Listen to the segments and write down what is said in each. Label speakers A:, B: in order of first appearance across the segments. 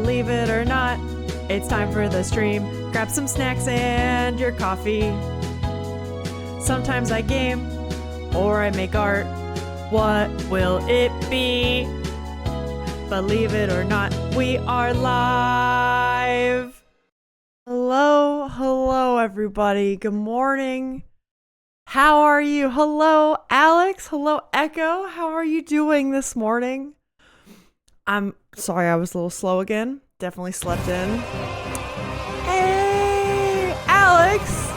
A: Believe it or not, it's time for the stream. Grab some snacks and your coffee. Sometimes I game or I make art. What will it be? Believe it or not, we are live. Hello, everybody. Good morning. How are you? Hello, Alex. Hello, Echo. How are you doing this morning? I'm sorry I was a little slow again. Definitely slept in. Hey, Alex.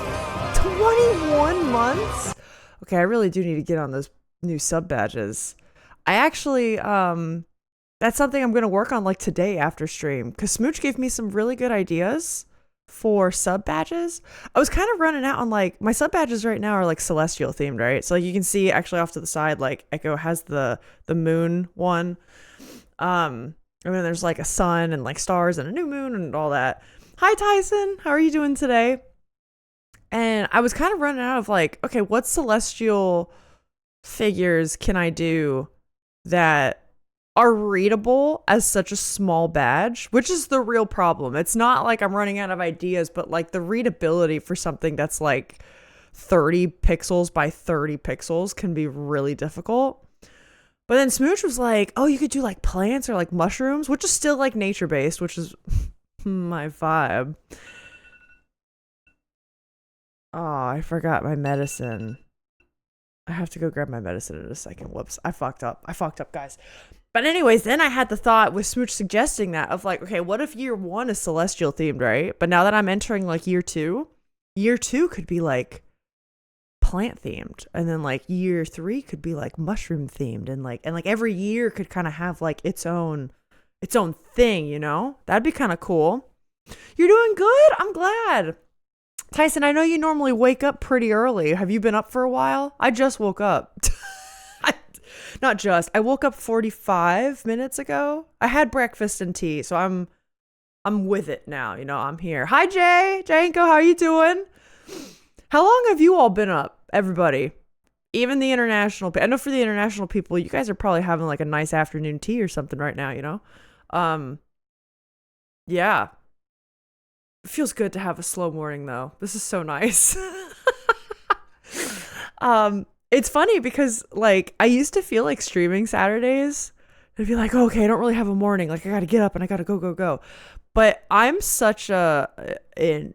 A: 21 months? Okay, I really do need to get on those new sub badges. I actually, that's something I'm going to work on like today after stream. Because Smooch gave me some really good ideas for sub badges. I was kind of running out on like, my sub badges right now are like celestial themed, right? So like you can see actually off to the side, like Echo has the moon one. And then there's like a sun and like stars and a new moon and all that. Hi Tyson, how are you doing today? And I was kind of running out of like, okay, what celestial figures can I do that are readable as such a small badge, which is the real problem. It's not like I'm running out of ideas, but like the readability for something that's like 30 pixels by 30 pixels can be really difficult. But then Smooch was like, oh, you could do like plants or like mushrooms, which is still like nature based, which is my vibe. Oh, I forgot my medicine. I have to go grab my medicine in a second. Whoops. I fucked up, guys. But anyways, then I had the thought with Smooch suggesting that of like, okay, what if year one is celestial themed, right? But now that I'm entering like year two could be like plant themed, and then like year three could be like mushroom themed, and like every year could kind of have like its own thing, you know? That'd be kind of cool. You're doing good. I'm glad. Tyson, I know you normally wake up pretty early. Have you been up for a while? I just woke up. I woke up 45 minutes ago. I had breakfast and tea, so I'm with it now. You know, I'm here. Hi, Jay. Janko, how are you doing? How long have you all been up, everybody? Even the international. I know for the international people, you guys are probably having like a nice afternoon tea or something right now, you know? Yeah. It feels good to have a slow morning, though. This is so nice. It's funny because, like, I used to feel like streaming Saturdays. I'd be like, oh, okay, I don't really have a morning. Like, I got to get up and I got to go. But I'm such an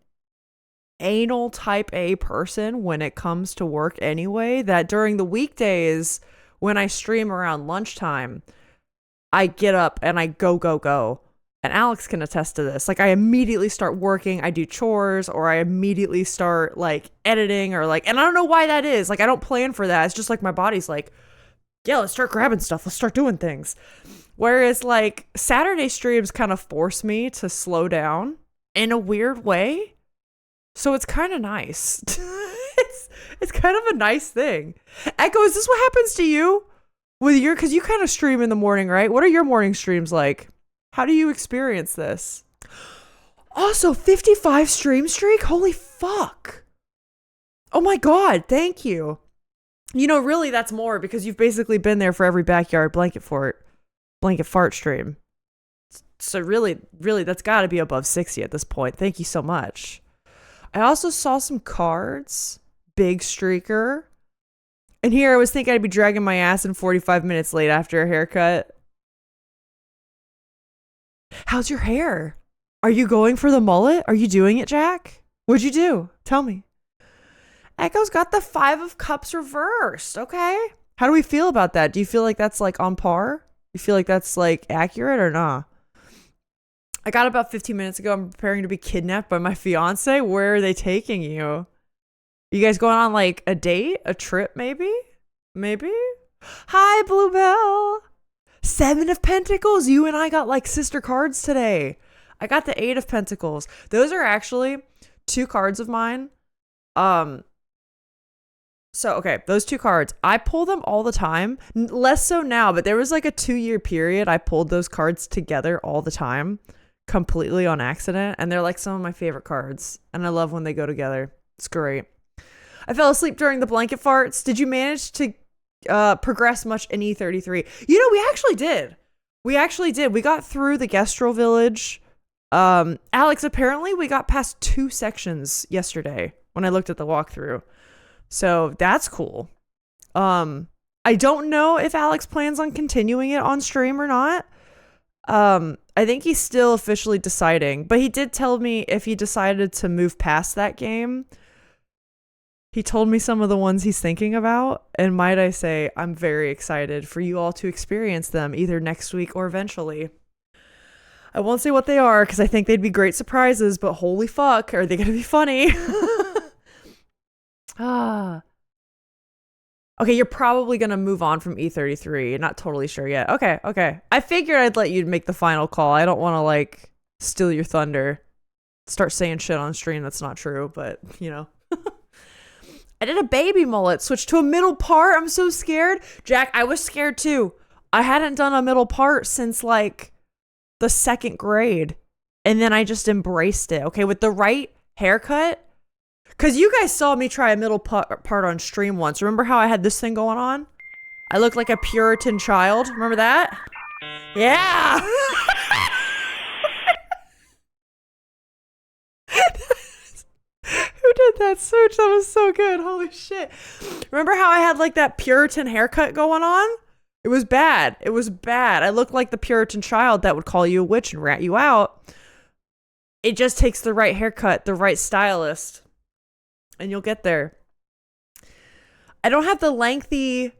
A: anal type A person when it comes to work anyway, that during the weekdays when I stream around lunchtime, I get up and I go. And Alex can attest to this. Like, I immediately start working. I do chores, or I immediately start like editing, or like, and I don't know why that is. Like, I don't plan for that. It's just like my body's like, yeah, let's start grabbing stuff. Let's start doing things. Whereas like Saturday streams kind of force me to slow down in a weird way. So it's kind of nice. it's kind of a nice thing. Echo, is this what happens to you with your, because you kind of stream in the morning, right? What are your morning streams like? How do you experience this? Also, 55 stream streak? Holy fuck. Oh my God, thank you. You know, really that's more because you've basically been there for every backyard blanket fart stream. So really, that's gotta be above 60 at this point. Thank you so much. I also saw some cards. Big streaker. And here I was thinking I'd be dragging my ass in 45 minutes late after a haircut. How's your hair? Are you going for the mullet? Are you doing it, Jack? What'd you do? Tell me. Echo's got the 5 of Cups reversed. Okay. How do we feel about that? Do you feel like that's like on par? You feel like that's like accurate or not? I got about 15 minutes ago. I'm preparing to be kidnapped by my fiance. Where are they taking you? You guys going on like a date? A trip maybe? Maybe? Hi, Bluebell. 7 of Pentacles. You and I got like sister cards today. I got the 8 of Pentacles. Those are actually 2 cards of mine. So, okay, those 2 cards, I pull them all the time. Less so now, but there was like a 2-year period I pulled those cards together all the time, completely on accident. And they're like some of my favorite cards. And I love when they go together. It's great. I fell asleep during the blanket farts. Did you manage to progress much in E33? You know, we actually did. We actually did. We got through the Gestrel village. Alex, apparently we got past 2 sections yesterday when I looked at the walkthrough. So that's cool. I don't know if Alex plans on continuing it on stream or not. I think he's still officially deciding, but he did tell me if he decided to move past that game. He told me some of the ones he's thinking about, and might I say, I'm very excited for you all to experience them either next week or eventually. I won't say what they are because I think they'd be great surprises, but holy fuck, are they going to be funny? Okay, you're probably going to move on from E33. You're not totally sure yet. Okay. I figured I'd let you make the final call. I don't want to, like, steal your thunder. Start saying shit on stream that's not true, but, you know. I did a baby mullet, switched to a middle part. I'm so scared. Jack, I was scared too. I hadn't done a middle part since like the 2nd grade. And then I just embraced it. Okay, with the right haircut. Because you guys saw me try a middle part on stream once. Remember how I had this thing going on? I looked like a Puritan child. Remember that? Yeah. Who did that search? That was so good. Holy shit. Remember how I had like that Puritan haircut going on? It was bad. I looked like the Puritan child that would call you a witch and rat you out. It just takes the right haircut, the right stylist, and you'll get there. I don't have the lengthy,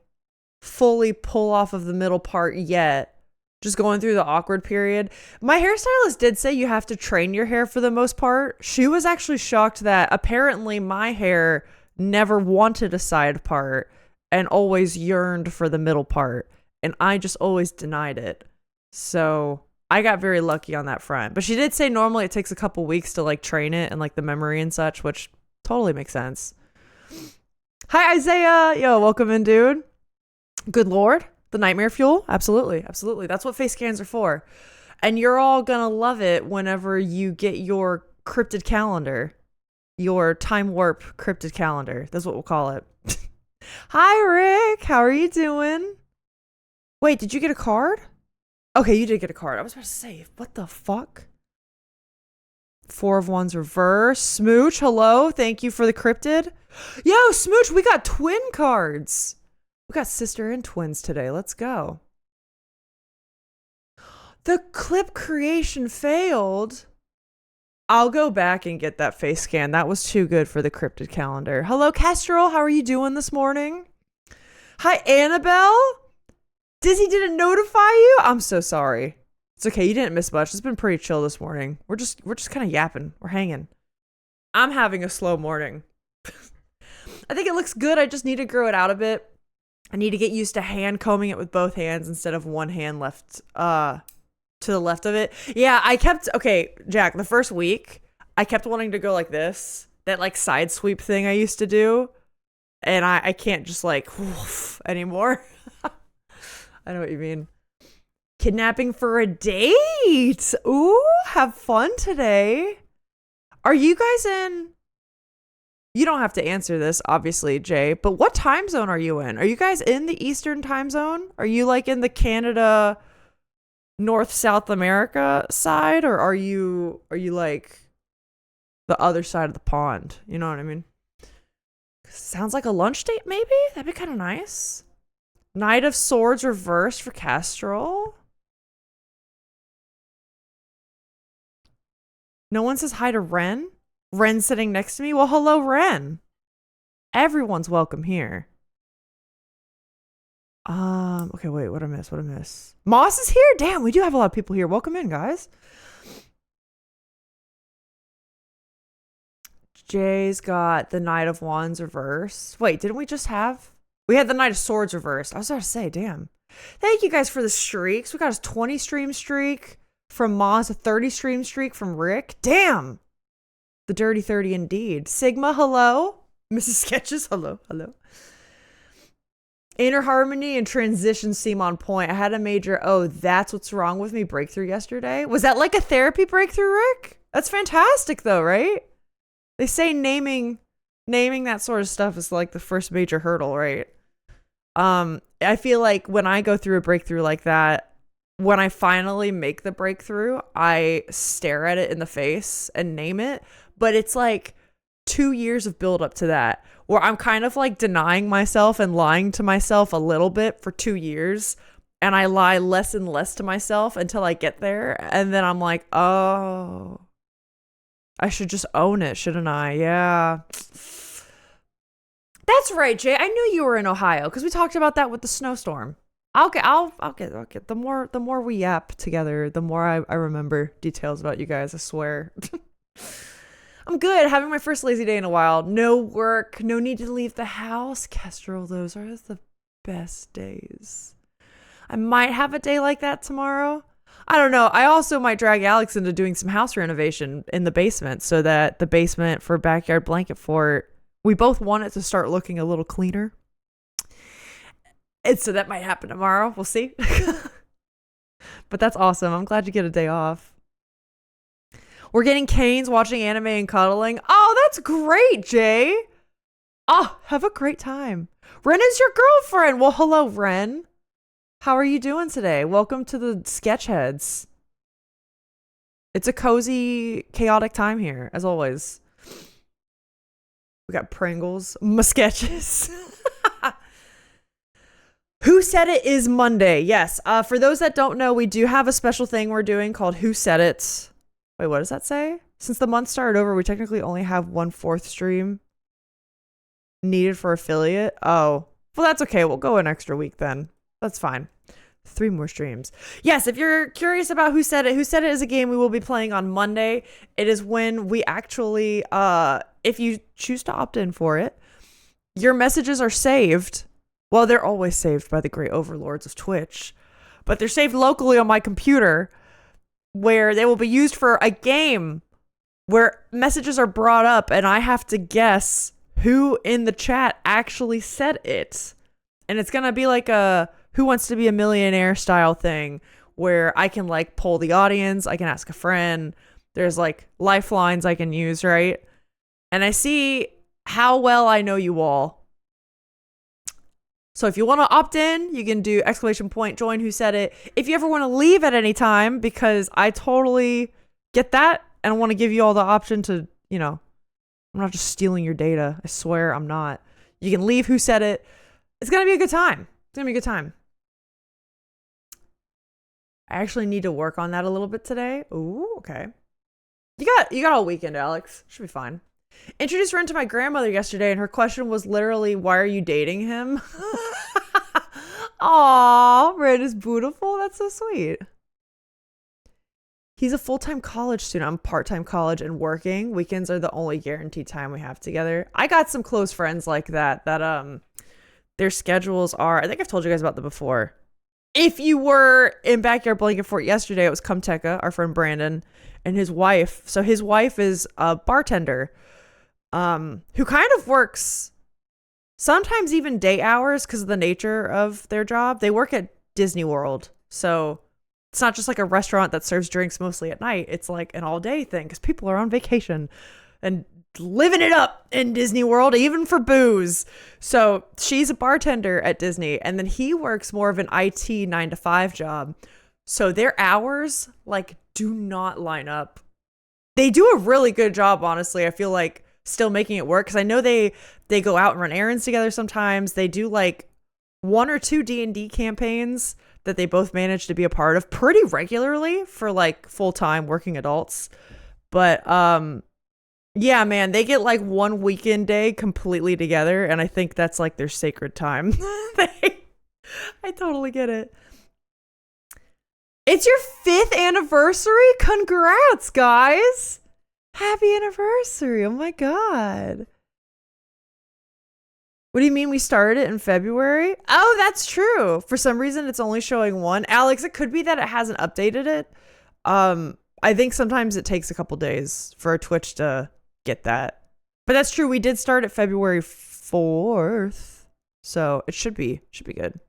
A: fully pull off of the middle part yet. Just going through the awkward period. My hairstylist did say you have to train your hair for the most part. She was actually shocked that apparently my hair never wanted a side part and always yearned for the middle part. And I just always denied it. So I got very lucky on that front. But she did say normally it takes a couple weeks to like train it and like the memory and such, which totally makes sense. Hi, Isaiah. Yo, welcome in, dude. Good Lord. The nightmare fuel? Absolutely. That's what face scans are for. And you're all gonna love it whenever you get your cryptid calendar. Your time warp cryptid calendar. That's what we'll call it. Hi, Rick. How are you doing? Wait, did you get a card? Okay, you did get a card. I was about to say, what the fuck? 4 of Wands reverse. Smooch, hello. Thank you for the cryptid. Yo, Smooch, we got twin cards. We got sister and twins today. Let's go. The clip creation failed. I'll go back and get that face scan. That was too good for the cryptid calendar. Hello, Kestrel. How are you doing this morning? Hi, Annabelle. Dizzy didn't notify you? I'm so sorry. It's okay. You didn't miss much. It's been pretty chill this morning. We're just kind of yapping. We're hanging. I'm having a slow morning. I think it looks good. I just need to grow it out a bit. I need to get used to hand combing it with both hands instead of one hand left to the left of it. Yeah, okay, Jack, the first week, I kept wanting to go like this, that like side sweep thing I used to do. And I can't just like woof anymore. I know what you mean. Kidnapping for a date. Ooh, have fun today. Are you guys in? You don't have to answer this, obviously, Jay, but what time zone are you in? Are you guys in the Eastern time zone? Are you like in the Canada, North, South America side? Or are you like the other side of the pond? You know what I mean? Sounds like a lunch date, maybe? That'd be kind of nice. Knight of Swords reversed for Kestrel. No one says hi to Ren? Ren sitting next to me? Well, hello, Ren. Everyone's welcome here. Okay, wait, what I miss? Moss is here? Damn, we do have a lot of people here. Welcome in, guys. Jay's got the Knight of Wands reversed. Wait, didn't we just have? We had the Knight of Swords reversed. I was about to say, damn. Thank you guys for the streaks. We got a 20 stream streak from Moss, a 30 stream streak from Rick. Damn. The Dirty 30 indeed. Sigma, hello. Mrs. Sketches, hello. Inner harmony and transition seem on point. I had a major, oh, that's what's wrong with me breakthrough yesterday. Was that like a therapy breakthrough, Rick? That's fantastic though, right? They say naming that sort of stuff is like the first major hurdle, right? I feel like when I go through a breakthrough like that, when I finally make the breakthrough, I stare at it in the face and name it. But it's like 2 years of build up to that, where I'm kind of like denying myself and lying to myself a little bit for 2 years. And I lie less and less to myself until I get there. And then I'm like, oh, I should just own it, shouldn't I? Yeah. That's right, Jay. I knew you were in Ohio because we talked about that with the snowstorm. I'll get. The more we yap together, the more I remember details about you guys. I swear. I'm good. Having my first lazy day in a while. No work. No need to leave the house. Kestrel, those are the best days. I might have a day like that tomorrow. I don't know. I also might drag Alex into doing some house renovation in the basement so that the basement for Backyard Blanket Fort, we both want it to start looking a little cleaner. And so that might happen tomorrow. We'll see. But that's awesome. I'm glad you get a day off. We're getting canes, watching anime and cuddling. Oh, that's great, Jay. Oh, have a great time. Ren is your girlfriend. Well, hello, Ren. How are you doing today? Welcome to the Sketchheads. It's a cozy, chaotic time here, as always. We got Pringles, my sketches. Who Said It is Monday. Yes. For those that don't know, we do have a special thing we're doing called Who Said It. Wait, what does that say? Since the month started over, we technically only have 1/4 stream needed for affiliate. Oh, well, that's okay. We'll go an extra week then. That's fine. 3 more streams. Yes, if you're curious about Who Said It is a game we will be playing on Monday. It is when we actually, if you choose to opt in for it, your messages are saved. Well, they're always saved by the great overlords of Twitch, but they're saved locally on my computer where they will be used for a game where messages are brought up and I have to guess who in the chat actually said it. And it's going to be like a Who Wants to Be a Millionaire style thing where I can like poll the audience. I can ask a friend. There's like lifelines I can use, right? And I see how well I know you all. So if you want to opt in, you can do ! Join Who Said It. If you ever want to leave at any time, because I totally get that and I want to give you all the option to, you know, I'm not just stealing your data. I swear I'm not. You can leave Who Said It. It's going to be a good time. It's going to be a good time. I actually need to work on that a little bit today. Ooh, okay. You got all weekend, Alex. Should be fine. Introduced Ren to my grandmother yesterday, and her question was literally, why are you dating him? Aw, Ren is beautiful. That's so sweet. He's a full-time college student. I'm part-time college and working. Weekends are the only guaranteed time we have together. I got some close friends like that their schedules are, I think I've told you guys about them before. If you were in Backyard Blanket Fort yesterday, it was Kumteka, our friend Brandon, and his wife. So his wife is a bartender who kind of works sometimes even day hours because of the nature of their job. They work at Disney World. So it's not just like a restaurant that serves drinks mostly at night. It's like an all day thing because people are on vacation and living it up in Disney World, even for booze. So she's a bartender at Disney, and then he works more of an IT 9-to-5 job. So their hours like do not line up. They do a really good job, honestly. I feel like still making it work because I know they go out and run errands together sometimes. They do like 1 or 2 D&D campaigns that they both manage to be a part of pretty regularly for like full-time working adults. But yeah, man, they get like 1 weekend day completely together, and I think that's like their sacred time. I totally get it. It's your 5th anniversary? Congrats, guys. Happy anniversary. Oh my God. What do you mean we started it in February? Oh, that's true. For some reason, it's only showing 1. Alex, it could be that it hasn't updated it. I think sometimes it takes a couple days for Twitch to get that. But that's true. We did start at February 4th. So it should be good.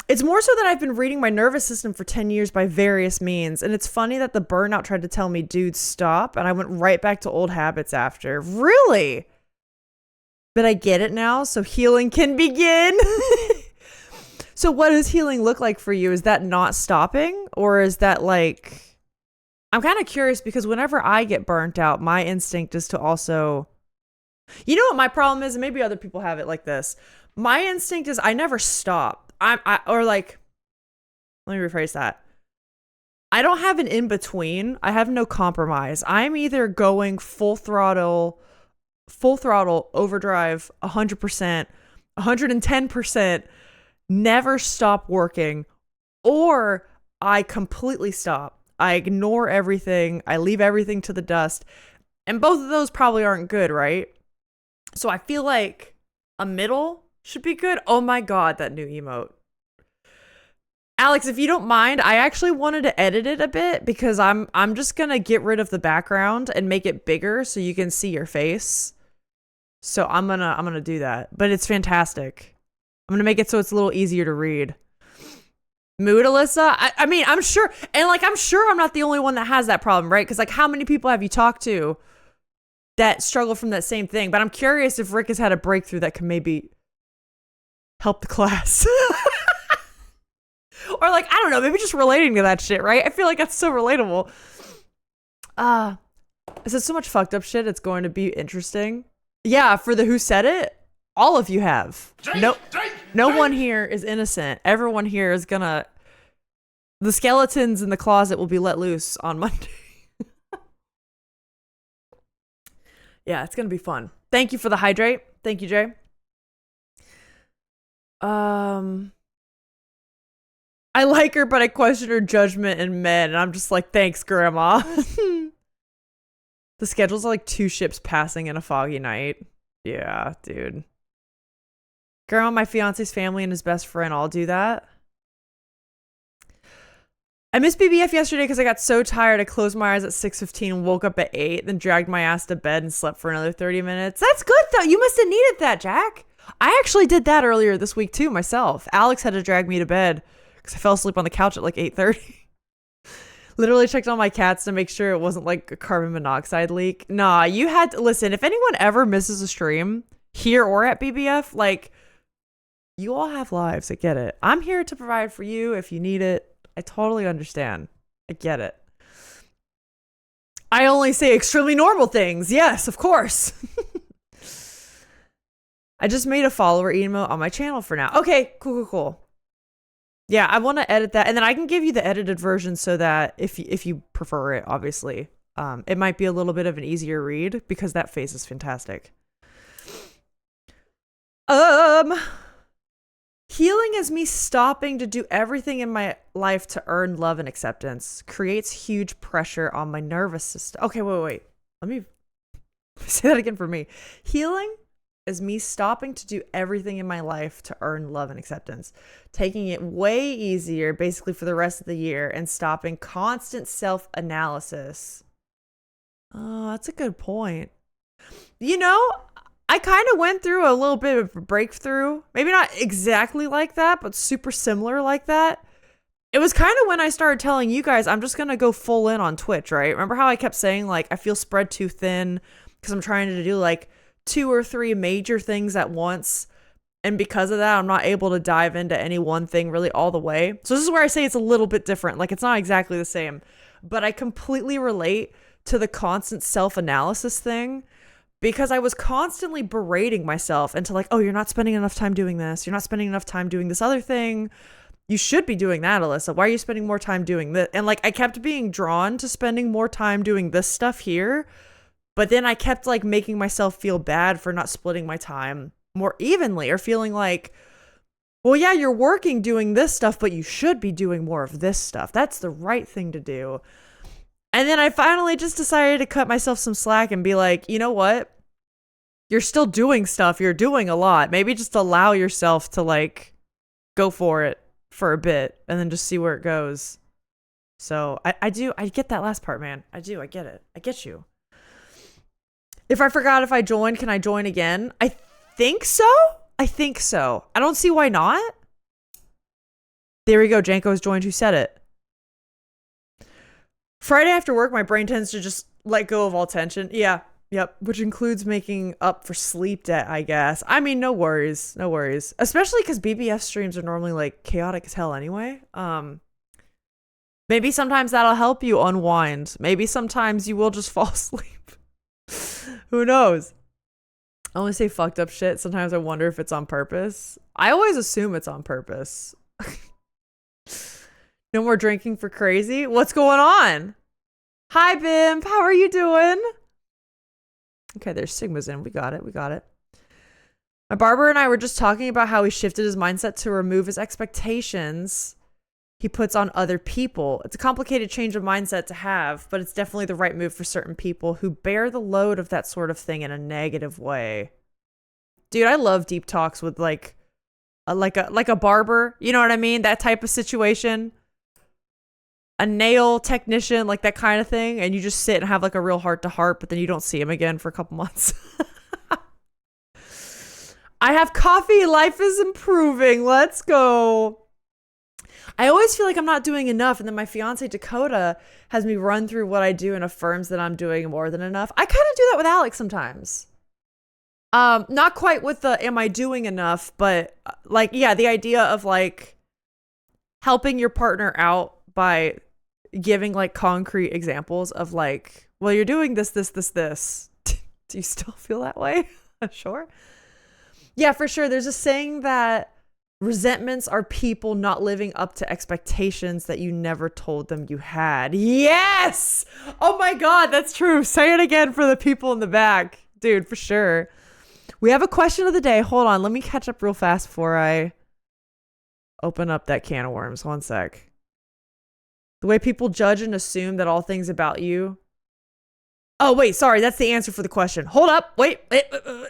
A: It's more so that I've been reading my nervous system for 10 years by various means. And it's funny that the burnout tried to tell me, dude, stop. And I went right back to old habits after. Really? But I get it now. So healing can begin. So what does healing look like for you? Is that not stopping, or is that like, I'm kind of curious because whenever I get burnt out, my instinct is to also, you know what my problem is, and maybe other people have it like this. My instinct is I never stop. Or like, let me rephrase that. I don't have an in between. I have no compromise. I'm either going full throttle, overdrive, 100%, 110%, never stop working, or I completely stop. I ignore everything. I leave everything to the dust. And both of those probably aren't good, right? So I feel like a middle should be good. Oh my God, that new emote. Alex, if you don't mind, I actually wanted to edit it a bit because I'm just gonna get rid of the background and make it bigger so you can see your face. So I'm gonna do that. But it's fantastic. I'm gonna make it so it's a little easier to read. Mood, Alyssa? I mean, I'm sure, and like I'm sure I'm not the only one that has that problem, right? Because like how many people have you talked to that struggle from that same thing? But I'm curious if Rick has had a breakthrough that can maybe help the class. Or like, I don't know, maybe just relating to that shit, right? I feel like that's so relatable. I said so much fucked up shit, it's going to be interesting. Yeah, for the who said it, all of you have. No one here is innocent. Everyone here is gonna... The skeletons in the closet will be let loose on Monday. Yeah, it's gonna be fun. Thank you for the hydrate. Thank you, Jay. I like her, but I question her judgment in men. And I'm just like, thanks, Grandma. The schedules are like 2 ships passing in a foggy night. Yeah, dude. Grandma, my fiance's family and his best friend all do that. I missed BBF yesterday because I got so tired. I closed my eyes at 6:15, woke up at 8, then dragged my ass to bed and slept for another 30 minutes. That's good, though. You must have needed that, Jack. I actually did that earlier this week, too, myself. Alex had to drag me to bed because I fell asleep on the couch at like 8:30. Literally checked on my cats to make sure it wasn't like a carbon monoxide leak. Nah, you had to listen. If anyone ever misses a stream here or at BBF, like, you all have lives. I get it. I'm here to provide for you if you need it. I totally understand. I get it. I only say extremely normal things. Yes, of course. I just made a follower emote on my channel for now. Okay, cool. Yeah, I want to edit that, and then I can give you the edited version so that if you prefer it, obviously, it might be a little bit of an easier read because that face is fantastic. Healing is me stopping to do everything in my life to earn love and acceptance. Creates huge pressure on my nervous system. Okay, wait. Let me say that again for me. Healing is me stopping to do everything in my life to earn love and acceptance. Taking it way easier, basically, for the rest of the year and stopping constant self-analysis. Oh, that's a good point. You know, I kind of went through a little bit of a breakthrough. Maybe not exactly like that, but super similar like that. It was kind of when I started telling you guys I'm just going to go full in on Twitch, right? Remember how I kept saying, like, I feel spread too thin because I'm trying to do, like, 2 or 3 major things at once. And because of that, I'm not able to dive into any one thing really all the way. So this is where I say it's a little bit different. Like, it's not exactly the same. But I completely relate to the constant self-analysis thing because I was constantly berating myself into like, oh, you're not spending enough time doing this. You're not spending enough time doing this other thing. You should be doing that, Alyssa. Why are you spending more time doing this? And like, I kept being drawn to spending more time doing this stuff here. But then I kept like making myself feel bad for not splitting my time more evenly or feeling like, well, yeah, you're working doing this stuff, but you should be doing more of this stuff. That's the right thing to do. And then I finally just decided to cut myself some slack and be like, you know what? You're still doing stuff. You're doing a lot. Maybe just allow yourself to like go for it for a bit and then just see where it goes. So I get that last part, man. I get it. I get you. If I forgot if I joined, can I join again? I think so. I don't see why not. There we go. Janko's joined. Who said it? Friday after work, my brain tends to just let go of all tension. Yeah. Yep, which includes making up for sleep debt, I guess. I mean, no worries, no worries. Especially because BBF streams are normally like chaotic as hell anyway. Maybe sometimes that'll help you unwind. Maybe sometimes you will just fall asleep. Who knows? I only say fucked up shit. Sometimes I wonder if it's on purpose. I always assume it's on purpose. No more drinking for crazy? What's going on? Hi, Bimp. How are you doing? Okay, there's Sigma's in. We got it. We got it. My barber and I were just talking about how he shifted his mindset to remove his expectations he puts on other people. It's a complicated change of mindset to have, but it's definitely the right move for certain people who bear the load of that sort of thing in a negative way. Dude, I love deep talks with like a barber. You know what I mean? That type of situation. A nail technician, like that kind of thing, and you just sit and have like a real heart to heart, but then you don't see him again for a couple months. I have coffee. Life is improving. Let's go. I always feel like I'm not doing enough, and then my fiance Dakota has me run through what I do and affirms that I'm doing more than enough. I kind of do that with Alex sometimes. Not quite with the am I doing enough, but like, yeah, the idea of like helping your partner out by giving like concrete examples of like, well, you're doing this. Do you still feel that way? Sure. Yeah, for sure. There's a saying that resentments are people not living up to expectations that you never told them you had. Yes! Oh my God, that's true. Say it again for the people in the back. Dude, for sure. We have a question of the day. Hold on. Let me catch up real fast before I open up that can of worms. One sec. The way people judge and assume that all things about you. Oh, wait, sorry. That's the answer for the question. Hold up. Wait. I've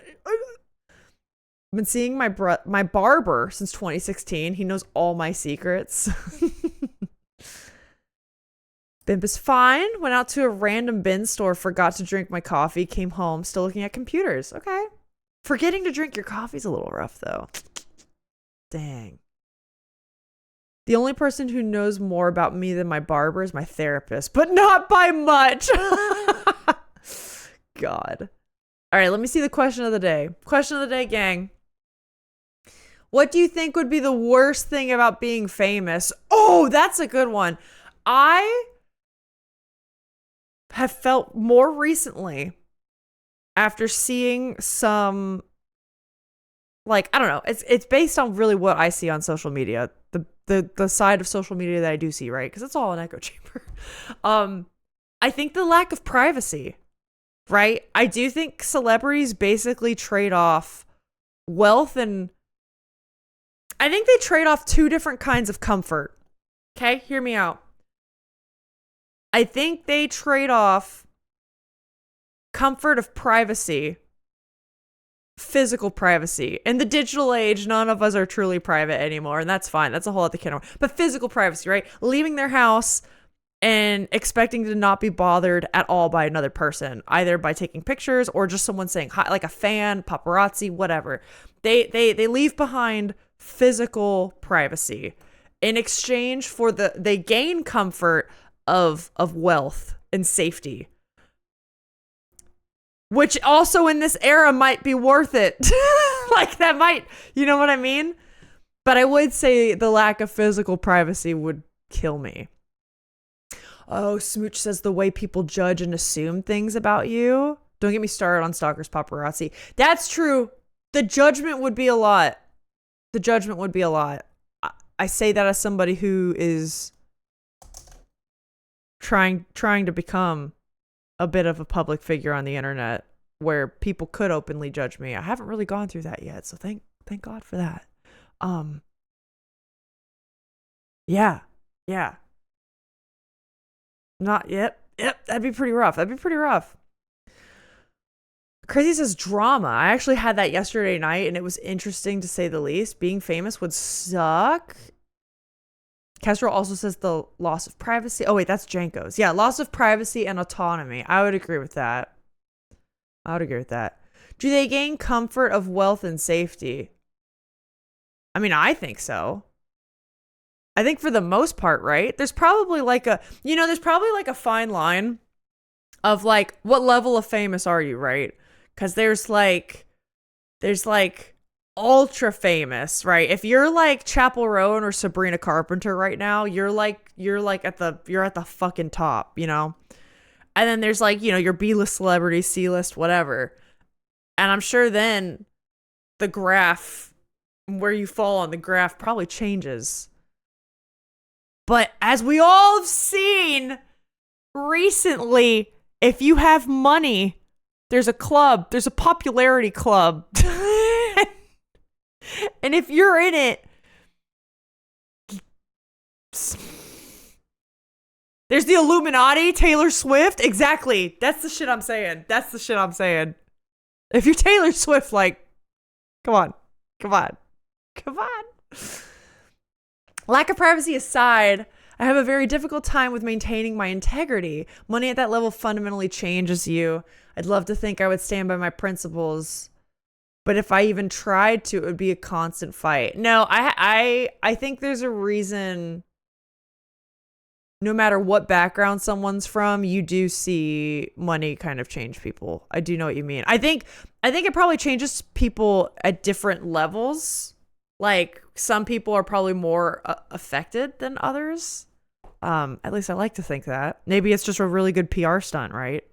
A: been seeing my barber since 2016. He knows all my secrets. Bimp is fine. Went out to a random bin store, forgot to drink my coffee, came home, still looking at computers. Okay. Forgetting to drink your coffee's a little rough, though. Dang. The only person who knows more about me than my barber is my therapist, but not by much. God. All right, let me see the question of the day. Question of the day, gang. What do you think would be the worst thing about being famous? Oh, that's a good one. I have felt more recently after seeing some, like, I don't know. It's based on really what I see on social media. The side of social media that I do see, right? Because it's all an echo chamber. I think the lack of privacy, right? I do think celebrities basically trade off wealth and I think they trade off two different kinds of comfort. Okay, hear me out. I think they trade off comfort of privacy, physical privacy. In the digital age, none of us are truly private anymore, and that's fine. That's a whole other can of worms. But physical privacy, right? Leaving their house and expecting to not be bothered at all by another person, either by taking pictures or just someone saying hi, like a fan, paparazzi, whatever. They leave behind physical privacy in exchange for they gain comfort of wealth and safety, which also in this era might be worth it. Like that might, you know what I mean? But I would say the lack of physical privacy would kill me. Oh, Smooch says the way people judge and assume things about you. Don't get me started on stalkers, paparazzi. That's true. The judgment would be a lot. I say that as somebody who is trying to become a bit of a public figure on the internet where people could openly judge me. I haven't really gone through that yet, so thank God for that. Yeah. Not yet. Yep, that'd be pretty rough. Crazy says drama. I actually had that yesterday night and it was interesting to say the least. Being famous would suck. Castro also says the loss of privacy. Oh wait, that's Janko's. Yeah, loss of privacy and autonomy. I would agree with that. Do they gain comfort of wealth and safety? I mean, I think so. I think for the most part, right? There's probably like a fine line of like what level of famous are you, right? Because there's like ultra famous, right? If you're like Chapel Roan or Sabrina Carpenter right now, you're at the fucking top, you know? And then there's like, your B-list celebrity, C-list, whatever. And I'm sure then the graph, where you fall on the graph, probably changes. But as we all have seen recently, if you have money, there's a popularity club. And if you're in it, there's the Illuminati, Taylor Swift. Exactly. That's the shit I'm saying. If you're Taylor Swift, like, come on. Lack of privacy aside, I have a very difficult time with maintaining my integrity. Money at that level fundamentally changes you. I'd love to think I would stand by my principles, but if I even tried to, it would be a constant fight. No, I think there's a reason. No matter what background someone's from, you do see money kind of change people. I do know what you mean. I think it probably changes people at different levels. Like some people are probably more affected than others. At least I like to think that. Maybe it's just a really good PR stunt, right?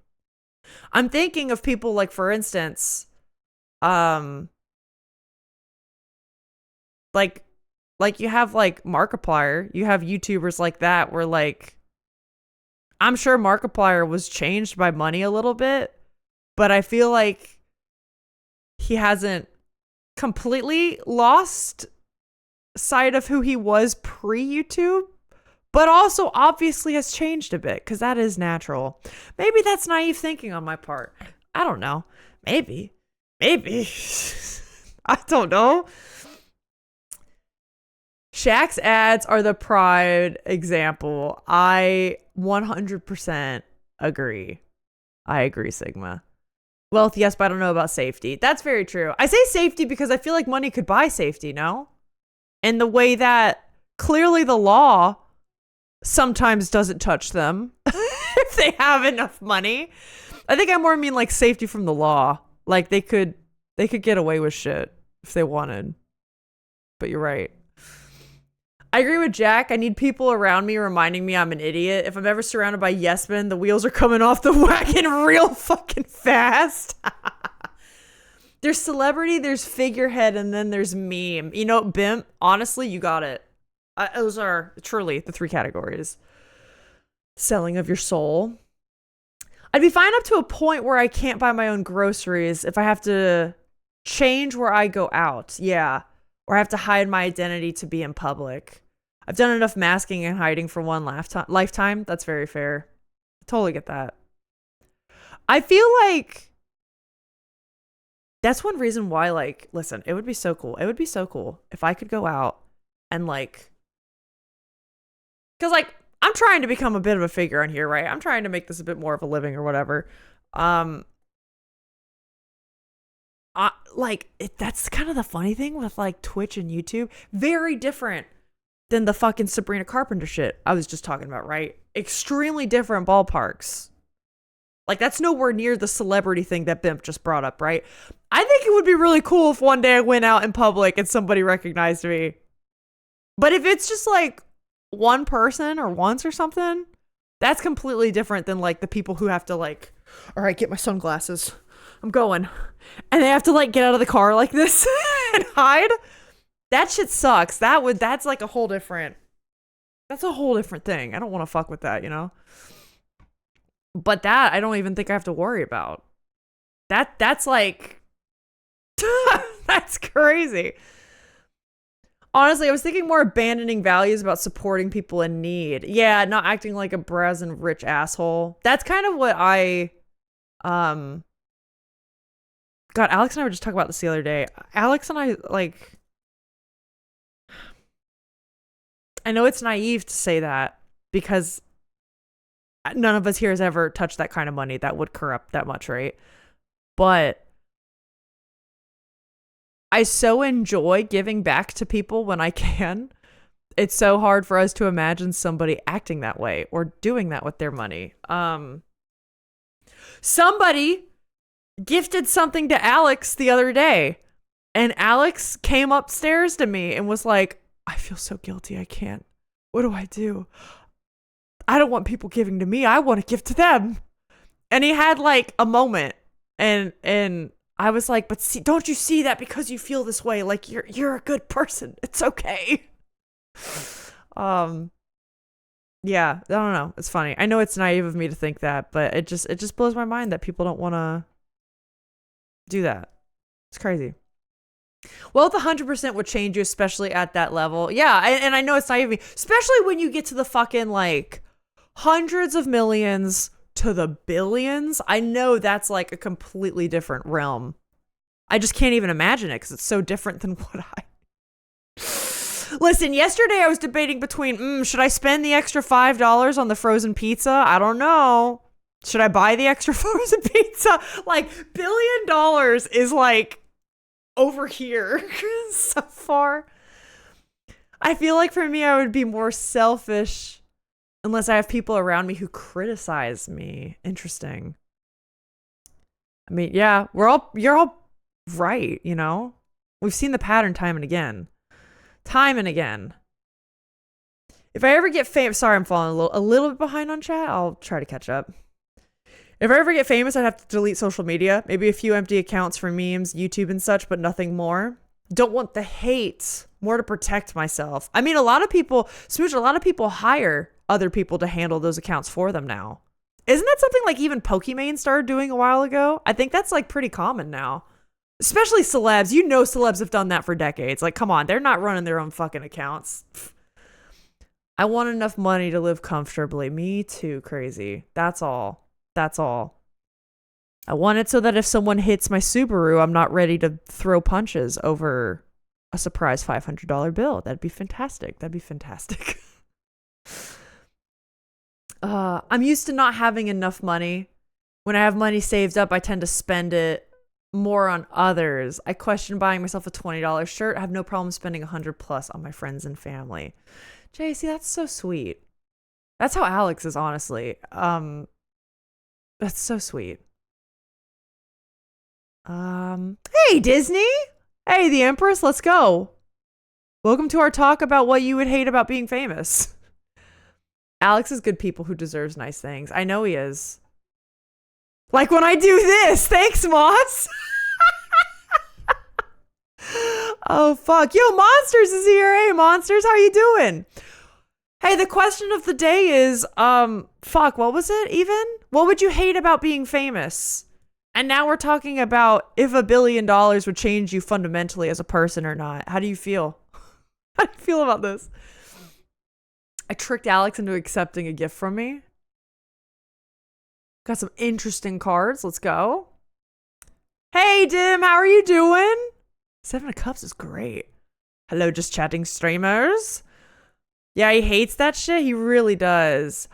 A: I'm thinking of people like, for instance, like you have like Markiplier, you have YouTubers like that where like, I'm sure Markiplier was changed by money a little bit, but I feel like he hasn't completely lost sight of who he was pre-YouTube, but also obviously has changed a bit because that is natural. Maybe that's naive thinking on my part. I don't know. Maybe. I don't know. Shaq's ads are the pride example. I 100% agree. I agree, Sigma. Wealth, yes, but I don't know about safety. That's very true. I say safety because I feel like money could buy safety, no? And the way that clearly the law sometimes doesn't touch them if they have enough money. I think I more mean like safety from the law. Like they could get away with shit if they wanted. But you're right. I agree with Jack. I need people around me reminding me I'm an idiot. If I'm ever surrounded by yes men, the wheels are coming off the wagon real fucking fast. There's celebrity, there's figurehead, and then there's meme. You know, Bimp, honestly, you got it. Those are truly the three categories. Selling of your soul. I'd be fine up to a point where I can't buy my own groceries if I have to change where I go out. Yeah. Or I have to hide my identity to be in public. I've done enough masking and hiding for one lifetime. That's very fair. Totally get that. I feel like that's one reason why, like, listen, it would be so cool. It would be so cool if I could go out and, like, because, like, I'm trying to become a bit of a figure on here, right? I'm trying to make this a bit more of a living or whatever. That's kind of the funny thing with like Twitch and YouTube. Very different than the fucking Sabrina Carpenter shit I was just talking about, right? Extremely different ballparks. Like that's nowhere near the celebrity thing that Bimp just brought up, right? I think it would be really cool if one day I went out in public and somebody recognized me. But if it's just like one person or once or something, that's completely different than like the people who have to like, all right, get my sunglasses. I'm going. And they have to like get out of the car like this and hide. That shit sucks. That's like a whole different thing. I don't want to fuck with that, you know? But that I don't even think I have to worry about. That's like that's crazy. Honestly, I was thinking more abandoning values about supporting people in need. Yeah, not acting like a brazen rich asshole. That's kind of what I God, Alex and I were just talking about this the other day. Alex and I, like, I know it's naive to say that because none of us here has ever touched that kind of money that would corrupt that much, right? But I so enjoy giving back to people when I can. It's so hard for us to imagine somebody acting that way or doing that with their money. Somebody gifted something to Alex the other day, and Alex came upstairs to me and was like, I feel so guilty. I can't. What do I do? I don't want people giving to me. I want to give to them. And he had like a moment, and I was like, but see, don't you see that because you feel this way? Like you're a good person. It's okay. Yeah, I don't know. It's funny. I know it's naive of me to think that, but it just blows my mind that people don't want to do that. It's crazy. Well, the 100% would change you, especially at that level. Yeah, and I know it's naive of me, especially when you get to the fucking like hundreds of millions to the billions. I know that's like a completely different realm. I just can't even imagine it because it's so different than what I... Listen, yesterday I was debating between, should I spend the extra $5 on the frozen pizza? I don't know. Should I buy the extra frozen pizza? Like, $1 billion is like over here so far. I feel like for me, I would be more selfish unless I have people around me who criticize me. Interesting. I mean, yeah, you're all right, you know? We've seen the pattern time and again. Time and again. If I ever get famous, sorry, I'm falling a little bit behind on chat. I'll try to catch up. If I ever get famous, I'd have to delete social media. Maybe a few empty accounts for memes, YouTube and such, but nothing more. Don't want the hate. More to protect myself. I mean, a lot of people hire other people to handle those accounts for them now. Isn't that something like even Pokimane started doing a while ago? I think that's like pretty common now. Especially celebs. You know celebs have done that for decades. Like, come on, they're not running their own fucking accounts. I want enough money to live comfortably. Me too, crazy. That's all. That's all. I want it so that if someone hits my Subaru, I'm not ready to throw punches over a surprise $500 bill. That'd be fantastic. That'd be fantastic. I'm used to not having enough money. When I have money saved up, I tend to spend it more on others. I question buying myself a $20 shirt. I have no problem spending $100+ on my friends and family. JC, that's so sweet. That's how Alex is, honestly. That's so sweet. Hey, Disney. Hey, the Empress, let's go. Welcome to our talk about what you would hate about being famous. Alex is good people who deserves nice things. I know he is. Like when I do this. Thanks, Moss. Oh, fuck. Yo, Monsters is here. Hey, Monsters, how you doing? Hey, the question of the day is, fuck, what was it even? What would you hate about being famous? And now we're talking about if $1 billion would change you fundamentally as a person or not. How do you feel? How do you feel about this? I tricked Alex into accepting a gift from me. Got some interesting cards. Let's go. Hey, Dim, how are you doing? 7 of Cups is great. Hello, just chatting streamers. Yeah, he hates that shit. He really does.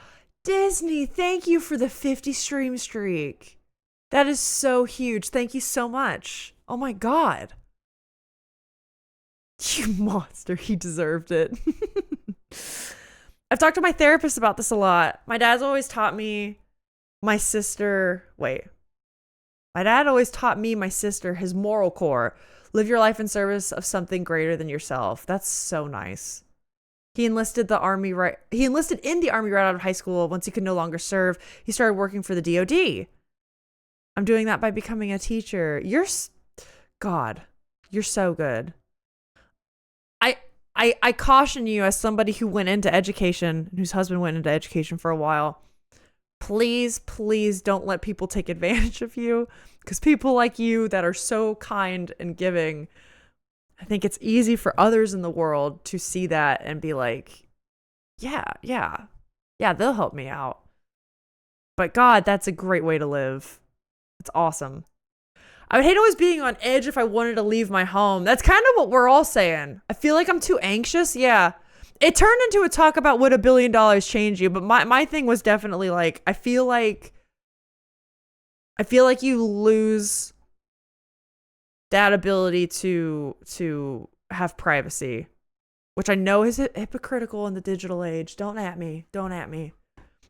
A: Disney, thank you for the 50 stream streak. That is so huge. Thank you so much. Oh my God. You monster. He deserved it. I've talked to my therapist about this a lot. My dad always taught me, my sister, his moral core. Live your life in service of something greater than yourself. That's so nice. He enlisted in the army right out of high school. Once he could no longer serve, he started working for the DoD. I'm doing that by becoming a teacher. God, you're so good. I caution you as somebody who went into education, whose husband went into education for a while. Please, please don't let people take advantage of you, because people like you that are so kind and giving, I think it's easy for others in the world to see that and be like, yeah, they'll help me out. But God, that's a great way to live. It's awesome. I would hate always being on edge if I wanted to leave my home. That's kind of what we're all saying. I feel like I'm too anxious. Yeah. It turned into a talk about would $1 billion change you, but my thing was definitely like, I feel like you lose that ability to have privacy, which I know is hypocritical in the digital age. Don't at me.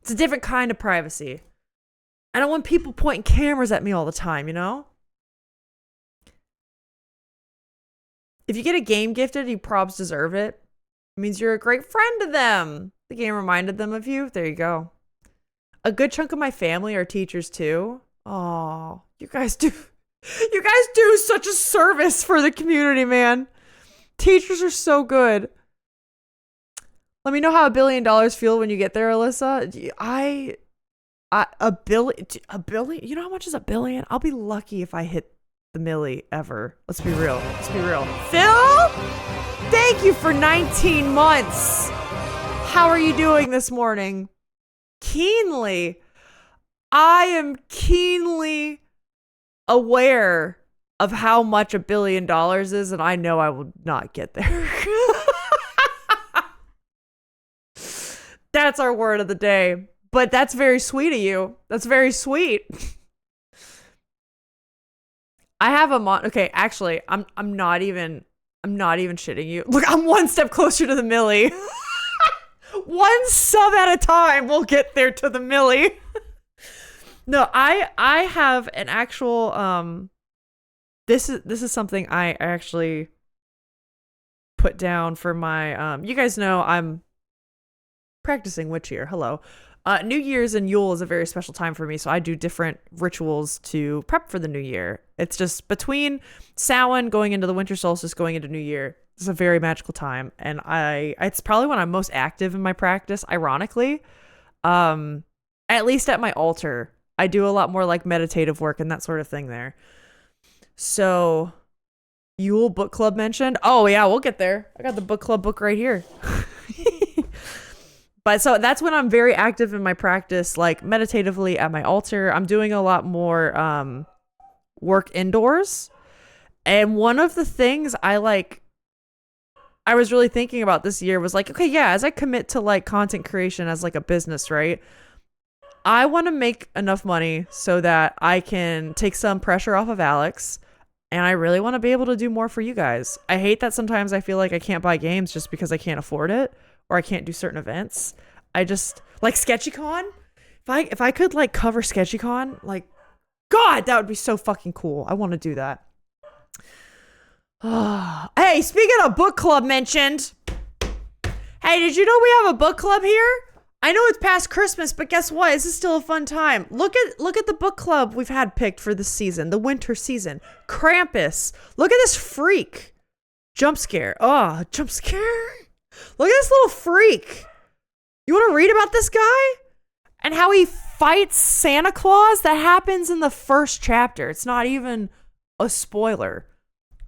A: It's a different kind of privacy. I don't want people pointing cameras at me all the time, you know? If you get a game gifted, you probs deserve it. It means you're a great friend to them. The game reminded them of you. There you go. A good chunk of my family are teachers too. Oh, you guys do such a service for the community, man. Teachers are so good. Let me know how $1 billion feel when you get there, Alyssa. A billion. You know how much is $1 billion? I'll be lucky if I hit the milli ever. Let's be real. Phil, thank you for 19 months. How are you doing this morning? I am keenly aware of how much $1 billion is, and I know I will not get there. That's our word of the day. But that's very sweet of you. That's very sweet. I have a okay, actually, I'm not even shitting you. Look, I'm one step closer to the milli. One sub at a time, we'll get there to the milli. No, I have an actual this is something I actually put down for my you guys know I'm practicing witch here. Hello. New Year's and Yule is a very special time for me, so I do different rituals to prep for the new year. It's just between Samhain going into the winter solstice, going into New Year. It's a very magical time, and it's probably when I'm most active in my practice, ironically. At least at my altar. I do a lot more like meditative work and that sort of thing there. So, Yule book club mentioned. Oh yeah, we'll get there. I got the book club book right here. But so that's when I'm very active in my practice, like meditatively at my altar. I'm doing a lot more work indoors. And one of the things I was really thinking about this year was like, okay, yeah, as I commit to like content creation as like a business, right? I want to make enough money so that I can take some pressure off of Alex. And I really want to be able to do more for you guys. I hate that sometimes I feel like I can't buy games just because I can't afford it. Or I can't do certain events. I just like SketchyCon. If I could like cover SketchyCon, like, God, that would be so fucking cool. I want to do that. Hey, speaking of book club mentioned. Hey, did you know we have a book club here? I know it's past Christmas, but guess what? This is still a fun time. Look at the book club we've had picked for this season, the winter season. Krampus. Look at this freak. Jump scare. Oh, jump scare. Look at this little freak. You want to read about this guy? And how he fights Santa Claus? That happens in the first chapter. It's not even a spoiler.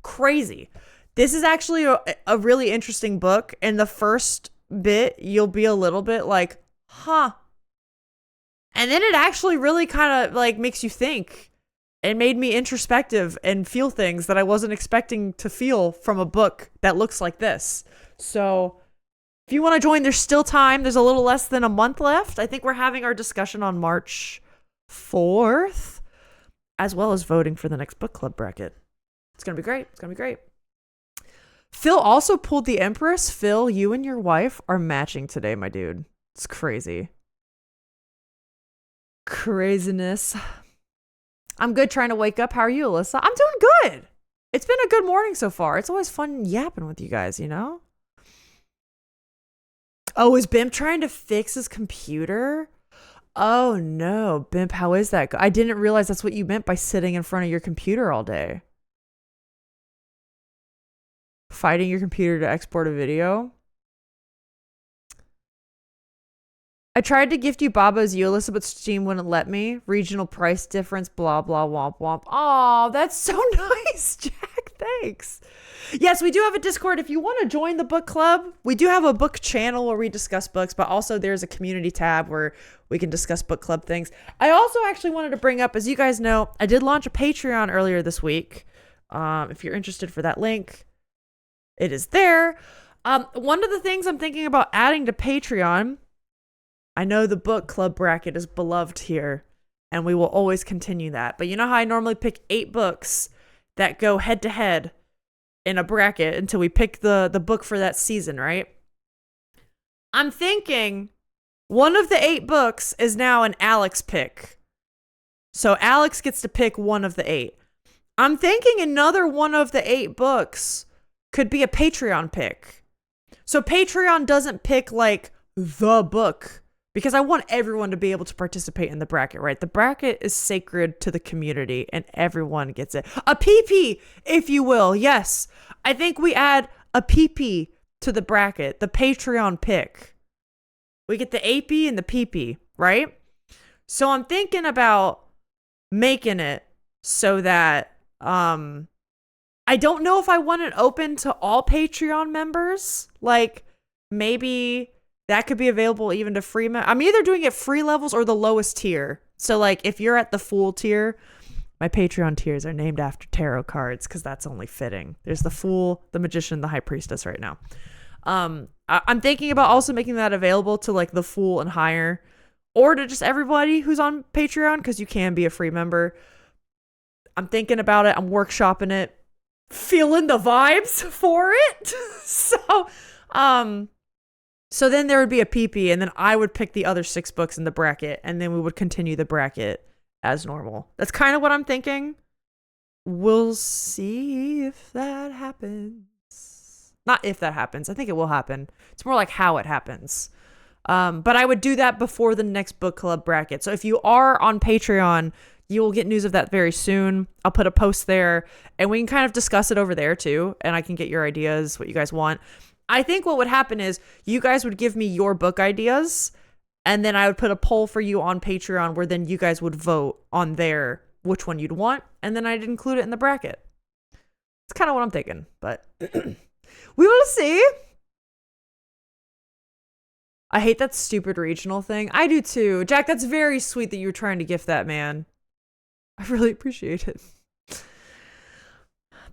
A: Crazy. This is actually a really interesting book. In the first bit, you'll be a little bit like, huh. And then it actually really kind of like makes you think. It made me introspective and feel things that I wasn't expecting to feel from a book that looks like this. So if you want to join, there's still time. There's a little less than a month left. I think we're having our discussion on March 4th, as well as voting for the next book club bracket. It's going to be great. Phil also pulled the Empress. Phil, you and your wife are matching today, my dude. It's crazy. Craziness. I'm good trying to wake up. How are you, Alyssa? I'm doing good. It's been a good morning so far. It's always fun yapping with you guys, you know? Oh, is Bimp trying to fix his computer? Oh no, Bimp, how is that? I didn't realize that's what you meant by sitting in front of your computer all day. Fighting your computer to export a video? I tried to gift you Baba's Ulysses, but Steam wouldn't let me. Regional price difference, blah, blah, womp, womp. Oh, that's so nice, Jack. Thanks. Yes, we do have a Discord. If you want to join the book club, we do have a book channel where we discuss books, but also there's a community tab where we can discuss book club things. I also actually wanted to bring up, as you guys know, I did launch a Patreon earlier this week. If you're interested for that link, it is there. One of the things I'm thinking about adding to Patreon, I know the book club bracket is beloved here, and we will always continue that. But you know how I normally pick 8 books that go head to head in a bracket until we pick the book for that season, right? I'm thinking one of the 8 books is now an Alex pick. So Alex gets to pick one of the 8. I'm thinking another one of the 8 books could be a Patreon pick. So Patreon doesn't pick like the book, because I want everyone to be able to participate in the bracket, right? The bracket is sacred to the community and everyone gets it. A PP, if you will. Yes. I think we add a PP to the bracket, the Patreon pick. We get the AP and the PP, right? So I'm thinking about making it so that I don't know if I want it open to all Patreon members. Like, maybe that could be available even to free members. I'm either doing it free levels or the lowest tier. So, like, if you're at the Fool tier, my Patreon tiers are named after tarot cards because that's only fitting. There's the Fool, the Magician, the High Priestess right now. I'm thinking about also making that available to, like, the Fool and higher, or to just everybody who's on Patreon, because you can be a free member. I'm thinking about it. I'm workshopping it. Feeling the vibes for it. So then there would be a PP, and then I would pick the other 6 books in the bracket, and then we would continue the bracket as normal. That's kind of what I'm thinking. We'll see if that happens. Not if that happens. I think it will happen. It's more like how it happens. But I would do that before the next book club bracket. So if you are on Patreon, you will get news of that very soon. I'll put a post there, and we can kind of discuss it over there too, and I can get your ideas, what you guys want. I think what would happen is you guys would give me your book ideas, and then I would put a poll for you on Patreon where then you guys would vote on there which one you'd want, and then I'd include it in the bracket. It's kind of what I'm thinking, but we will see. I hate that stupid regional thing. I do too. Jack, that's very sweet that you were trying to gift that, man. I really appreciate it.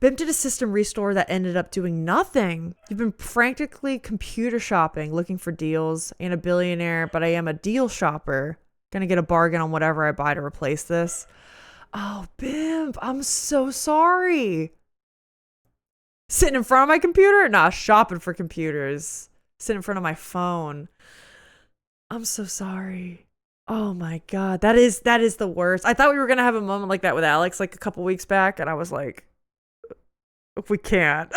A: Bimp did a system restore that ended up doing nothing. You've been frantically computer shopping, looking for deals. Ain't a billionaire, but I am a deal shopper. Gonna get a bargain on whatever I buy to replace this. Oh, Bimp, I'm so sorry. Sitting in front of my computer? Nah, shopping for computers. Sitting in front of my phone. I'm so sorry. Oh my God. That is the worst. I thought we were gonna have a moment like that with Alex like a couple weeks back, and I was like, we can't.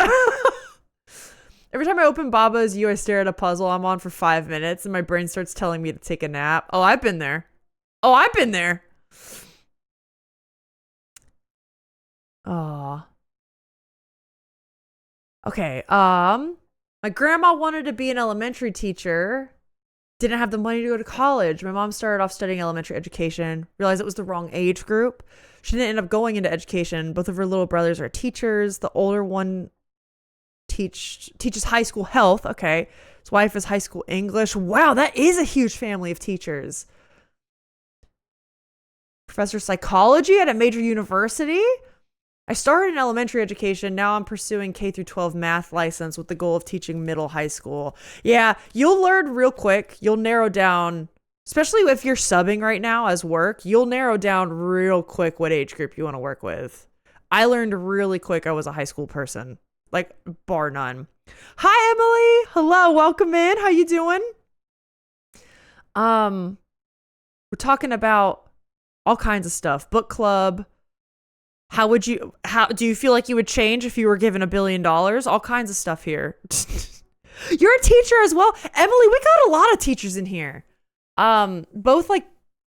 A: Every time I open Baba Is You, I stare at a puzzle I'm on for 5 minutes, and my brain starts telling me to take a nap. Oh, I've been there. Oh. Okay. My grandma wanted to be an elementary teacher. Didn't have the money to go to college. My mom started off studying elementary education, realized it was the wrong age group. She didn't end up going into education. Both of her little brothers are teachers. The older one teaches high school health. Okay. His wife is high school English. Wow, that is a huge family of teachers. Professor of psychology at a major university. I started in elementary education. Now I'm pursuing K through 12 math license with the goal of teaching middle high school. Yeah, you'll learn real quick. You'll narrow down, especially if you're subbing right now as work, you'll narrow down real quick what age group you want to work with. I learned really quick I was a high school person, like bar none. Hi, Emily. Hello, welcome in. How you doing? We're talking about all kinds of stuff. Book club. How do you feel like you would change if you were given $1 billion? All kinds of stuff here. You're a teacher as well. Emily, we got a lot of teachers in here. Both like,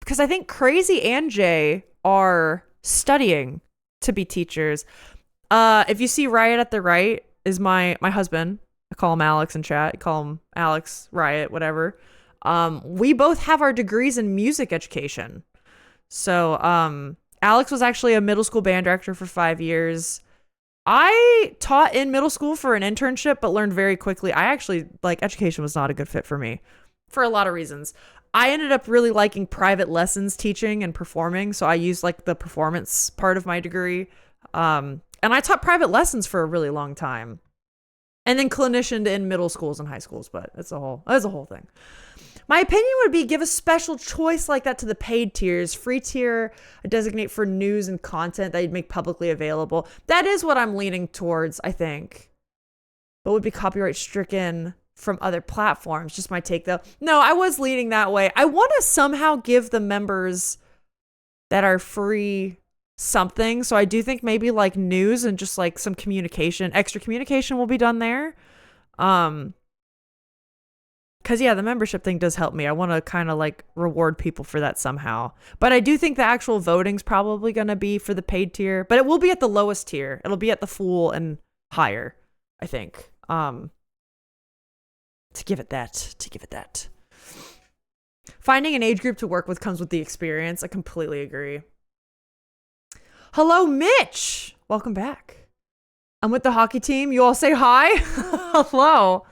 A: because I think Crazy and Jay are studying to be teachers. If you see Riot at the right is my husband. I call him Alex in chat. I call him Alex, Riot, whatever. We both have our degrees in music education. So, Alex was actually a middle school band director for 5 years. I taught in middle school for an internship, but learned very quickly. I actually, like, education was not a good fit for me for a lot of reasons. I ended up really liking private lessons teaching and performing. So I used like the performance part of my degree. And I taught private lessons for a really long time. And then clinicianed in middle schools and high schools, but that's a whole thing. My opinion would be give a special choice like that to the paid tiers. Free tier, I designate for news and content that you'd make publicly available. That is what I'm leaning towards, I think. But would be copyright stricken from other platforms. Just my take though. No, I was leaning that way. I want to somehow give the members that are free something. So I do think maybe like news and just like some communication, extra communication will be done there. Cause yeah, the membership thing does help me. I want to kind of like reward people for that somehow. But I do think the actual voting's probably going to be for the paid tier, but it will be at the lowest tier. It'll be at the full and higher, I think. To give it that. Finding an age group to work with comes with the experience. I completely agree. Hello, Mitch. Welcome back. I'm with the hockey team. You all say hi. Hello.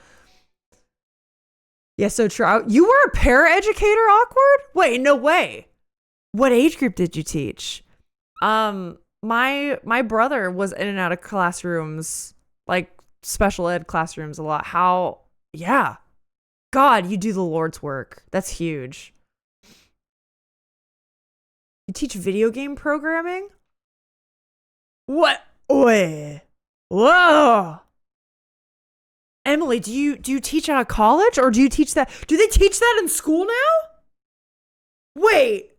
A: Yeah, so true. You were a paraeducator, Awkward? Wait, no way. What age group did you teach? My brother was in and out of classrooms, like special ed classrooms a lot. Yeah. God, you do the Lord's work. That's huge. You teach video game programming? What? Oi. Whoa. Emily, do you teach out of college, or do you teach that? Do they teach that in school now? Wait.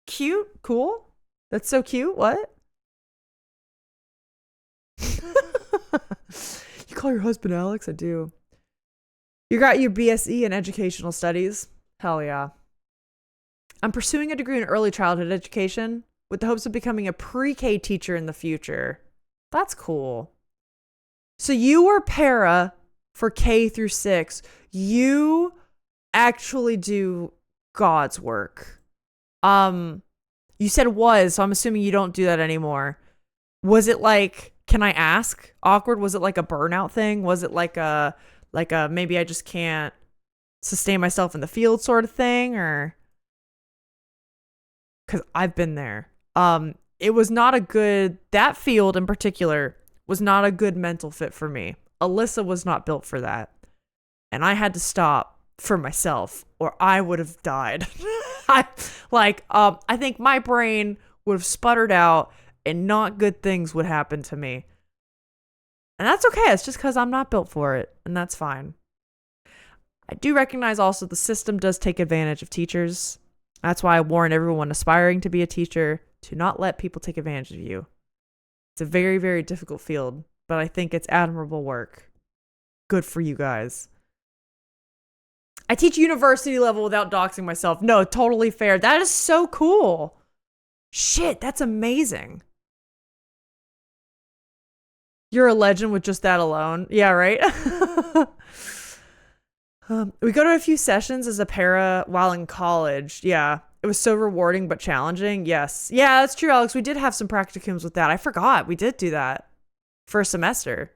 A: Cute? Cool? That's so cute. What? You call your husband Alex? I do. You got your BSE in educational studies? Hell yeah. I'm pursuing a degree in early childhood education with the hopes of becoming a pre-K teacher in the future. That's cool. So you were para for K through 6. You actually do God's work. You said was, so I'm assuming you don't do that anymore. Was it like, can I ask? Awkward? Was it like a burnout thing? Was it like a maybe I just can't sustain myself in the field sort of thing? Or because I've been there. It was not a good, that field in particular was not a good mental fit for me. Alyssa was not built for that. And I had to stop for myself or I would have died. I think my brain would have sputtered out and not good things would happen to me. And that's okay. It's just because I'm not built for it. And that's fine. I do recognize also the system does take advantage of teachers. That's why I warn everyone aspiring to be a teacher to not let people take advantage of you. It's a very, very difficult field, but I think it's admirable work. Good for you guys. I teach university level without doxing myself. No, totally fair. That is so cool. Shit, that's amazing. You're a legend with just that alone. Yeah, right? We go to a few sessions as a para while in college. Yeah, it was so rewarding but challenging. Yes. Yeah, that's true, Alex. We did have some practicums with that. I forgot. We did do that for a semester.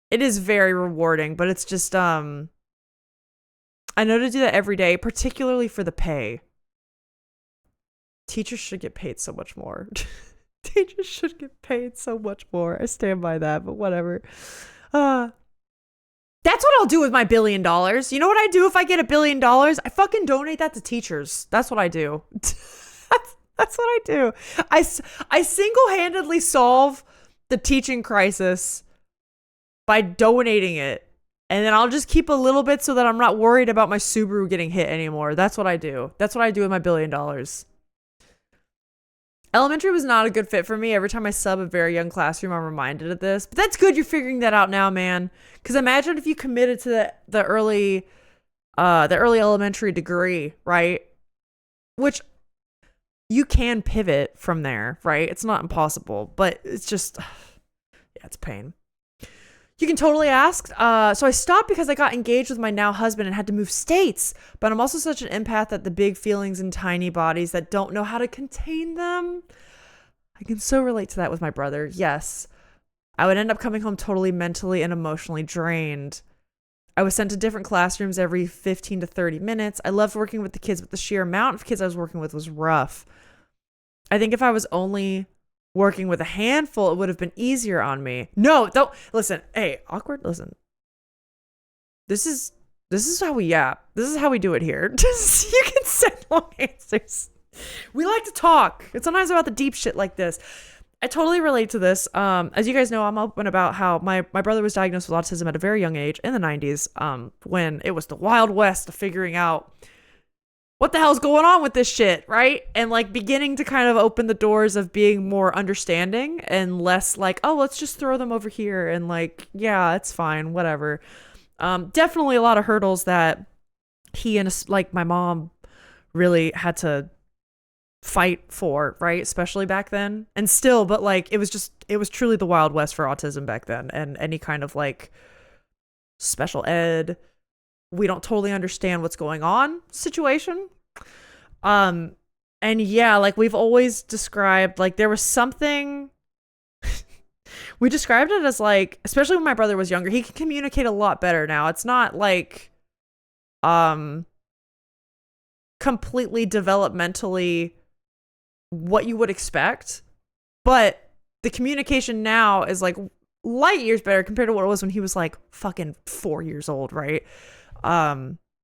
A: It is very rewarding, but it's just, I know to do that every day, particularly for the pay. Teachers should get paid so much more. Teachers should get paid so much more. I stand by that, but whatever. That's what I'll do with my $1 billion. You know what I do if I get $1 billion? I fucking donate that to teachers. That's what I do. That's what I do. I single-handedly solve the teaching crisis by donating it. And then I'll just keep a little bit so that I'm not worried about my Subaru getting hit anymore. That's what I do. That's what I do with my $1 billion. Elementary was not a good fit for me. Every time I sub a very young classroom, I'm reminded of this. But that's good you're figuring that out now, man. Because imagine if you committed to the early elementary degree, right? Which you can pivot from there, right? It's not impossible, but it's just, yeah, it's pain. You can totally ask. So I stopped because I got engaged with my now husband and had to move states. But I'm also such an empath that the big feelings in tiny bodies that don't know how to contain them. I can so relate to that with my brother. Yes. I would end up coming home totally mentally and emotionally drained. I was sent to different classrooms every 15 to 30 minutes. I loved working with the kids, but the sheer amount of kids I was working with was rough. I think if I was only working with a handful, it would have been easier on me. No, don't listen. Hey, awkward. Listen. This is how we yap. This is how we do it here. You can send long answers. We like to talk. It's sometimes about the deep shit like this. I totally relate to this. As you guys know, I'm open about how my brother was diagnosed with autism at a very young age in the 90s, when it was the Wild West of figuring out what the hell's going on with this shit, right? And like beginning to kind of open the doors of being more understanding and less like, oh, let's just throw them over here and like, yeah, it's fine, whatever. Definitely a lot of hurdles that he and like my mom really had to fight for, right? Especially back then and still, but like it was truly the Wild West for autism back then, and any kind of like special ed, we don't totally understand what's going on situation. um and yeah, like we've always described, like there was something we described it as like, especially when my brother was younger, he can communicate a lot better now. It's not like um completely developmentally what you would expect, but the communication now is like light years better compared to what it was when he was like fucking 4 years old, right?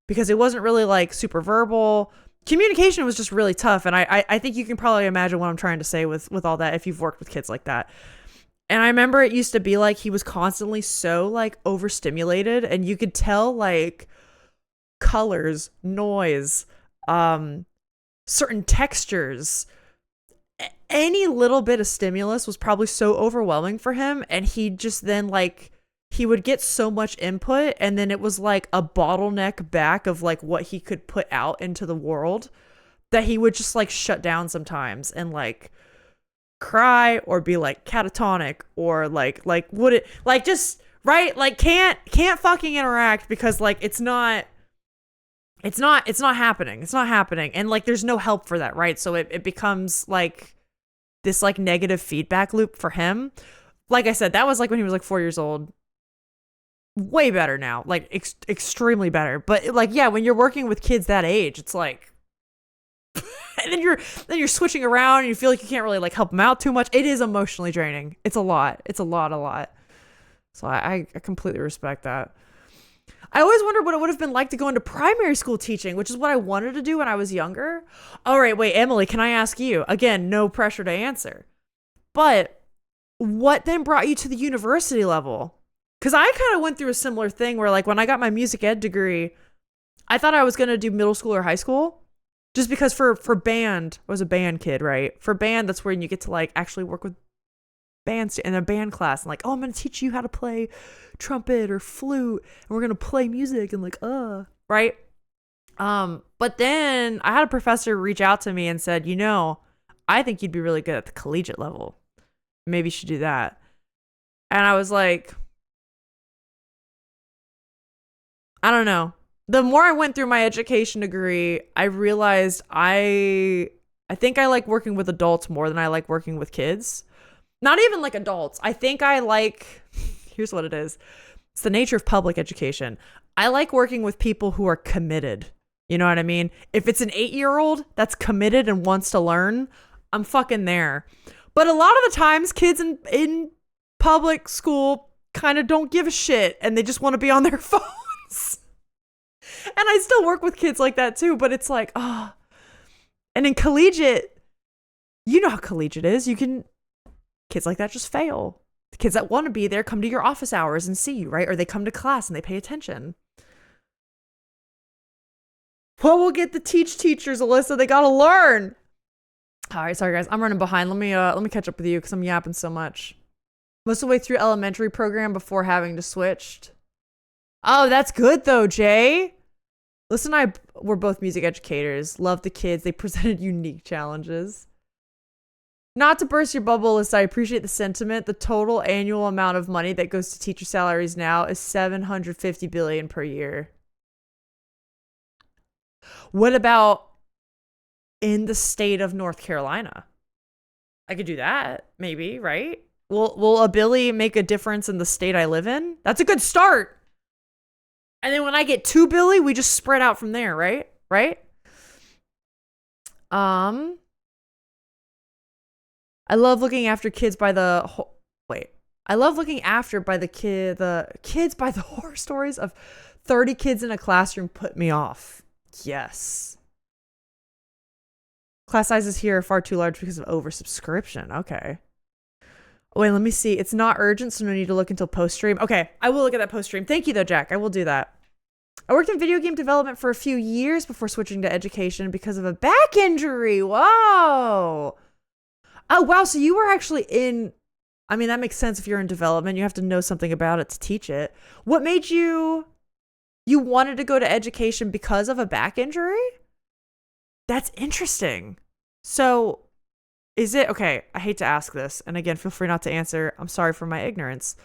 A: Because it wasn't really like super verbal. Communication was just really tough, and I think you can probably imagine what I'm trying to say with all that if you've worked with kids like that. And I remember it used to be like he was constantly so like overstimulated, and you could tell like colors, noise, certain textures, any little bit of stimulus was probably so overwhelming for him, and he just then like he would get so much input, and then it was like a bottleneck back of like what he could put out into the world, that he would just like shut down sometimes and like cry or be like catatonic or like would it like just right, like can't fucking interact because like it's not happening. It's not happening. And like there's no help for that, right? So it becomes like this like negative feedback loop for him. Like I said, that was like when he was like 4 years old. Way better now, like extremely better. But like, yeah, when you're working with kids that age, it's like and then you're switching around and you feel like you can't really like help them out too much. It is emotionally draining. It's a lot. It's a lot. So I completely respect that. I always wondered what it would have been like to go into primary school teaching, which is what I wanted to do when I was younger. All right, wait, Emily, can I ask you? Again, no pressure to answer. But what then brought you to the university level? Because I kind of went through a similar thing where like when I got my music ed degree, I thought I was going to do middle school or high school. Just because for band, I was a band kid, right? For band, that's where you get to like actually work with bands in a band class and like, oh, I'm going to teach you how to play trumpet or flute and we're going to play music and like, right? But then I had a professor reach out to me and said, you know, I think you'd be really good at the collegiate level. Maybe you should do that. And I was like, I don't know. The more I went through my education degree, I realized I think I like working with adults more than I like working with kids. Not even like adults. I think I like, here's what it is. It's the nature of public education. I like working with people who are committed. You know what I mean? If it's an 8-year-old that's committed and wants to learn, I'm fucking there. But a lot of the times kids in public school kind of don't give a shit and they just want to be on their phones. And I still work with kids like that too, but it's like, oh. And in collegiate, you know how collegiate is. Kids like that just fail. The kids that want to be there come to your office hours and see you, right? Or they come to class and they pay attention. Well, we'll get the teachers, Alyssa. They gotta learn. All right, sorry guys, I'm running behind. Let me catch up with you because I'm yapping so much. Most of the way through elementary program before having to switch. Oh, that's good though, Jay. Listen, we're both music educators. Love the kids. They presented unique challenges. Not to burst your bubble, Alyssa, I appreciate the sentiment. The total annual amount of money that goes to teacher salaries now is $750 billion per year. What about in the state of North Carolina? I could do that, maybe, right? Will a billy make a difference in the state I live in? That's a good start. And then when I get 2 billy, we just spread out from there, right? Right? I love looking after kids by the I love looking after by the kids by the horror stories of 30 kids in a classroom put me off. Yes. Class sizes here are far too large because of oversubscription. Okay. Wait, let me see. It's not urgent, so no need to look until post stream. Okay, I will look at that post stream. Thank you though, Jack. I will do that. I worked in video game development for a few years before switching to education because of a back injury. Whoa. Oh, wow. So you were actually in, I mean, that makes sense. If you're in development, you have to know something about it to teach it. What made you wanted to go to education because of a back injury? That's interesting. So is it, okay, I hate to ask this. And again, feel free not to answer. I'm sorry for my ignorance.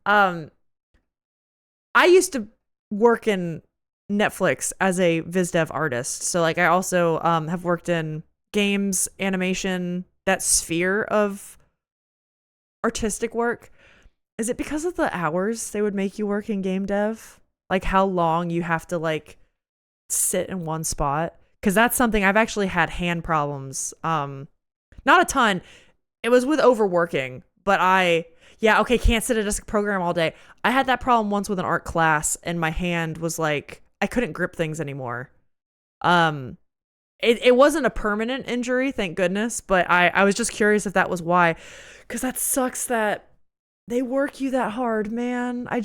A: I used to work in Netflix as a viz dev artist. So like I also have worked in games, animation, that sphere of artistic work. Is it because of the hours they would make you work in game dev? Like how long you have to like sit in one spot? Because that's something I've actually had hand problems. Not a ton. It was with overworking, but can't sit at a desk program all day. I had that problem once with an art class, and my hand was like, I couldn't grip things anymore. It wasn't a permanent injury, thank goodness, but I was just curious if that was why. Because that sucks that they work you that hard, man. I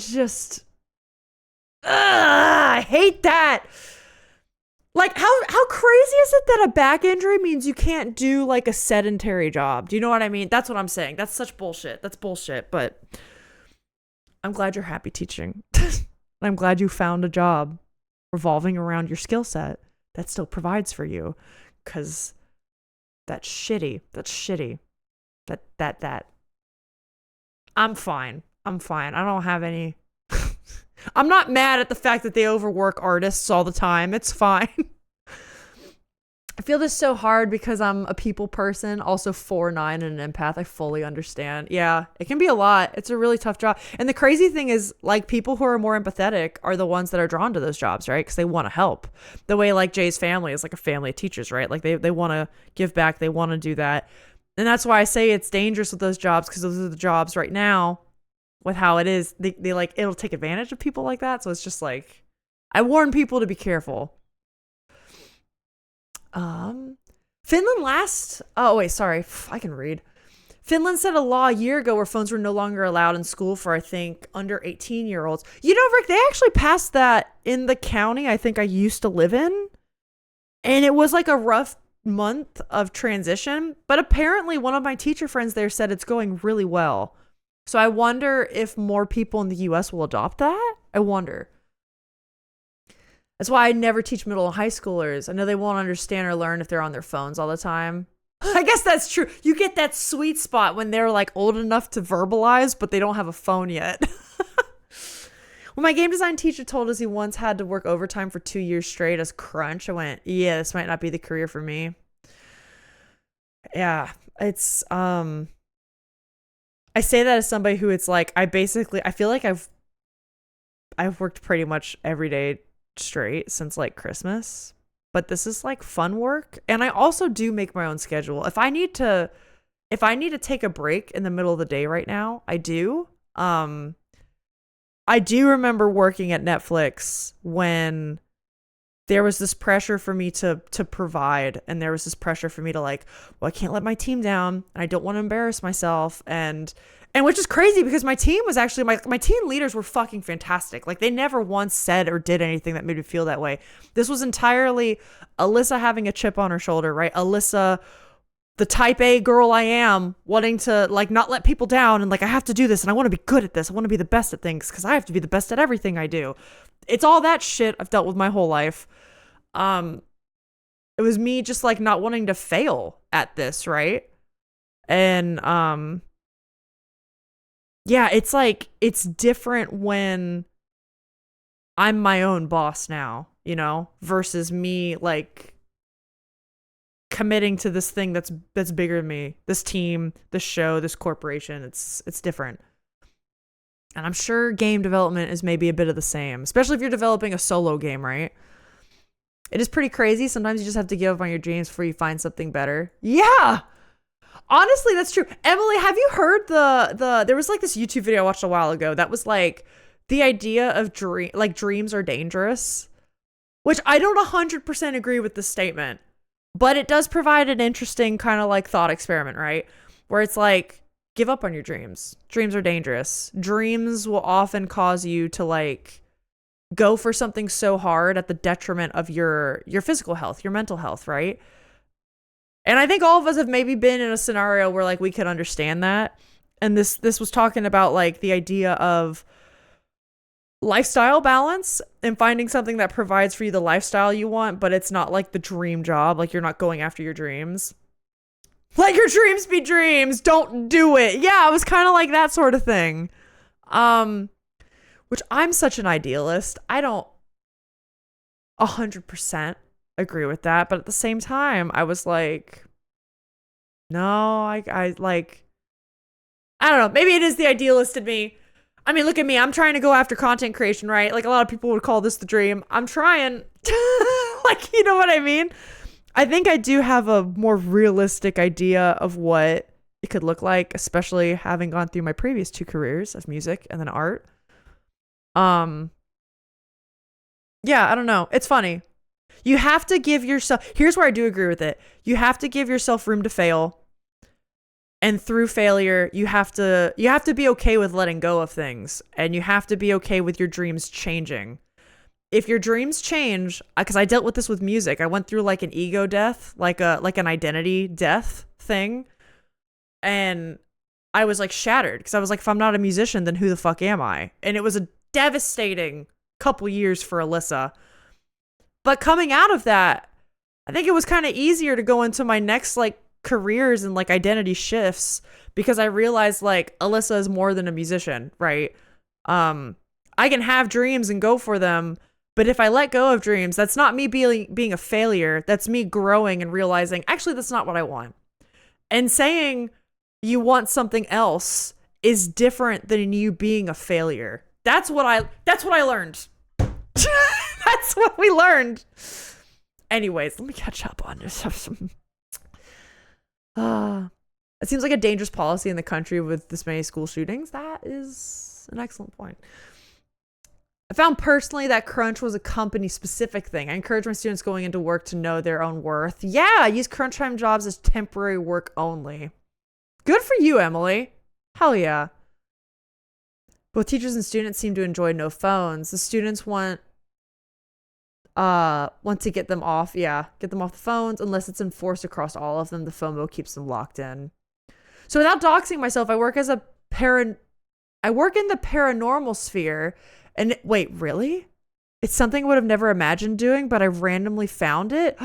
A: hate that. Like, how crazy is it that a back injury means you can't do, like, a sedentary job? Do you know what I mean? That's what I'm saying. That's such bullshit. That's bullshit, but I'm glad you're happy teaching. I'm glad you found a job revolving around your skill set that still provides for you, because that's shitty. That's shitty. That. I'm fine. I don't have any... I'm not mad at the fact that they overwork artists all the time. It's fine. I feel this so hard because I'm a people person, also 4'9" and an empath. I fully understand. Yeah, it can be a lot. It's a really tough job. And the crazy thing is, like, people who are more empathetic are the ones that are drawn to those jobs, right? Because they want to help. The way, like, Jay's family is like a family of teachers, right? Like, they want to give back. They want to do that. And that's why I say it's dangerous with those jobs, because those are the jobs right now with how it is. They like, it'll take advantage of people like that. So it's just like, I warn people to be careful. Finland I can read. Finland set a law a year ago where phones were no longer allowed in school for, I think, under 18-year-olds. You know, Rick, they actually passed that in the county I think I used to live in. And it was like a rough month of transition. But apparently one of my teacher friends there said it's going really well. So I wonder if more people in the US will adopt that. I wonder. That's why I never teach middle and high schoolers. I know they won't understand or learn if they're on their phones all the time. I guess that's true. You get that sweet spot when they're like old enough to verbalize, but they don't have a phone yet. When my game design teacher told us he once had to work overtime for 2 years straight as crunch, I went, yeah, this might not be the career for me. Yeah, it's, I say that as somebody who it's like, I feel like I've worked pretty much every day straight since like Christmas, but this is like fun work. And I also do make my own schedule. If I need to take a break in the middle of the day right now, I do. I do remember working at Netflix when there was this pressure for me to provide, and there was this pressure for me to like, well, I can't let my team down, and I don't want to embarrass myself, and which is crazy because my team was actually my team leaders were fucking fantastic. Like, they never once said or did anything that made me feel that way. This was entirely Alyssa having a chip on her shoulder, right? Alyssa, the type A girl I am, wanting to like not let people down, and like, I have to do this, and I want to be good at this. I want to be the best at things because I have to be the best at everything I do. It's all that shit I've dealt with my whole life. It was me just like not wanting to fail at this, right? And yeah, it's like, it's different when I'm my own boss now, you know, versus me like committing to this thing that's bigger than me, this team, this show, this corporation. It's different. And I'm sure game development is maybe a bit of the same, especially if you're developing a solo game, right? It is pretty crazy. Sometimes you just have to give up on your dreams before you find something better. Yeah. Honestly, that's true. Emily, have you heard there was like this YouTube video I watched a while ago that was like the idea of dreams are dangerous, which I don't 100% agree with this statement, but it does provide an interesting kind of like thought experiment, right? Where it's like, give up on your dreams. Dreams are dangerous. Dreams will often cause you to like go for something so hard at the detriment of your physical health, your mental health, right? And I think all of us have maybe been in a scenario where like we can understand that. And this was talking about like the idea of lifestyle balance and finding something that provides for you the lifestyle you want, but it's not like the dream job. Like you're not going after your dreams. Let your dreams be dreams. Don't do it. Yeah, it was kind of like that sort of thing. Which I'm such an idealist. I don't 100% agree with that, but at the same time, I was like, no, I like, I don't know. Maybe it is the idealist in me. I mean, look at me. I'm trying to go after content creation, right? Like a lot of people would call this the dream. I'm trying. Like, you know what I mean? I think I do have a more realistic idea of what it could look like, especially having gone through my previous 2 careers of music and then art. Yeah, I don't know. It's funny. You have to give yourself, here's where I do agree with it. You have to give yourself room to fail. And through failure, you have to be okay with letting go of things, and you have to be okay with your dreams changing. If your dreams change, because I dealt with this with music, I went through like an ego death, like an identity death thing, and I was like shattered because I was like, if I'm not a musician, then who the fuck am I? And it was a devastating couple years for Alyssa. But coming out of that, I think it was kind of easier to go into my next like careers and like identity shifts because I realized like Alyssa is more than a musician, right? I can have dreams and go for them, but if I let go of dreams, that's not me being a failure. That's me growing and realizing actually that's not what I want. And saying you want something else is different than you being a failure. That's what I learned. That's what we learned. Anyways, let me catch up on this. It seems like a dangerous policy in the country with this many school shootings. That is an excellent point. I found personally that crunch was a company specific thing. I encourage my students going into work to know their own worth. Yeah, use crunch time jobs as temporary work only. Good for you, Emily. Hell yeah. Both teachers and students seem to enjoy no phones. The students want to get them off. Yeah, get them off the phones unless it's enforced across all of them. The FOMO keeps them locked in. So without doxing myself, I work in the paranormal sphere. And wait, really? It's something I would have never imagined doing, but I randomly found it.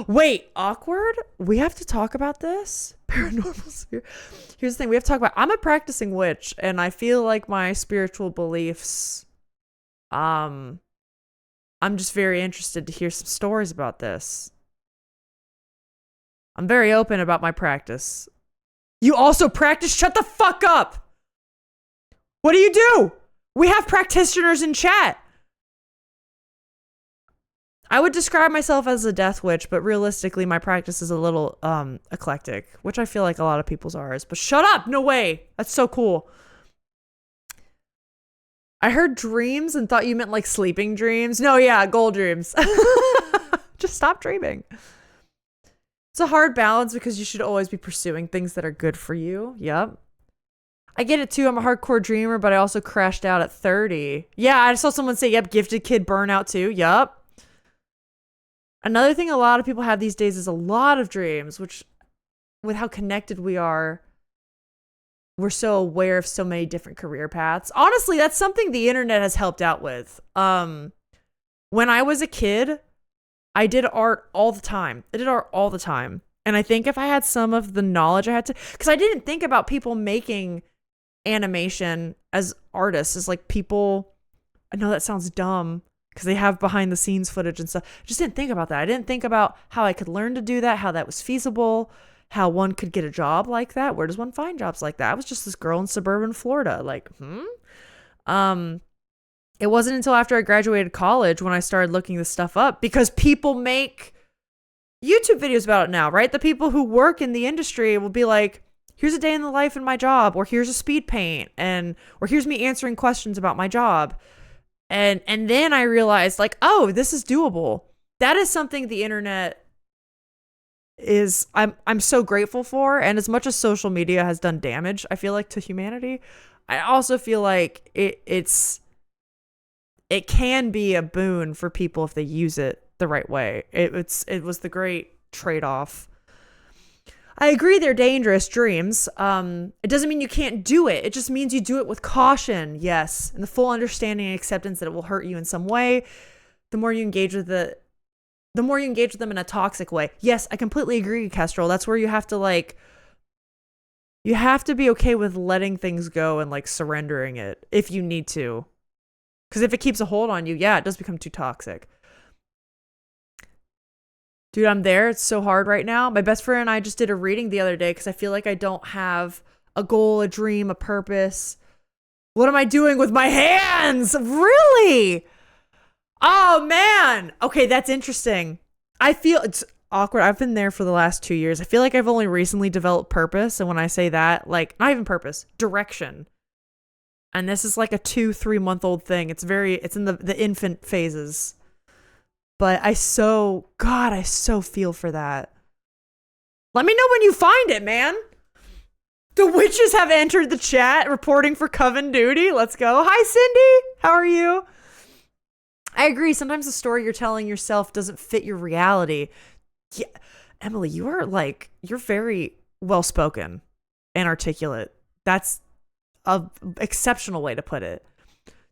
A: Wait, awkward? We have to talk about this? Paranormal sphere. Here's the thing we have to talk about. I'm a practicing witch, and I feel like my spiritual beliefs, I'm just very interested to hear some stories about this. I'm very open about my practice. You also practice? Shut the fuck up! What do you do? We have practitioners in chat. I would describe myself as a death witch, but realistically, my practice is a little eclectic, which I feel like a lot of people's are. But shut up! No way! That's so cool. I heard dreams and thought you meant like sleeping dreams. No, yeah, goal dreams. Just stop dreaming. It's a hard balance because you should always be pursuing things that are good for you. Yep. I get it too. I'm a hardcore dreamer, but I also crashed out at 30. Yeah, I saw someone say, yep, gifted kid burnout too. Yep. Another thing a lot of people have these days is a lot of dreams, which with how connected we are, we're so aware of so many different career paths. Honestly, that's something the internet has helped out with. When I was a kid, I did art all the time. And I think if I had some of the knowledge I had to, because I didn't think about people making animation as artists, as like people, I know that sounds dumb because they have behind the scenes footage and stuff. I just didn't think about that. I didn't think about how I could learn to do that, how that was feasible, how one could get a job like that. Where does one find jobs like that? I was just this girl in suburban Florida. Like, it wasn't until after I graduated college when I started looking this stuff up because people make YouTube videos about it now, right? The people who work in the industry will be like, here's a day in the life in my job, or here's a speed paint, or here's me answering questions about my job. And then I realized like, oh, this is doable. That is something the internet is, I'm so grateful for. And as much as social media has done damage, I feel like to humanity, I also feel like it's it can be a boon for people if they use it the right way. It was the great trade-off. I agree they're dangerous dreams. It doesn't mean you can't do it. It just means you do it with caution, yes, and the full understanding and acceptance that it will hurt you in some way. The more you engage with the more you engage with them in a toxic way. Yes, I completely agree, Kestrel. That's where you have to be okay with letting things go and like surrendering it if you need to. Because if it keeps a hold on you, yeah, it does become too toxic. Dude, I'm there. It's so hard right now. My best friend and I just did a reading the other day because I feel like I don't have a goal, a dream, a purpose. What am I doing with my hands? Really? Oh, man. Okay, that's interesting. I feel it's awkward. I've been there for the last 2 years. I feel like I've only recently developed purpose. And when I say that, like, not even purpose, direction. And this is like a 2-3 month old thing. It's in the infant phases. But I so feel for that. Let me know when you find it, man. The witches have entered the chat, reporting for coven duty. Let's go. Hi, Cindy. How are you? I agree. Sometimes the story you're telling yourself doesn't fit your reality. Yeah, Emily, you're very well-spoken and articulate. That's an exceptional way to put it.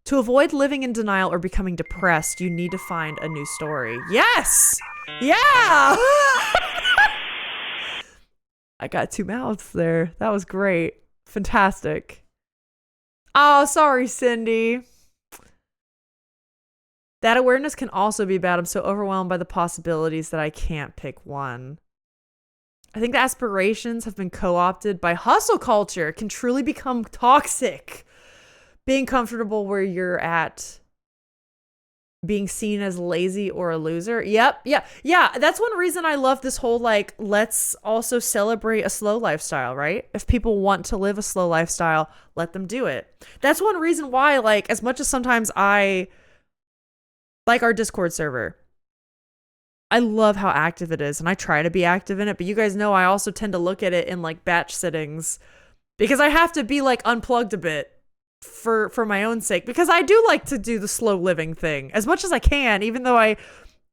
A: To avoid living in denial or becoming depressed, you need to find a new story. Yes! Yeah! I got 2 mouths there. That was great. Fantastic. Oh, sorry, Cindy. That awareness can also be bad. I'm so overwhelmed by the possibilities that I can't pick one. I think the aspirations have been co-opted by hustle culture, can truly become toxic. Being comfortable where you're at, being seen as lazy or a loser. Yep. Yeah. That's one reason I love this whole, like, let's also celebrate a slow lifestyle, right? If people want to live a slow lifestyle, let them do it. That's one reason why, like, as much as sometimes I like our Discord server, I love how active it is and I try to be active in it. But you guys know I also tend to look at it in like batch sittings because I have to be like unplugged a bit for my own sake, because I do like to do the slow living thing as much as I can, even though I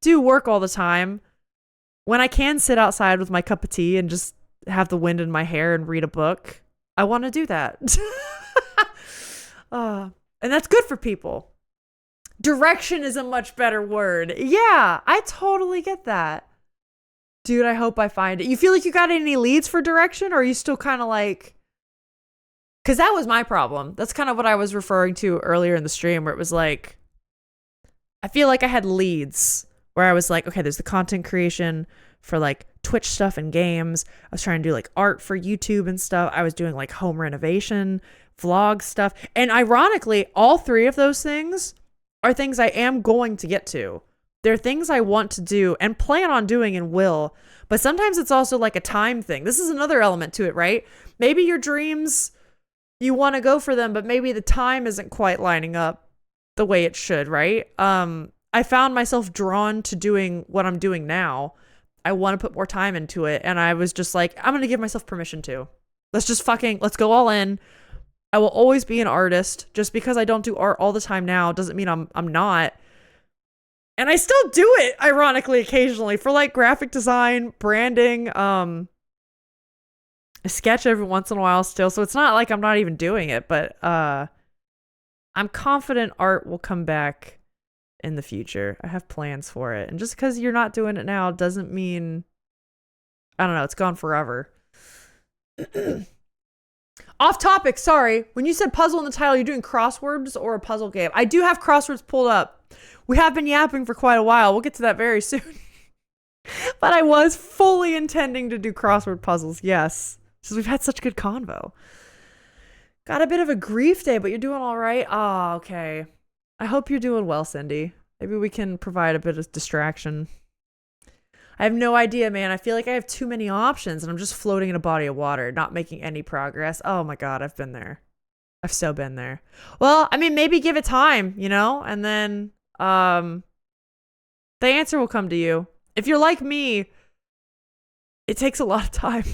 A: do work all the time. When I can sit outside with my cup of tea and just have the wind in my hair and read a book, I want to do that. And that's good for people. Direction is a much better word. Yeah, I totally get that. Dude, I hope I find it. You feel like you got any leads for direction, or are you still kind of like... Because that was my problem. That's kind of what I was referring to earlier in the stream, where it was like, I feel like I had leads where I was like, okay, there's the content creation for like Twitch stuff and games. I was trying to do like art for YouTube and stuff. I was doing like home renovation, vlog stuff. And ironically, all 3 of those things are things I am going to get to. They're things I want to do and plan on doing and will. But sometimes it's also like a time thing. This is another element to it, right? Maybe your dreams... you want to go for them, but maybe the time isn't quite lining up the way it should, right? I found myself drawn to doing what I'm doing now. I want to put more time into it. And I was just like, I'm going to give myself permission to. Let's go all in. I will always be an artist. Just because I don't do art all the time now doesn't mean I'm not. And I still do it, ironically, occasionally for like graphic design, branding, I sketch every once in a while still, so it's not like I'm not even doing it, but I'm confident art will come back in the future. I have plans for it. And just because you're not doing it now doesn't mean, I don't know, it's gone forever. Off topic, sorry. When you said puzzle in the title, you're doing crosswords or a puzzle game? I do have crosswords pulled up. We have been yapping for quite a while. We'll get to that very soon. But I was fully intending to do crossword puzzles, yes. Because we've had such good convo. Got a bit of a grief day, but you're doing all right? Oh, okay. I hope you're doing well, Cindy. Maybe we can provide a bit of distraction. I have no idea, man. I feel like I have too many options and I'm just floating in a body of water, not making any progress. Oh my God, I've been there. I've so been there. Well, I mean, maybe give it time, you know? And then the answer will come to you. If you're like me, it takes a lot of time.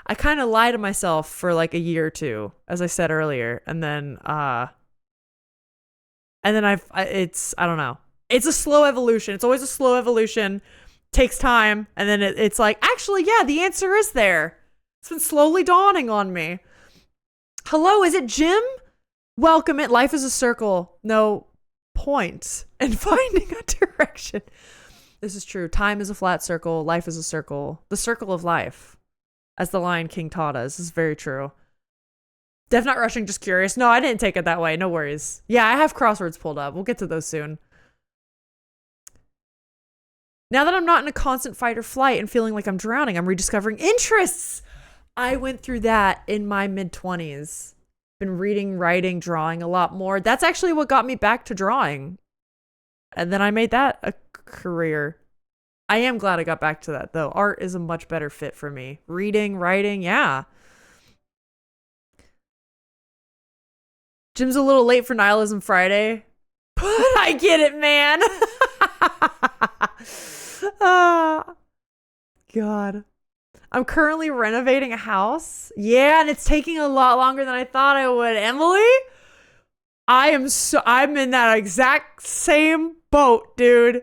A: I kind of lie to myself for like a year or two, as I said earlier, and then And then I don't know. It's a slow evolution. It's always a slow evolution. Takes time. And then it's like, actually, yeah, the answer is there. It's been slowly dawning on me. Hello, is it Jim? Welcome it. Life is a circle. No point in finding a direction. This is true. Time is a flat circle. Life is a circle. The circle of life, as the Lion King taught us. This is very true. Def not rushing, just curious. No, I didn't take it that way. No worries. Yeah, I have crosswords pulled up. We'll get to those soon. Now that I'm not in a constant fight or flight and feeling like I'm drowning, I'm rediscovering interests. I went through that in my mid-20s. Been reading, writing, drawing a lot more. That's actually what got me back to drawing. And then I made that a career. I am glad I got back to that, though. Art is a much better fit for me. Reading, writing, yeah. Jim's a little late for Nihilism Friday. But I get it, man. God. I'm currently renovating a house. Yeah, and it's taking a lot longer than I thought it would. Emily? I'm in that exact same boat, dude.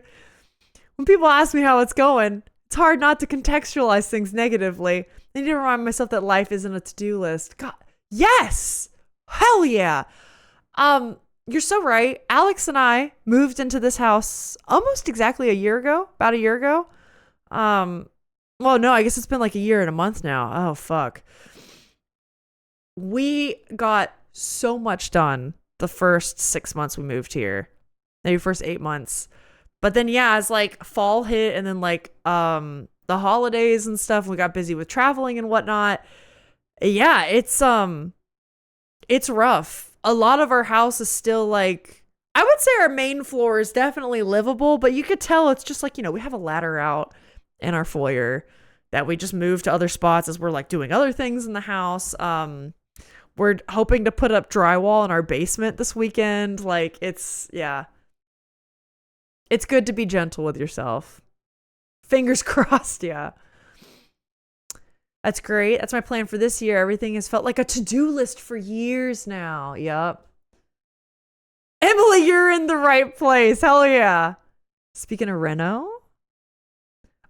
A: When people ask me how it's going, it's hard not to contextualize things negatively. I need to remind myself that life isn't a to-do list. God, yes! Hell yeah! You're so right. Alex and I moved into this house almost exactly a year ago. About a year ago. Well, no, I guess it's been like a year and a month now. Oh, fuck. We got so much done the first 6 months we moved here. Maybe first 8 months. But then, yeah, as like fall hit and then like the holidays and stuff, we got busy with traveling and whatnot. Yeah, it's rough. A lot of our house is still like, I would say our main floor is definitely livable, but you could tell it's just like, you know, we have a ladder out in our foyer that we just moved to other spots as we're like doing other things in the house. We're hoping to put up drywall in our basement this weekend. Like yeah. It's good to be gentle with yourself. Fingers crossed, yeah. That's great. That's my plan for this year. Everything has felt like a to-do list for years now. Yup. Emily, you're in the right place. Hell yeah. Speaking of Reno,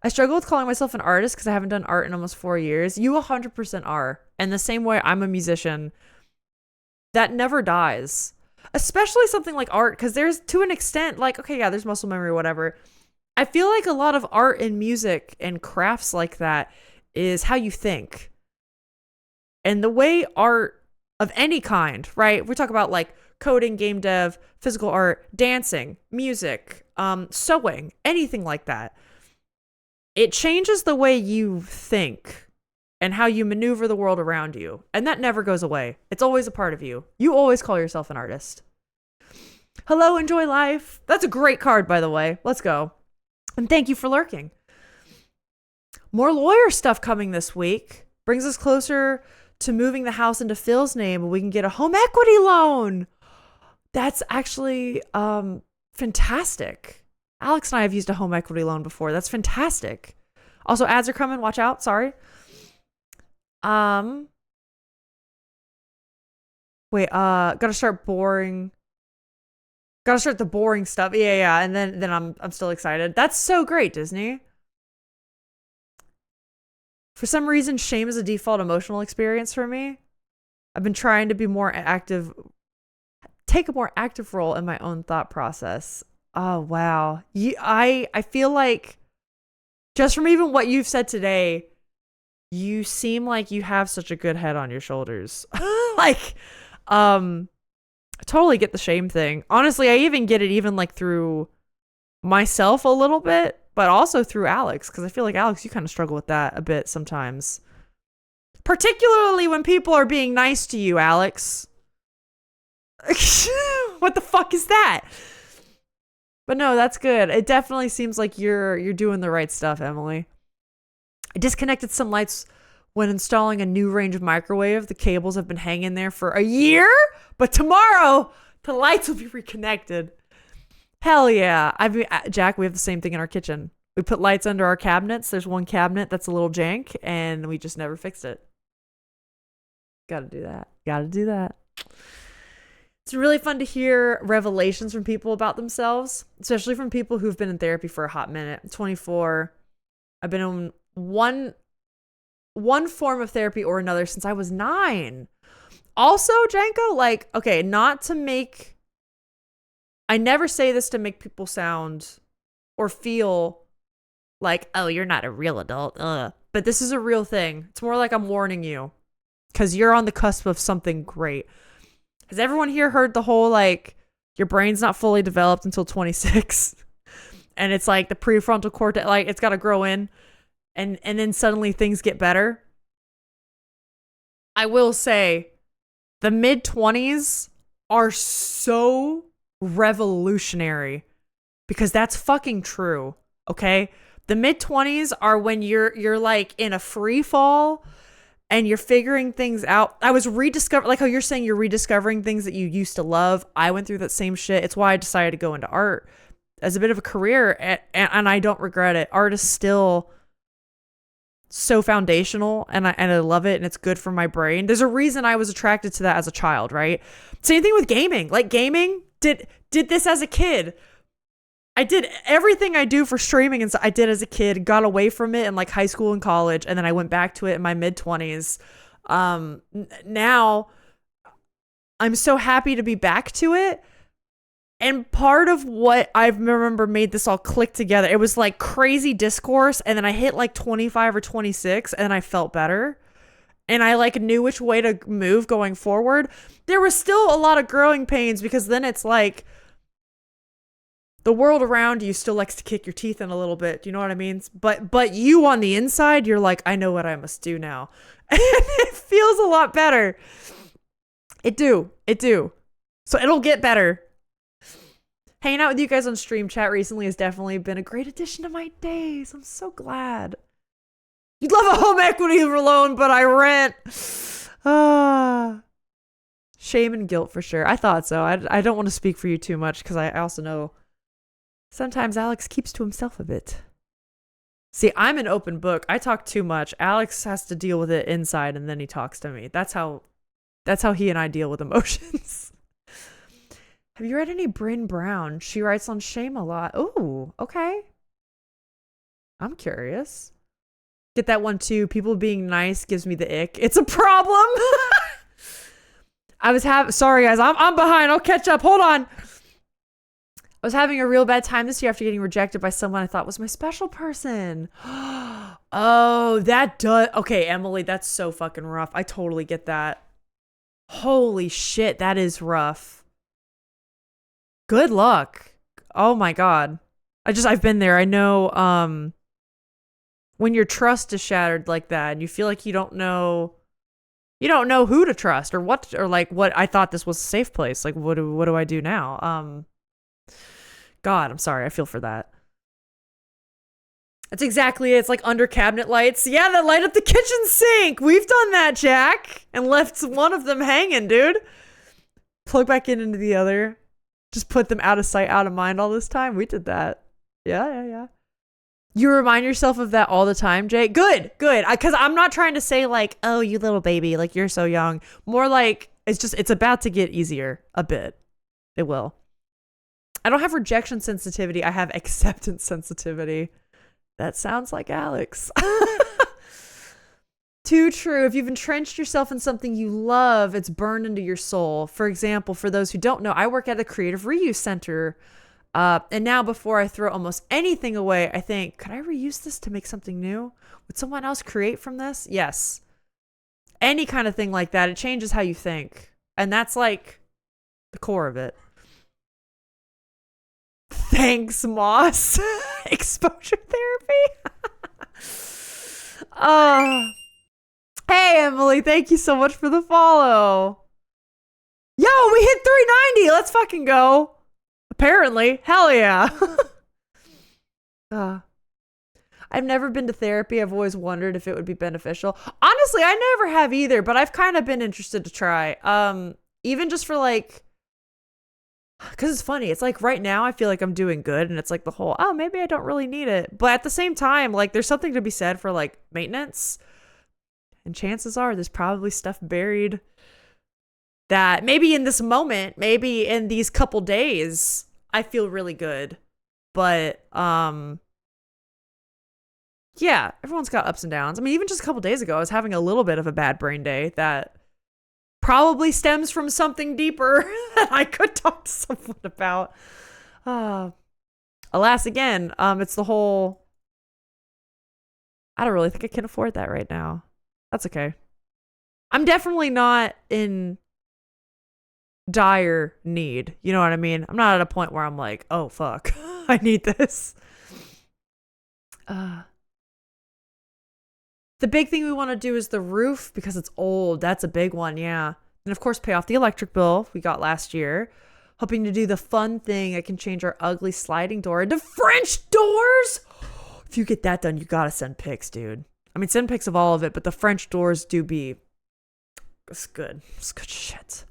A: I struggle with calling myself an artist because I haven't done art in almost 4 years. You 100% are. And the same way I'm a musician, that never dies. Especially something like art, because there's, to an extent, like, okay, yeah, there's muscle memory, whatever. I feel like a lot of art and music and crafts like that is how you think. And the way art of any kind, right? We talk about like coding, game dev, physical art, dancing, music, sewing, anything like that. It changes the way you think and how you maneuver the world around you. And that never goes away. It's always a part of you. You always call yourself an artist. Hello, enjoy life. That's a great card, by the way. Let's go. And thank you for lurking. More lawyer stuff coming this week. Brings us closer to moving the house into Phil's name and we can get a home equity loan. That's actually fantastic. Alex and I have used a home equity loan before. That's fantastic. Also, ads are coming. Watch out. Sorry. Wait, gotta start the boring stuff. Yeah. And then I'm still excited. That's so great, Disney. For some reason, shame is a default emotional experience for me. I've been trying to be more active, take a more active role in my own thought process. Oh, wow. I feel like just from even what you've said today, you seem like you have such a good head on your shoulders. Like, I totally get the shame thing. Honestly, I even get it even like through myself a little bit, but also through Alex, because I feel like, Alex, you kind of struggle with that a bit sometimes. Particularly when people are being nice to you, Alex. What the fuck is that? But no, that's good. It definitely seems like you're doing the right stuff, Emily. I disconnected some lights when installing a new range microwave. The cables have been hanging there for a year, but tomorrow the lights will be reconnected. Hell yeah. Jack, we have the same thing in our kitchen. We put lights under our cabinets. There's one cabinet that's a little jank, and we just never fixed it. Gotta do that. It's really fun to hear revelations from people about themselves, especially from people who've been in therapy for a hot minute. I'm 24. I've been in one form of therapy or another since I was 9. Also, Janko, like, okay, not to make, I never say this to make people sound or feel like, oh, you're not a real adult. But this is a real thing. It's more like I'm warning you because you're on the cusp of something great. Has everyone here heard the whole, like, your brain's not fully developed until 26? And it's like the prefrontal cortex, like, it's got to grow in. And then suddenly things get better. I will say the mid-20s are so revolutionary because that's fucking true, okay? The mid-20s are when you're like in a free fall and you're figuring things out. I was rediscovering, like how you're saying you're rediscovering things that you used to love. I went through that same shit. It's why I decided to go into art as a bit of a career, and I don't regret it. Art is still so foundational, and I love it, and it's good for my brain. There's a reason I was attracted to that as a child, right? Same thing with gaming. Like, gaming, did this as a kid. I did everything I do for streaming, and so I did as a kid, got away from it in like high school and college, and then I went back to it in my mid-20s. Now I'm so happy to be back to it. And part of what I remember made this all click together, it was like crazy discourse. And then I hit like 25 or 26 and I felt better. And I like knew which way to move going forward. There was still a lot of growing pains because then it's like the world around you still likes to kick your teeth in a little bit. Do you know what I mean? But you on the inside, you're like, I know what I must do now. And it feels a lot better. It do. So it'll get better. Hanging out with you guys on stream chat recently has definitely been a great addition to my days. I'm so glad. You'd love a home equity loan, but I rent. Shame and guilt for sure. I thought so. I don't want to speak for you too much because I also know sometimes Alex keeps to himself a bit. See, I'm an open book. I talk too much. Alex has to deal with it inside and then he talks to me. That's how he and I deal with emotions. Have you read any Bryn Brown? She writes on shame a lot. Ooh, okay. I'm curious. Get that one too. People being nice gives me the ick. It's a problem. Sorry guys, I'm behind. I'll catch up. Hold on. I was having a real bad time this year after getting rejected by someone I thought was my special person. Oh, that does. Okay, Emily, that's so fucking rough. I totally get that. Holy shit, that is rough. Good luck. Oh my God. I've been there. I know, when your trust is shattered like that and you feel like you don't know who to trust or what, or like what, I thought this was a safe place. Like, what do I do now? God, I'm sorry. I feel for that. That's exactly it. It's like under cabinet lights. Yeah, that light up the kitchen sink. We've done that, Jack, and left one of them hanging, dude. Plug back into the other. Just put them out of sight, out of mind all this time. We did that. Yeah. You remind yourself of that all the time, Jay? Good. Because I'm not trying to say like, oh, you little baby, like you're so young. More like it's about to get easier a bit. It will. I don't have rejection sensitivity. I have acceptance sensitivity. That sounds like Alex. Too true. If you've entrenched yourself in something you love, it's burned into your soul. For example, for those who don't know, I work at a creative reuse center. And now before I throw almost anything away, I think, could I reuse this to make something new? Would someone else create from this? Yes. Any kind of thing like that. It changes how you think. And that's like the core of it. Thanks, Moss. Exposure therapy. Hey, Emily, thank you so much for the follow. Yo, we hit 390. Let's fucking go. Apparently. Hell yeah. I've never been to therapy. I've always wondered if it would be beneficial. Honestly, I never have either, but I've kind of been interested to try. Even just for like, because it's funny. It's like right now I feel like I'm doing good and it's like the whole, oh, maybe I don't really need it. But at the same time, like there's something to be said for like maintenance. And chances are there's probably stuff buried that maybe in this moment, maybe in these couple days, I feel really good. But yeah, everyone's got ups and downs. I mean, even just a couple days ago, I was having a little bit of a bad brain day that probably stems from something deeper that I could talk to someone about. Alas, again, it's the whole, I don't really think I can afford that right now. That's okay. I'm definitely not in dire need. You know what I mean? I'm not at a point where I'm like, oh, fuck, I need this. The big thing we want to do is the roof because it's old. That's a big one, yeah. And of course, pay off the electric bill we got last year. Hoping to do the fun thing. I can change our ugly sliding door into French doors. If you get that done, you gotta send pics, dude. I mean, send pics of all of it, but the French doors do be... It's good. It's good shit.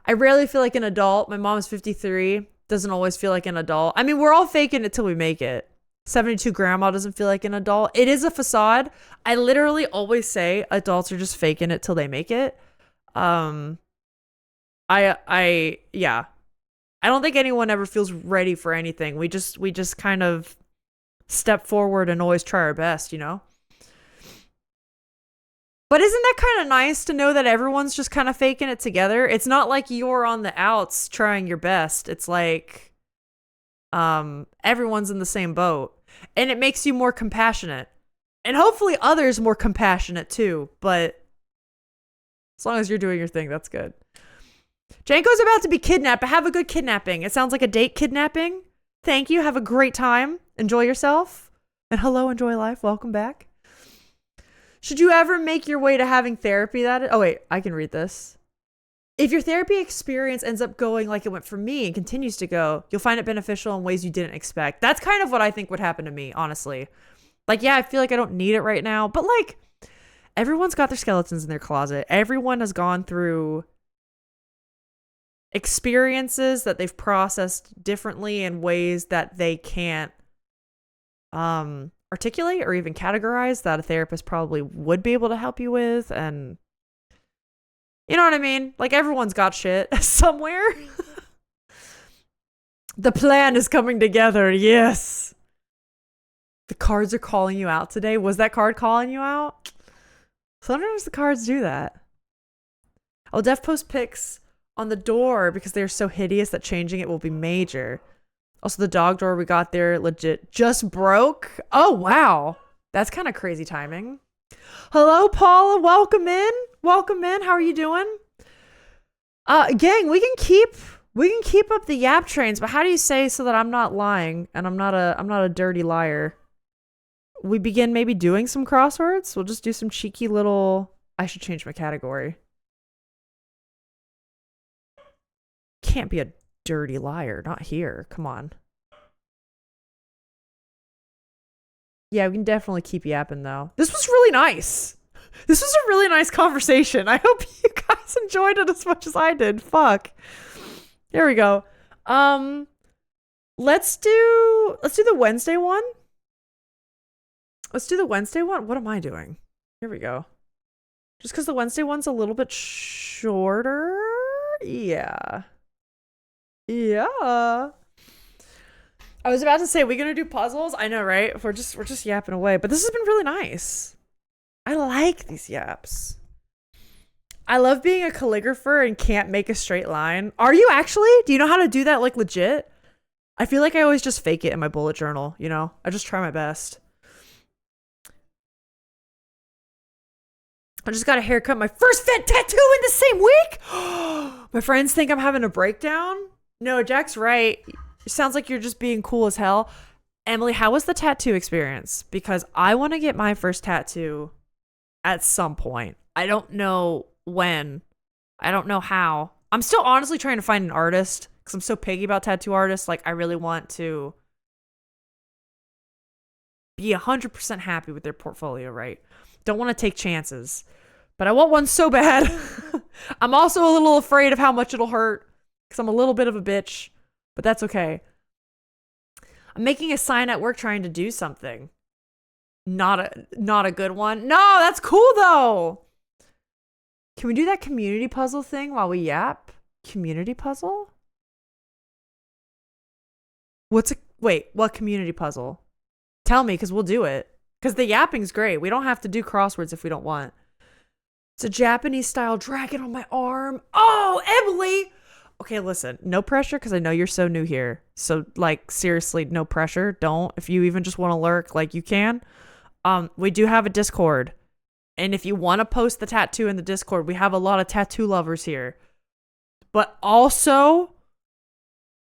A: I rarely feel like an adult. My mom's 53. Doesn't always feel like an adult. I mean, we're all faking it till we make it. 72 grandma doesn't feel like an adult. It is a facade. I literally always say adults are just faking it till they make it. Yeah. I don't think anyone ever feels ready for anything. We just kind of step forward and always try our best, you know? But isn't that kind of nice to know that everyone's just kind of faking it together? It's not like you're on the outs trying your best. It's like everyone's in the same boat. And it makes you more compassionate. And hopefully others more compassionate too. But as long as you're doing your thing, that's good. Janko's about to be kidnapped, but have a good kidnapping. It sounds like a date kidnapping. Thank you. Have a great time. Enjoy yourself. And hello, enjoy life. Welcome back. Should you ever make your way to having therapy oh wait, I can read this. If your therapy experience ends up going like it went for me and continues to go, you'll find it beneficial in ways you didn't expect. That's kind of what I think would happen to me, honestly. Like, yeah, I feel like I don't need it right now, but like, everyone's got their skeletons in their closet. Everyone has gone through experiences that they've processed differently in ways that they can't articulate or even categorize, that a therapist probably would be able to help you with. And you know what I mean? Like, everyone's got shit somewhere. The plan is coming together. Yes. The cards are calling you out today. Was that card calling you out? Sometimes the cards do that. I'll def post pics on the door because they're so hideous that changing it will be major. Also, the dog door we got there legit just broke. Oh, wow. That's kind of crazy timing. Hello, Paula. Welcome in. Welcome in. How are you doing? Gang, we can keep up the yap trains, but how do you say so that I'm not lying and I'm not a dirty liar? We begin maybe doing some crosswords. We'll just do some cheeky little... I should change my category. Can't be a dirty liar. Not here. Come on. Yeah, we can definitely keep yapping though. This was really nice. This was a really nice conversation. I hope you guys enjoyed it as much as I did. Fuck. There we go. Let's do the Wednesday one. Let's do the Wednesday one. What am I doing? Here we go. Just because the Wednesday one's a little bit shorter. Yeah. Yeah. I was about to say, we're gonna do puzzles. I know, right? We're just yapping away. But this has been really nice. I like these yaps. I love being a calligrapher and can't make a straight line. Are you actually? Do you know how to do that, like, legit? I feel like I always just fake it in my bullet journal, you know? I just try my best. I just got a haircut. My first fat tattoo in the same week. My friends think I'm having a breakdown. No, Jack's right. It sounds like you're just being cool as hell. Emily, how was the tattoo experience? Because I want to get my first tattoo at some point. I don't know when. I don't know how. I'm still honestly trying to find an artist because I'm so picky about tattoo artists. Like, I really want to be 100% happy with their portfolio, right? Don't want to take chances. But I want one so bad. I'm also a little afraid of how much it'll hurt because I'm a little bit of a bitch. But that's okay. I'm making a sign at work trying to do something. Not a good one. No, that's cool though. Can we do that community puzzle thing while we yap? Community puzzle? Wait, what community puzzle? Tell me, because we'll do it. Because the yapping's great. We don't have to do crosswords if we don't want. It's a Japanese style dragon on my arm. Oh, Emily! Okay, listen, no pressure because I know you're so new here. So, like, seriously, no pressure. Don't. If you even just want to lurk, like, you can. We do have a Discord. And if you want to post the tattoo in the Discord, we have a lot of tattoo lovers here. But also,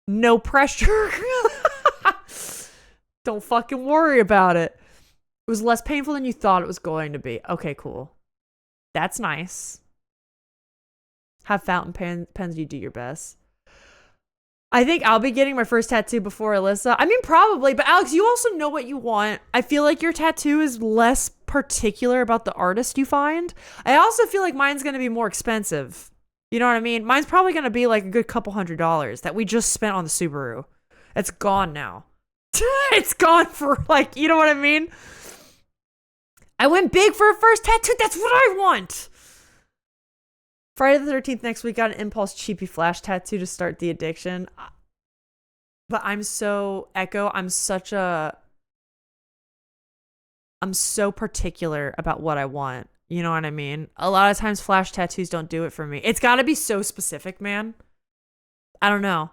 A: no pressure. Don't fucking worry about it. It was less painful than you thought it was going to be. Okay, cool. That's nice. Have fountain pens, you do your best. I think I'll be getting my first tattoo before Alyssa. I mean, probably, but Alex, you also know what you want. I feel like your tattoo is less particular about the artist you find. I also feel like mine's going to be more expensive. You know what I mean? Mine's probably going to be like a good couple $100 that we just spent on the Subaru. It's gone now. It's gone for like, you know what I mean? I went big for a first tattoo. That's what I want. Friday the 13th next week, got an impulse cheapy flash tattoo to start the addiction. But I'm so Echo. I'm so particular about what I want. You know what I mean? A lot of times flash tattoos don't do it for me. It's got to be so specific, man. I don't know.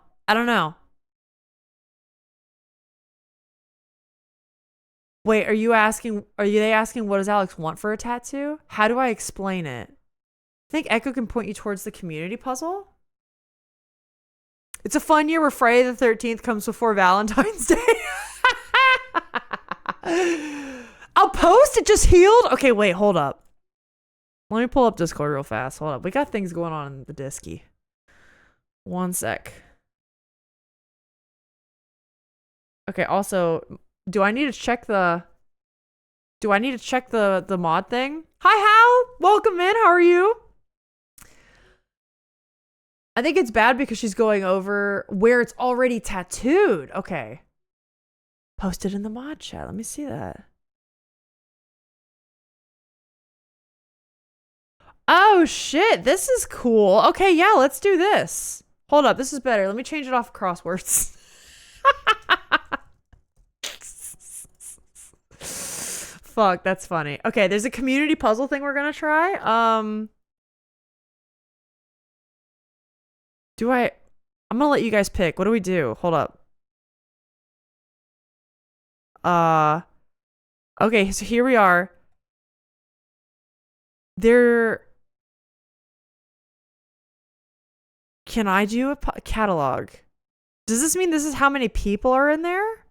A: Wait, are they asking what does Alex want for a tattoo? How do I explain it? I think Echo can point you towards the community puzzle. It's a fun year where Friday the 13th comes before Valentine's Day. I'll post it just healed. Okay, wait, hold up. Let me pull up Discord real fast. Hold up. We got things going on in the Disky. One sec. Okay, also, do I need to check the mod thing? Hi, Hal. Welcome in. How are you? I think it's bad because she's going over where it's already tattooed. Okay. Post it in the mod chat. Let me see that. Oh, shit. This is cool. Okay, yeah, let's do this. Hold up. This is better. Let me change it off crosswords. Fuck, that's funny. Okay, there's a community puzzle thing we're gonna try. I'm gonna let you guys pick. What do we do? Hold up. Okay, so here we are. Can I do a catalog? Does this mean this is how many people are in there?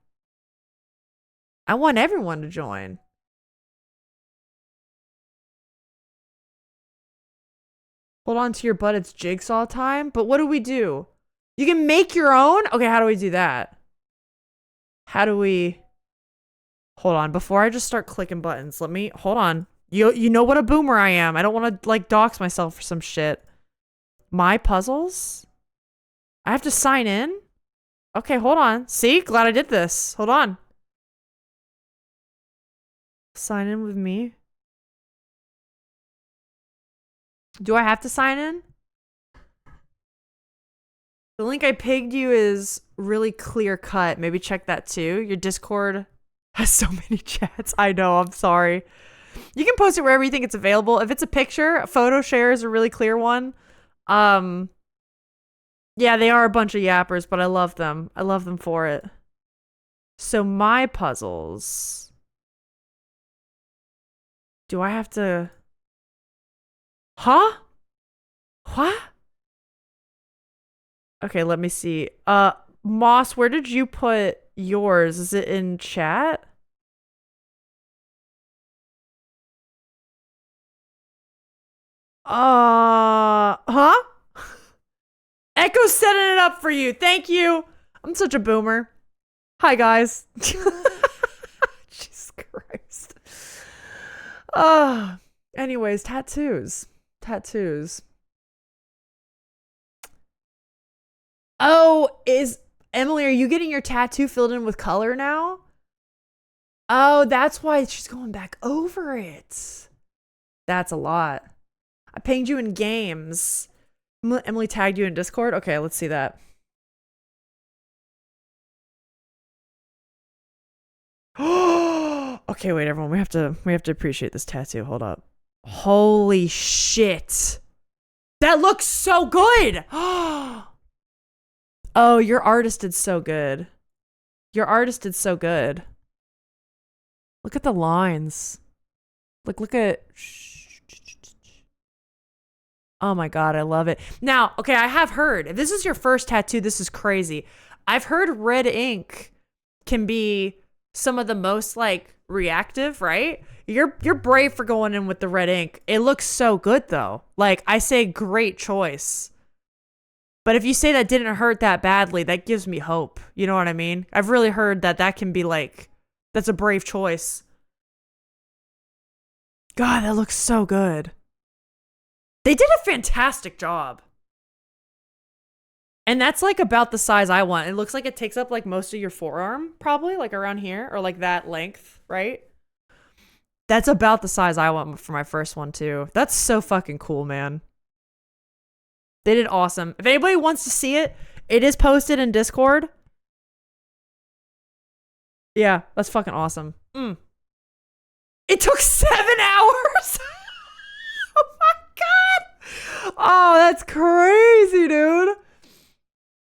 A: I want everyone to join. Hold on to your butt, it's Jigsaw time. But what do we do? You can make your own? Okay, how do we do that? Hold on, before I just start clicking buttons, hold on. You know what a boomer I am. I don't want to, like, dox myself for some shit. My puzzles? I have to sign in? Okay, hold on. See? Glad I did this. Hold on. Sign in with me. Do I have to sign in? The link I pigged you is really clear cut. Maybe check that too. Your Discord has so many chats. I know, I'm sorry. You can post it wherever you think it's available. If it's a picture, a photo share is a really clear one. Yeah, they are a bunch of yappers, but I love them. I love them for it. So my puzzles. Do I have to... Huh? What? Okay, let me see. Moss, where did you put yours? Is it in chat? Huh? Echo's setting it up for you. Thank you. I'm such a boomer. Hi, guys. Jesus Christ. Anyways, tattoos. Oh, Emily, are you getting your tattoo filled in with color now? Oh, that's why she's going back over it. That's a lot. I pinged you in games. Emily tagged you in Discord. Okay, let's see that. Okay, wait, everyone. We have to appreciate this tattoo. Hold up. Holy shit. That looks so good. Oh, your artist did so good. Your artist did so good. Look at the lines. Look at. Oh my god, I love it. Now, okay, I have heard, if this is your first tattoo, this is crazy. I've heard red ink can be some of the most like reactive, right? You're brave for going in with the red ink. It looks so good though. Like, I say great choice. But if you say that didn't hurt that badly, that gives me hope. You know what I mean? I've really heard that that can be like, that's a brave choice. God, that looks so good. They did a fantastic job. And that's like about the size I want. It looks like it takes up like most of your forearm, probably like around here or like that length, right? That's about the size I want for my first one too. That's so fucking cool, man. They did awesome. If anybody wants to see it, it is posted in Discord. Yeah, that's fucking awesome. It took 7 hours. Oh my god. Oh, that's crazy, dude.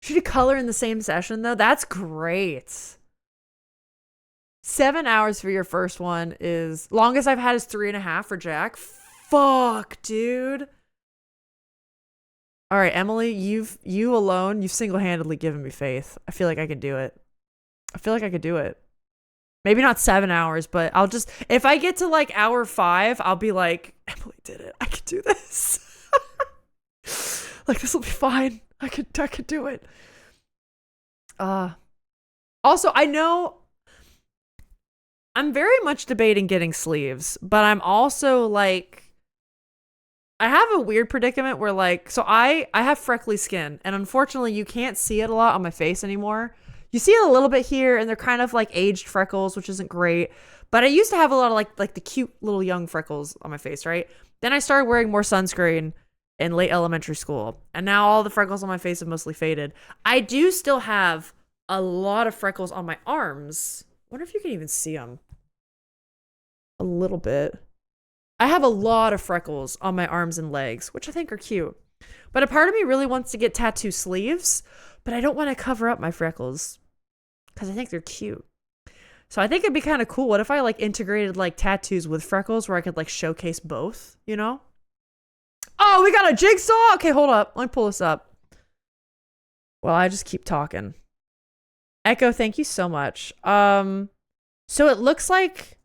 A: Should you color in the same session though? That's great. 7 hours for your first one is longest I've had is 3.5 for Jack. Fuck, dude. All right, Emily, you alone, you've single-handedly given me faith. I feel like I could do it. I feel like I could do it. Maybe not 7 hours, but I'll just, if I get to like hour 5, I'll be like, Emily did it. I could do this. Like, this will be fine. I could do it. Also, I know I'm very much debating getting sleeves, but I'm also like, I have a weird predicament where like, so I have freckly skin, and unfortunately you can't see it a lot on my face anymore. You see it a little bit here, and they're kind of like aged freckles, which isn't great. But I used to have a lot of like the cute little young freckles on my face, right? Then I started wearing more sunscreen in late elementary school, and now all the freckles on my face have mostly faded. I do still have a lot of freckles on my arms. I wonder if you can even see them. A little bit. I have a lot of freckles on my arms and legs, which I think are cute. But a part of me really wants to get tattoo sleeves, but I don't want to cover up my freckles because I think they're cute. So I think it'd be kind of cool. What if I like integrated like tattoos with freckles where I could like showcase both, you know? Oh, we got a jigsaw? Okay, hold up. Let me pull this up. Well, I just keep talking. Echo, thank you so much. So it looks like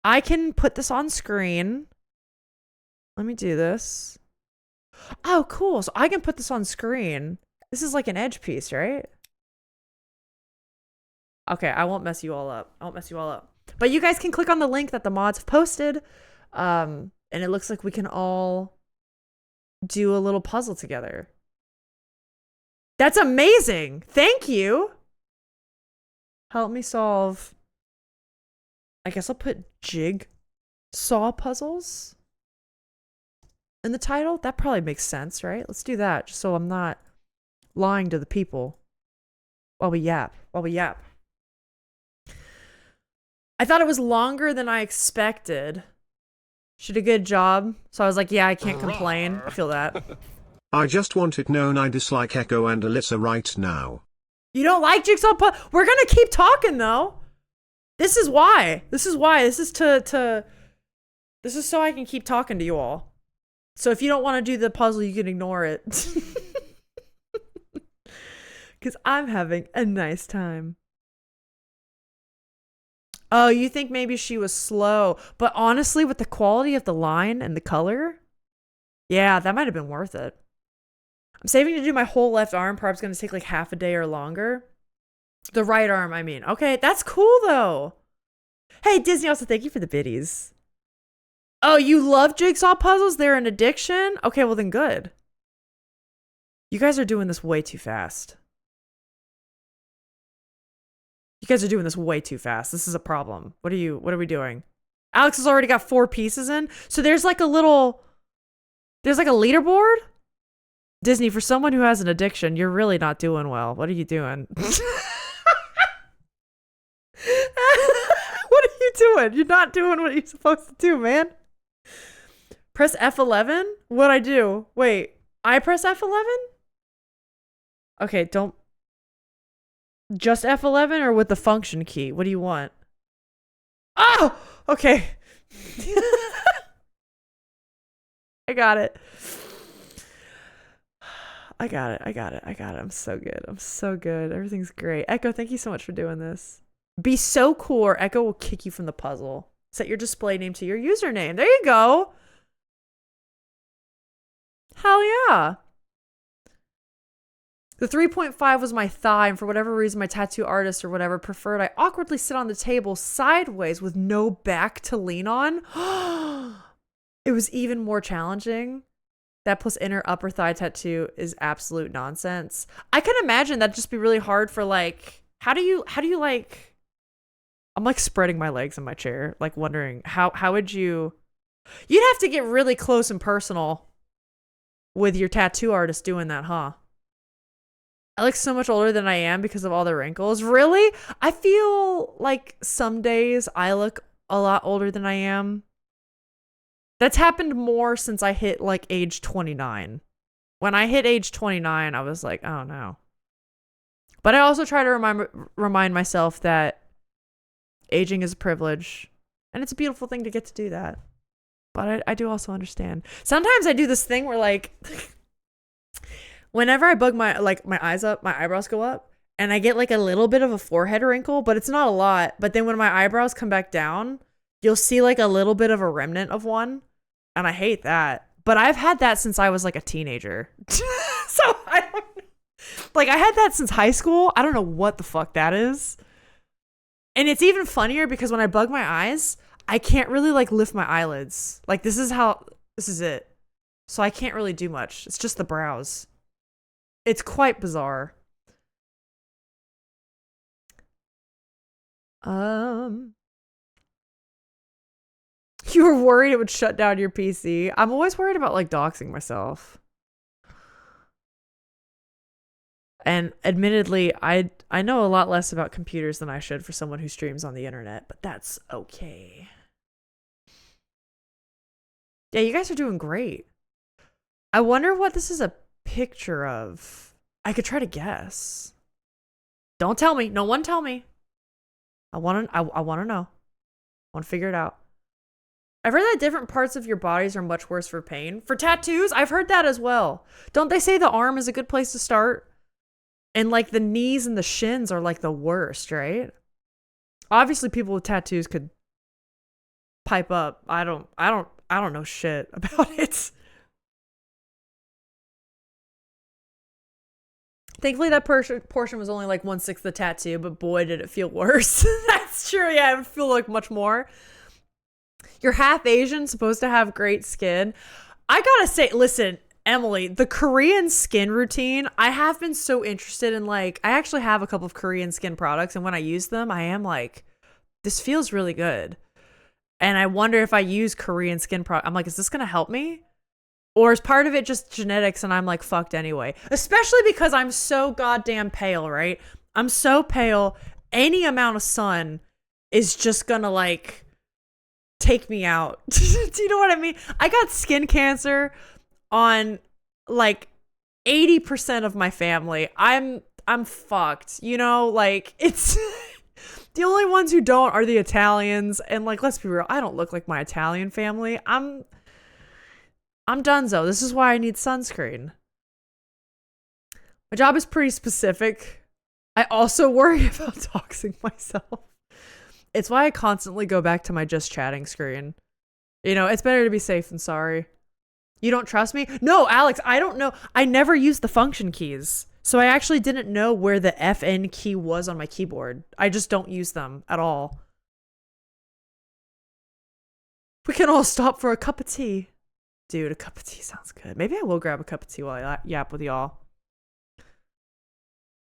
A: I can put this on screen. Let me do this. Oh, cool. So I can put this on screen. This is like an edge piece, right? Okay, I won't mess you all up. But you guys can click on the link that the mods have posted. And it looks like we can all do a little puzzle together. That's amazing. Thank you. Help me solve. I guess I'll put Jigsaw puzzles in the title. That probably makes sense, right? Let's do that, just so I'm not lying to the people while we yap. I thought it was longer than I expected. She did a good job. So I was like, yeah, I can't complain. I feel that.
B: I just want it known I dislike Echo and Alyssa right now.
A: You don't like Jigsaw puzzles? We're gonna keep talking though. This is why. This is so I can keep talking to you all. So if you don't want to do the puzzle, you can ignore it. Because I'm having a nice time. Oh, you think maybe she was slow. But honestly, with the quality of the line and the color, yeah, that might have been worth it. I'm saving to do my whole left arm. Probably going to take like half a day or longer. The right arm, I mean. Okay, that's cool though. Hey, Disney, also thank you for the biddies. Oh, you love jigsaw puzzles? They're an addiction? Okay, well then good. You guys are doing this way too fast. This is a problem. What are we doing? Alex has already got 4 pieces in. So there's like a little There's like a leaderboard? Disney, for someone who has an addiction, you're really not doing well. What are you doing? What are you doing? You're not doing what you're supposed to do, man. Press F11? What'd I do? Wait, I press F11? Okay, don't. Just F11 or with the function key? What do you want? Oh! Okay. I got it. I got it. I'm so good. Everything's great. Echo, thank you so much for doing this. Be so cool or Echo will kick you from the puzzle. Set your display name to your username. There you go. Hell yeah. The 3.5 was my thigh, and for whatever reason, my tattoo artist or whatever preferred I awkwardly sit on the table sideways with no back to lean on. It was even more challenging. That plus inner upper thigh tattoo is absolute nonsense. I can imagine that'd just be really hard for like, how do you like, I'm like spreading my legs in my chair, like wondering how would you'd have to get really close and personal with your tattoo artist doing that, huh? I look so much older than I am because of all the wrinkles. Really? I feel like some days I look a lot older than I am. That's happened more since I hit like age 29. When I hit age 29, I was like, oh no. But I also try to remind myself that aging is a privilege and it's a beautiful thing to get to do that. But I do also understand. Sometimes I do this thing where like, whenever I bug my eyes up, my eyebrows go up and I get like a little bit of a forehead wrinkle, but it's not a lot. But then when my eyebrows come back down, you'll see like a little bit of a remnant of one. And I hate that. But I've had that since I was like a teenager. So I don't know. Like I had that since high school. I don't know what the fuck that is. And it's even funnier because when I bug my eyes, I can't really like lift my eyelids. Like this is it. So I can't really do much. It's just the brows. It's quite bizarre. You were worried it would shut down your PC. I'm always worried about like doxing myself. And admittedly, I know a lot less about computers than I should for someone who streams on the internet, but that's okay. Yeah, you guys are doing great. I wonder what this is a picture of. I could try to guess. Don't tell me. No one tell me. I want to know. I want to figure it out. I've heard that different parts of your bodies are much worse for pain. For tattoos, I've heard that as well. Don't they say the arm is a good place to start? And like the knees and the shins are like the worst, right? Obviously people with tattoos could pipe up. I don't know shit about it. Thankfully that portion was only like 1/6 the tattoo, but boy did it feel worse. That's true. Yeah, it would feel like much more. You're half Asian, supposed to have great skin. I gotta say, listen, Emily, the Korean skin routine, I have been so interested in like, I actually have a couple of Korean skin products and when I use them, I am like, this feels really good. And I wonder if I use Korean skin product, I'm like, is this gonna help me? Or is part of it just genetics and I'm like fucked anyway? Especially because I'm so goddamn pale, right? I'm so pale, any amount of sun is just gonna like take me out. Do you know what I mean? I got skin cancer on like 80% of my family. I'm fucked. You know, like it's the only ones who don't are the Italians. And like, let's be real, I don't look like my Italian family. I'm donezo. This is why I need sunscreen. My job is pretty specific. I also worry about doxing myself. It's why I constantly go back to my just chatting screen. You know, it's better to be safe than sorry. You don't trust me? No, Alex, I don't know. I never used the function keys. So I actually didn't know where the FN key was on my keyboard. I just don't use them at all. We can all stop for a cup of tea. Dude, a cup of tea sounds good. Maybe I will grab a cup of tea while I yap with y'all.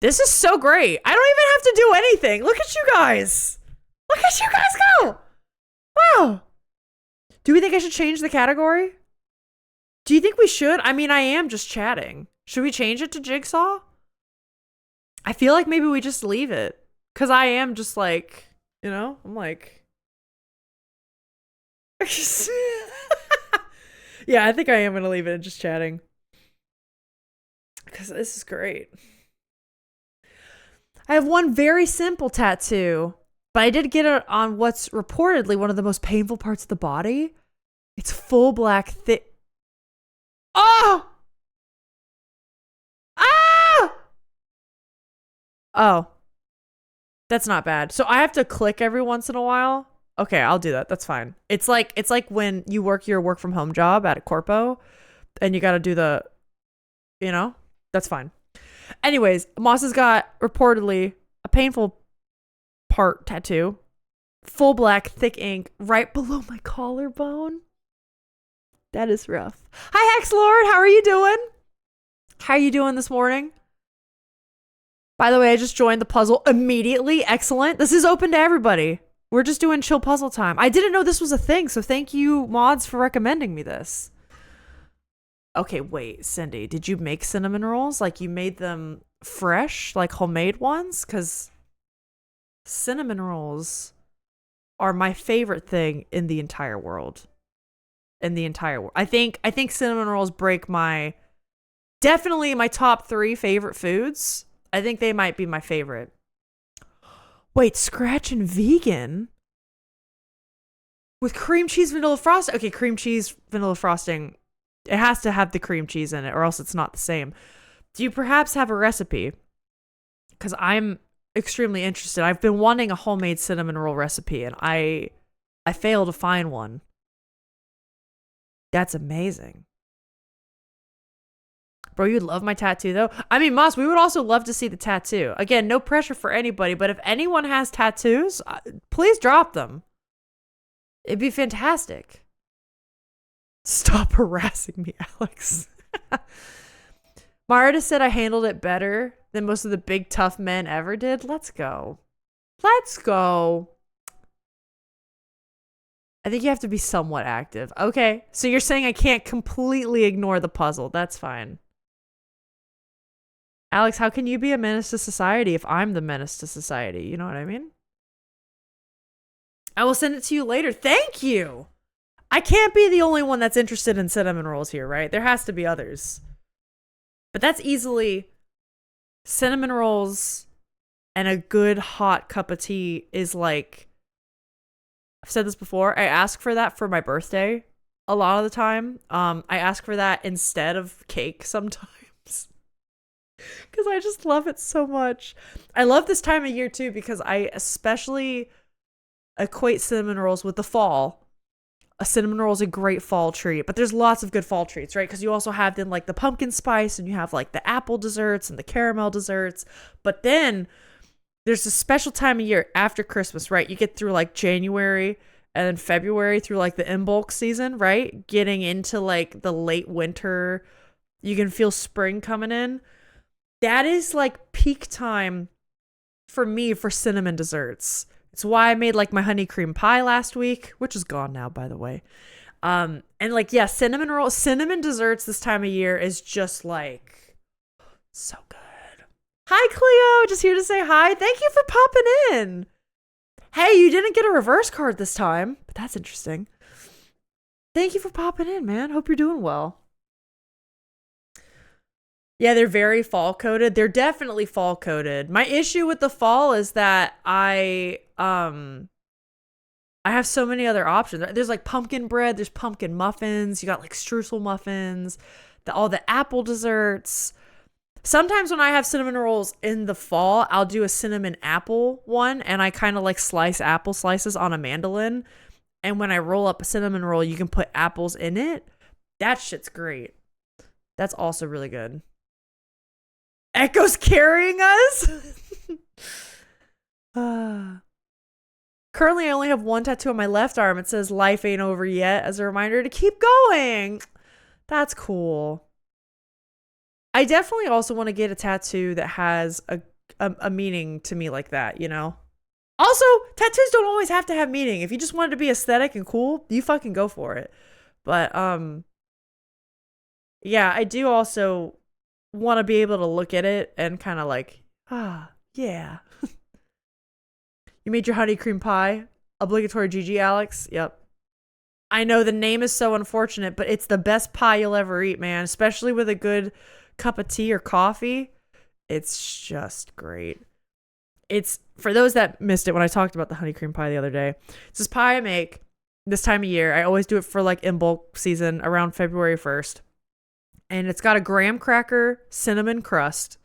A: This is so great. I don't even have to do anything. Look at you guys. Look at you guys go. Wow. Do we think I should change the category? Do you think we should? I mean, I am just chatting. Should we change it to Jigsaw? I feel like maybe we just leave it. Because I am just like, I'm like. Yeah, I think I am going to leave it and just chatting. Because this is great. I have one very simple tattoo, but I did get it on what's reportedly one of the most painful parts of the body. It's full black thick. Oh! Ah! Oh. That's not bad. So I have to click every once in a while. Okay, I'll do that. That's fine. It's like when you work your work from home job at a corpo and you got to do the, that's fine. Anyways, Moss has got reportedly a painful part tattoo, full black, thick ink right below my collarbone. That is rough. Hi, Hex Lord. How are you doing? How are you doing this morning? By the way, I just joined the puzzle immediately. Excellent. This is open to everybody. We're just doing chill puzzle time. I didn't know this was a thing, so thank you, mods, for recommending me this. Okay, wait, Cindy, did you make cinnamon rolls? Like, you made them fresh, like homemade ones? Because cinnamon rolls are my favorite thing in the entire world. I think cinnamon rolls break definitely my top 3 favorite foods. I think they might be my favorite. Wait, scratch and vegan? With cream cheese vanilla frosting? Okay, cream cheese vanilla frosting. It has to have the cream cheese in it or else it's not the same. Do you perhaps have a recipe? Because I'm extremely interested. I've been wanting a homemade cinnamon roll recipe and I failed to find one. That's amazing. Bro, you'd love my tattoo though. I mean, Moss, we would also love to see the tattoo. Again, no pressure for anybody, but if anyone has tattoos, please drop them. It'd be fantastic. Stop harassing me, Alex. My artist said I handled it better than most of the big tough men ever did. Let's go. Let's go. I think you have to be somewhat active. Okay, so you're saying I can't completely ignore the puzzle. That's fine. Alex, how can you be a menace to society if I'm the menace to society? You know what I mean? I will send it to you later. Thank you. I can't be the only one that's interested in cinnamon rolls here, right? There has to be others. But that's easily cinnamon rolls and a good hot cup of tea is like, I've said this before, I ask for that for my birthday a lot of the time. I ask for that instead of cake sometimes. Because I just love it so much. I love this time of year too because I especially equate cinnamon rolls with the fall. A cinnamon roll is a great fall treat, but there's lots of good fall treats, right? Because you also have then like the pumpkin spice and you have like the apple desserts and the caramel desserts. But then there's a special time of year after Christmas, right? You get through like January and then February through like the in bulk season, right? Getting into like the late winter, you can feel spring coming in. That is like peak time for me for cinnamon desserts. It's why I made like my honey cream pie last week, which is gone now, by the way. And like, yeah, cinnamon desserts this time of year is just like so good. Hi, Cleo. Just here to say hi. Thank you for popping in. Hey, you didn't get a reverse card this time, but that's interesting. Thank you for popping in, man. Hope you're doing well. Yeah, they're very fall coded. They're definitely fall coded. My issue with the fall is that I have so many other options. There's like pumpkin bread, there's pumpkin muffins, you got like streusel muffins, all the apple desserts. Sometimes when I have cinnamon rolls in the fall, I'll do a cinnamon apple one and I kind of like slice apple slices on a mandolin. And when I roll up a cinnamon roll, you can put apples in it. That shit's great. That's also really good. Echo's carrying us? Currently, I only have one tattoo on my left arm. It says life ain't over yet as a reminder to keep going. That's cool. I definitely also want to get a tattoo that has a meaning to me like that, you know? Also, tattoos don't always have to have meaning. If you just want it to be aesthetic and cool, you fucking go for it. But, Yeah, I do also want to be able to look at it and kind of like, ah, yeah. You made your honey cream pie. Obligatory GG, Alex. Yep. I know the name is so unfortunate, but it's the best pie you'll ever eat, man. Especially with a good cup of tea or coffee. It's just great. It's for those that missed it when I talked about the honey cream pie the other day. It's this pie I make this time of year. I always do it for like in bulk season around February 1st. And it's got a graham cracker cinnamon crust.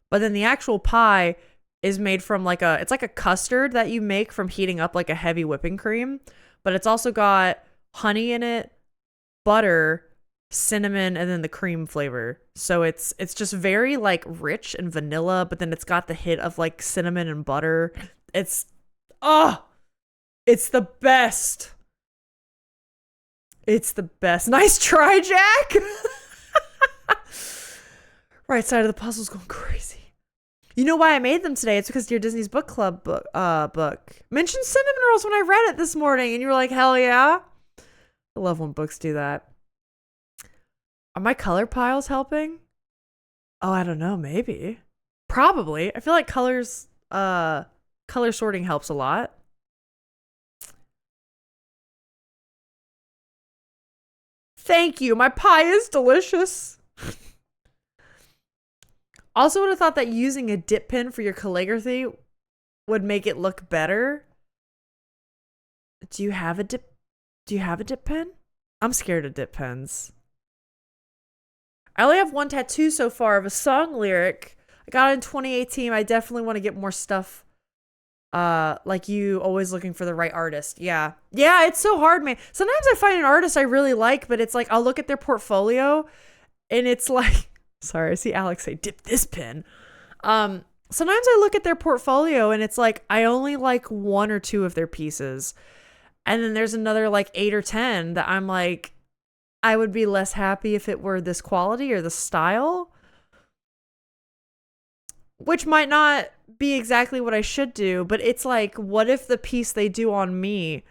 A: But then the actual pie is made from it's like a custard that you make from heating up like a heavy whipping cream. But it's also got honey in it, butter, cinnamon, and then the cream flavor. So it's just very like rich and vanilla, but then it's got the hit of like cinnamon and butter. It's it's the best. It's the best. Nice try, Jack. Right side of the puzzle's going crazy. You know why I made them today? It's because Dear Disney's book club book mentioned cinnamon rolls when I read it this morning, and you were like, hell yeah. I love when books do that. Are my color piles helping? Oh, I don't know. Maybe. Probably. I feel like color sorting helps a lot. Thank you. My pie is delicious. Also would have thought that using a dip pen for your calligraphy would make it look better. Do you have a dip pen? I'm scared of dip pens. I only have one tattoo so far of a song lyric. I got it in 2018. I definitely want to get more stuff. Like you, always looking for the right artist. Yeah, it's so hard, man. Sometimes I find an artist I really like, but it's like I'll look at their portfolio, and it's like, sorry, I see Alex say, "Dip this pen." Sometimes I look at their portfolio, and it's like I only like one or two of their pieces, and then there's another like 8 or 10 that I'm like, I would be less happy if it were this quality or the style, which might not be exactly what I should do, but it's like, what if the piece they do on me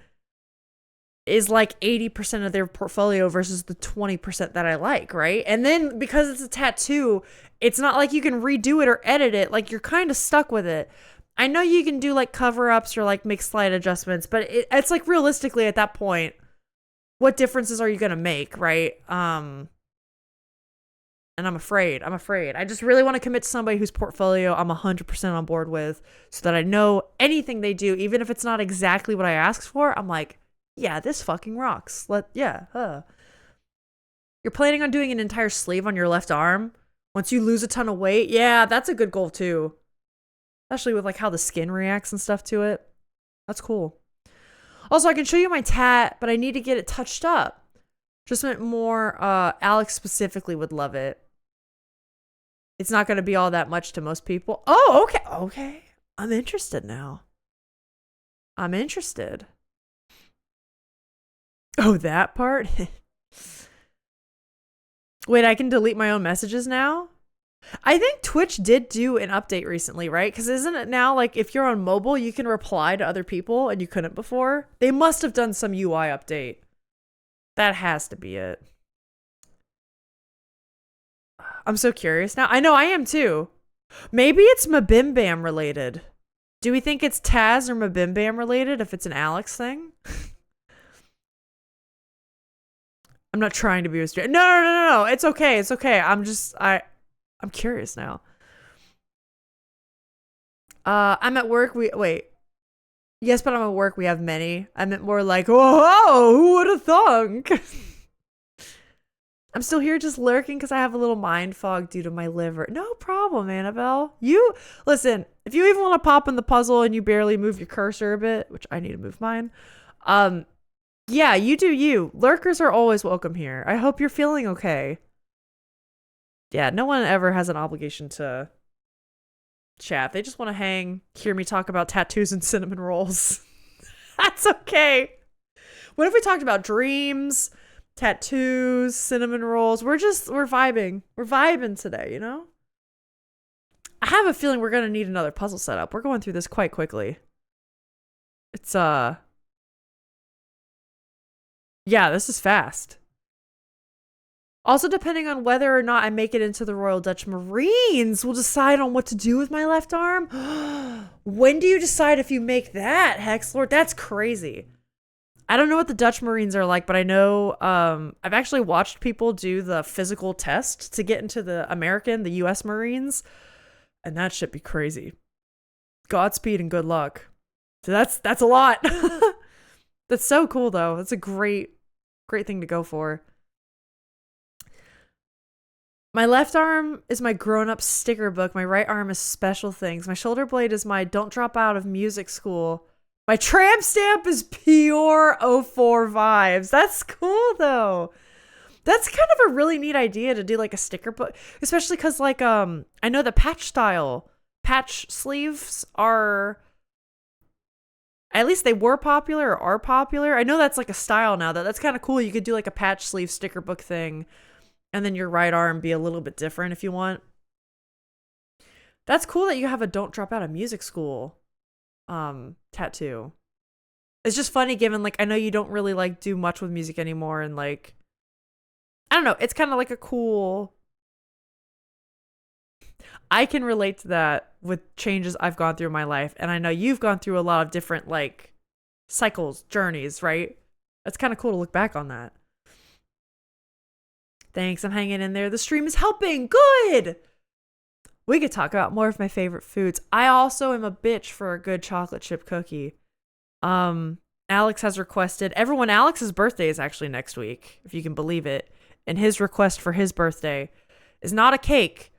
A: is like 80% of their portfolio versus the 20% that I like, right? And then because it's a tattoo, it's not like you can redo it or edit it. Like you're kind of stuck with it. I know you can do like cover-ups or like make slight adjustments, but it's like realistically at that point, what differences are you going to make, right? And I'm afraid. I just really want to commit to somebody whose portfolio I'm 100% on board with so that I know anything they do, even if it's not exactly what I asked for, I'm like, yeah, this fucking rocks. You're planning on doing an entire sleeve on your left arm once you lose a ton of weight? Yeah, that's a good goal too. Especially with like how the skin reacts and stuff to it. That's cool. Also, I can show you my tat, but I need to get it touched up. Just meant more, Alex specifically would love it. It's not going to be all that much to most people. Oh, okay. Okay. I'm interested now. I'm interested. Oh, that part? Wait, I can delete my own messages now? I think Twitch did do an update recently, right? Because isn't it now like if you're on mobile, you can reply to other people and you couldn't before? They must have done some UI update. That has to be it. I'm so curious now. I know I am too. Maybe it's Mabim Bam related. Do we think it's Taz or Mabim Bam related if it's an Alex thing? I'm not trying to be a straight. No. It's okay. It's okay. I'm curious now. I'm at work. Wait. Yes, but I'm at work. We have many. I meant more like, whoa, who would have thunk? I'm still here just lurking because I have a little mind fog due to my liver. No problem, Annabelle. You, listen, if you even want to pop in the puzzle and you barely move your cursor a bit, which I need to move mine, yeah, you do you. Lurkers are always welcome here. I hope you're feeling okay. Yeah, no one ever has an obligation to chat. They just want to hang, hear me talk about tattoos and cinnamon rolls. That's okay. What if we talked about dreams, tattoos, cinnamon rolls? We're vibing. We're vibing today, you know? I have a feeling we're going to need another puzzle setup. We're going through this quite quickly. It's, yeah, this is fast. Also, depending on whether or not I make it into the Royal Dutch Marines, will decide on what to do with my left arm. When do you decide if you make that, Hexlord? That's crazy. I don't know what the Dutch Marines are like, but I know I've actually watched people do the physical test to get into the US Marines, and that should be crazy. Godspeed and good luck. So that's a lot. That's so cool though. That's a great thing to go for. My left arm is my grown-up sticker book. My right arm is special things. My shoulder blade is my don't drop out of music school. My tramp stamp is pure '04 vibes. That's cool though. That's kind of a really neat idea to do like a sticker book, especially because like I know the patch sleeves are, at least they were popular or are popular. I know that's like a style now. That's kind of cool. You could do like a patch sleeve sticker book thing. And then your right arm be a little bit different if you want. That's cool that you have a don't drop out of music school tattoo. It's just funny given like I know you don't really like do much with music anymore, and like I don't know, it's kind of like a cool, I can relate to that with changes I've gone through in my life, and I know you've gone through a lot of different like cycles, journeys, right? It's kind of cool to look back on that. Thanks, I'm hanging in there. The stream is helping. Good. We could talk about more of my favorite foods. I also am a bitch for a good chocolate chip cookie. Alex has requested, Alex's birthday is actually next week, if you can believe it. And his request for his birthday is not a cake.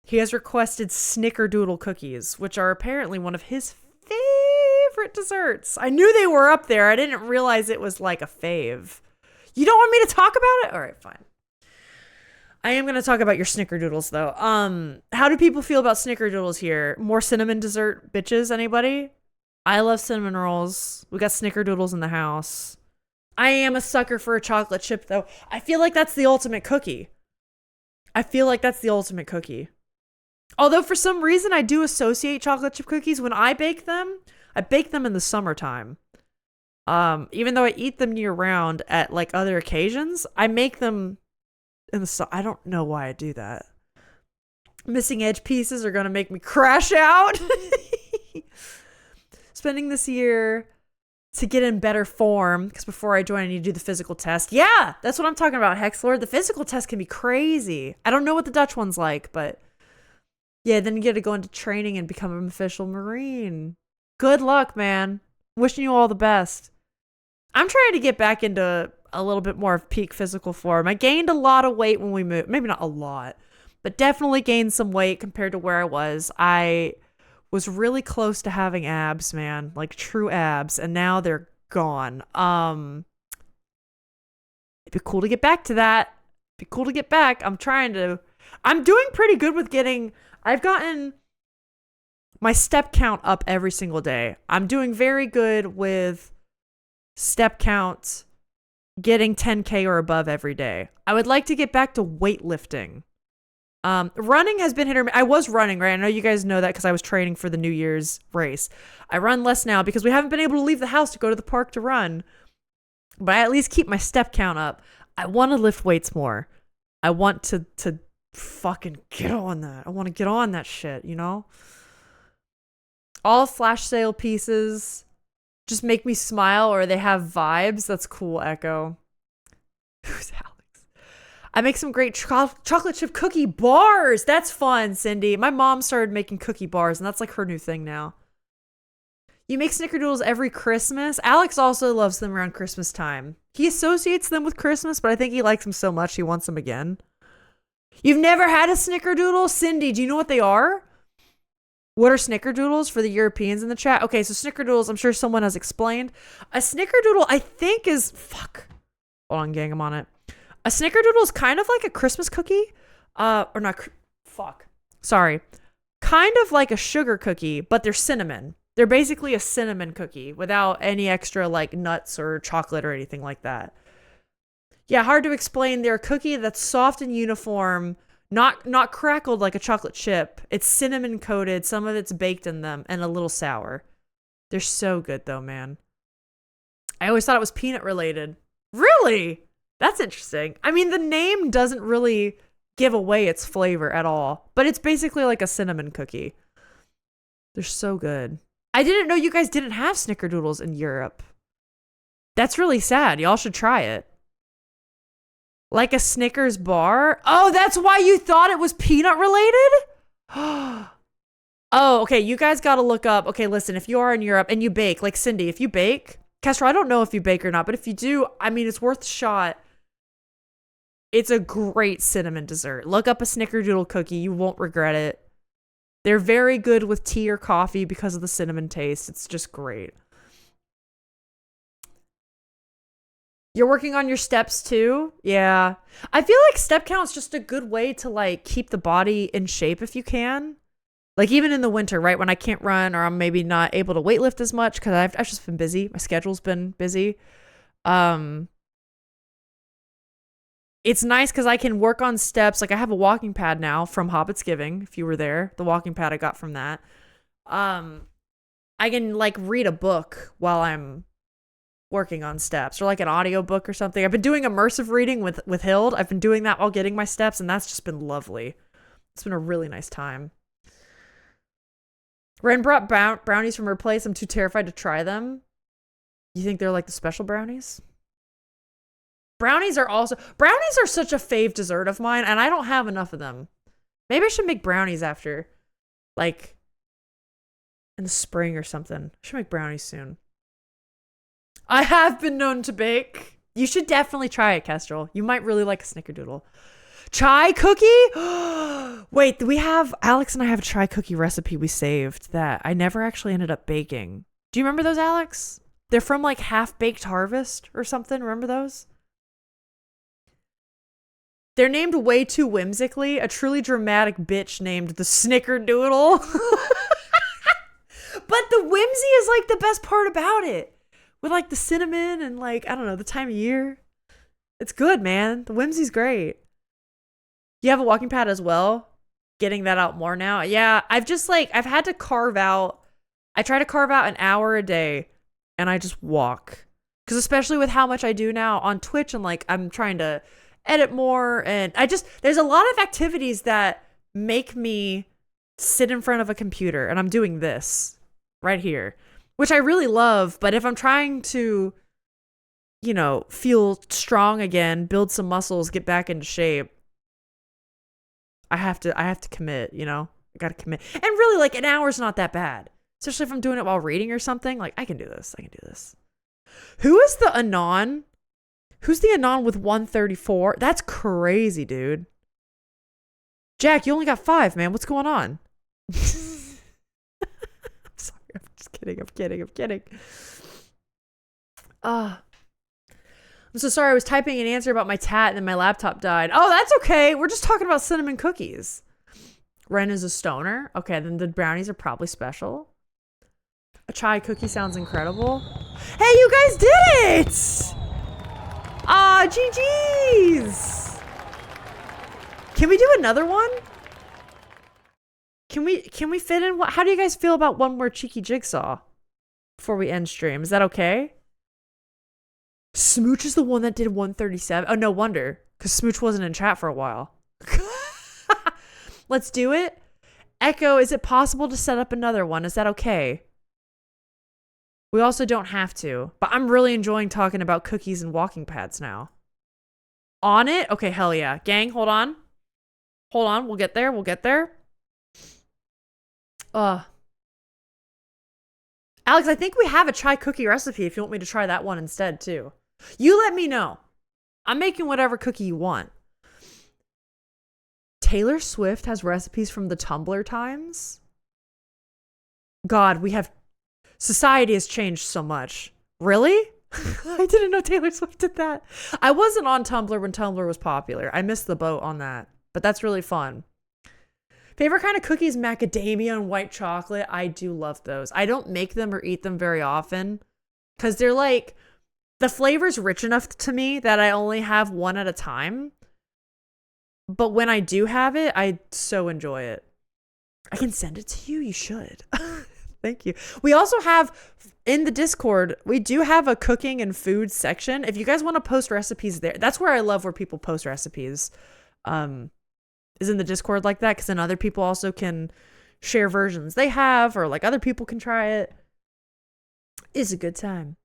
A: He has requested snickerdoodle cookies, which are apparently one of his favorite desserts. I knew they were up there. I didn't realize it was like a fave. You don't want me to talk about it? All right, fine. I am going to talk about your snickerdoodles, though. How do people feel about snickerdoodles here? More cinnamon dessert bitches, anybody? I love cinnamon rolls. We got snickerdoodles in the house. I am a sucker for a chocolate chip, though. I feel like that's the ultimate cookie. Although, for some reason, I do associate chocolate chip cookies. When I bake them in the summertime. Even though I eat them year-round at, like, other occasions, I make them I don't know why I do that. Missing edge pieces are going to make me crash out. Spending this year to get in better form, because before I join, I need to do the physical test. Yeah, that's what I'm talking about, Hexlord. The physical test can be crazy. I don't know what the Dutch one's like, but yeah, then you get to go into training and become an official Marine. Good luck, man. Wishing you all the best. I'm trying to get back into a little bit more of peak physical form. I gained a lot of weight when we moved. Maybe not a lot, but definitely gained some weight compared to where I was. I was really close to having abs, man, like true abs, and now they're gone. It'd be cool to get back to that. It'd be cool to get back. I'm doing pretty good with I've gotten my step count up every single day. I'm doing very good with step count, getting 10K or above every day. I would like to get back to weightlifting. Running has been hit or miss. I was running, right? I know you guys know that because I was training for the New Year's race. I run less now because we haven't been able to leave the house to go to the park to run. But I at least keep my step count up. I want to lift weights more. I want to fucking get on that. I want to get on that shit, you know? All flash sale pieces just make me smile, or they have vibes. That's cool, Echo. Who's Alex? I make some great chocolate chip cookie bars. That's fun, Cindy. My mom started making cookie bars, and that's like her new thing now. You make snickerdoodles every Christmas. Alex also loves them around Christmas time. He associates them with Christmas, but I think he likes them so much he wants them again. You've never had a snickerdoodle? Cindy, do you know what they are? What are snickerdoodles for the Europeans in the chat? Okay, so snickerdoodles, I'm sure someone has explained. A snickerdoodle, I think, is... Fuck. Hold on, gang, I'm on it. A snickerdoodle is kind of like a Christmas cookie. Or not... Fuck. Sorry. Kind of like a sugar cookie, but they're cinnamon. They're basically a cinnamon cookie without any extra, like, nuts or chocolate or anything like that. Yeah, hard to explain. They're a cookie that's soft and uniform... Not crackled like a chocolate chip. It's cinnamon coated. Some of it's baked in them and a little sour. They're so good though, man. I always thought it was peanut related. Really? That's interesting. I mean, the name doesn't really give away its flavor at all, but it's basically like a cinnamon cookie. They're so good. I didn't know you guys didn't have snickerdoodles in Europe. That's really sad. Y'all should try it. Like a Snickers bar? Oh, that's why you thought it was peanut related? Oh, okay. You guys got to look up. Okay, listen, if you are in Europe and you bake, like Cindy, if you bake, Castro, I don't know if you bake or not, but if you do, I mean, it's worth a shot. It's a great cinnamon dessert. Look up a snickerdoodle cookie. You won't regret it. They're very good with tea or coffee because of the cinnamon taste. It's just great. You're working on your steps too? Yeah. I feel like step count's just a good way to like keep the body in shape if you can. Like even in the winter, right? When I can't run or I'm maybe not able to weightlift as much because I've just been busy. My schedule's been busy. It's nice because I can work on steps. Like I have a walking pad now from Hobbit's Giving. If you were there, the walking pad I got from that. I can like read a book while I'm working on steps or like an audio book or something. I've been doing immersive reading with Hild. I've been doing that while getting my steps and that's just been lovely. It's been a really nice time. Ren brought brownies from her place. I'm too terrified to try them. You think they're like the special brownies? Brownies are such a fave dessert of mine and I don't have enough of them. Maybe I should make brownies after like in the spring or something. I should make brownies soon. I have been known to bake. You should definitely try it, Kestrel. You might really like a snickerdoodle. Chai cookie? Wait, Alex and I have a chai cookie recipe we saved that I never actually ended up baking. Do you remember those, Alex? They're from like Half Baked Harvest or something. Remember those? They're named way too whimsically. A truly dramatic bitch named the Snickerdoodle. But the whimsy is like the best part about it. With like the cinnamon and like, I don't know, the time of year. It's good, man. The whimsy's great. You have a walking pad as well? Getting that out more now. Yeah, I've had to I try to carve out an hour a day and I just walk. Because especially with how much I do now on Twitch and like I'm trying to edit more and there's a lot of activities that make me sit in front of a computer and I'm doing this right here. Which I really love, but if I'm trying to, you know, feel strong again, build some muscles, get back into shape, I have to commit, you know? I gotta commit. And really, like, an hour's not that bad. Especially if I'm doing it while reading or something. Like, I can do this. Who is the Anon? Who's the Anon with 134? That's crazy, dude. Jack, you only got 5, man. What's going on? I'm just kidding. I'm kidding. I'm so sorry. I was typing an answer about my tat and then my laptop died. Oh, that's okay. We're just talking about cinnamon cookies. Ren is a stoner. Okay, then the brownies are probably special. A chai cookie sounds incredible. Hey, you guys did it! Ah, GG's. Can we do another one? Can we fit in? How do you guys feel about one more cheeky jigsaw before we end stream? Is that okay? Smooch is the one that did 137. Oh, no wonder, because Smooch wasn't in chat for a while. Let's do it. Echo, is it possible to set up another one? Is that okay? We also don't have to, but I'm really enjoying talking about cookies and walking pads now. On it? Okay, hell yeah. Gang, hold on. We'll get there. Alex, I think we have a chai cookie recipe if you want me to try that one instead, too. You let me know. I'm making whatever cookie you want. Taylor Swift has recipes from the Tumblr times? God, society has changed so much. Really? I didn't know Taylor Swift did that. I wasn't on Tumblr when Tumblr was popular. I missed the boat on that. But that's really fun. Favorite kind of cookies, macadamia and white chocolate. I do love those. I don't make them or eat them very often because they're like, the flavor's rich enough to me that I only have one at a time. But when I do have it, I so enjoy it. I can send it to you. You should. Thank you. We also have in the Discord, we do have a cooking and food section. If you guys want to post recipes there, that's where I love where people post recipes. Is in the Discord like that, because then other people also can share versions they have, or like other people can try it. It's a good time.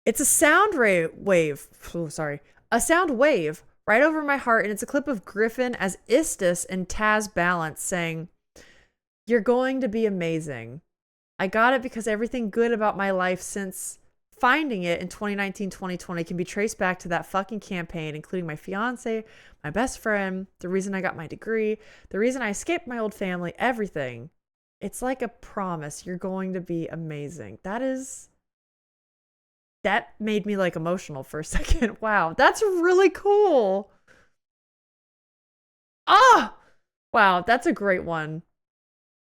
A: It's a sound wave. Oh, sorry. A sound wave right over my heart, and it's a clip of Griffin as Istis and Taz Balance saying, "You're going to be amazing. I got it because everything good about my life since finding it in 2019, 2020 can be traced back to that fucking campaign, including my fiance, my best friend, the reason I got my degree, the reason I escaped my old family, everything. It's like a promise. You're going to be amazing." That made me like emotional for a second. Wow, that's really cool. Ah, wow, that's a great one.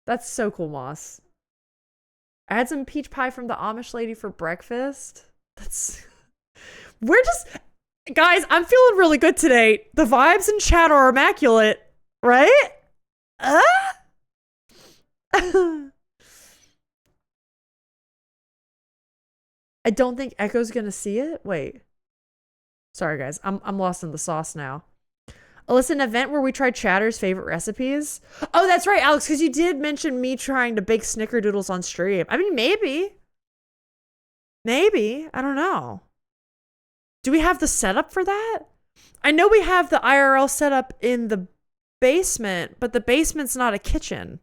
A: That's so cool, Moss. I had some peach pie from the Amish lady for breakfast. We're just, guys, I'm feeling really good today. The vibes in chat are immaculate, right? I don't think Echo's gonna see it. Wait. Sorry, guys. I'm lost in the sauce now. Alyssa, an event where we tried Chatter's favorite recipes. Oh, that's right, Alex, because you did mention me trying to bake snickerdoodles on stream. I mean, maybe. Maybe. I don't know. Do we have the setup for that? I know we have the IRL setup in the basement, but the basement's not a kitchen.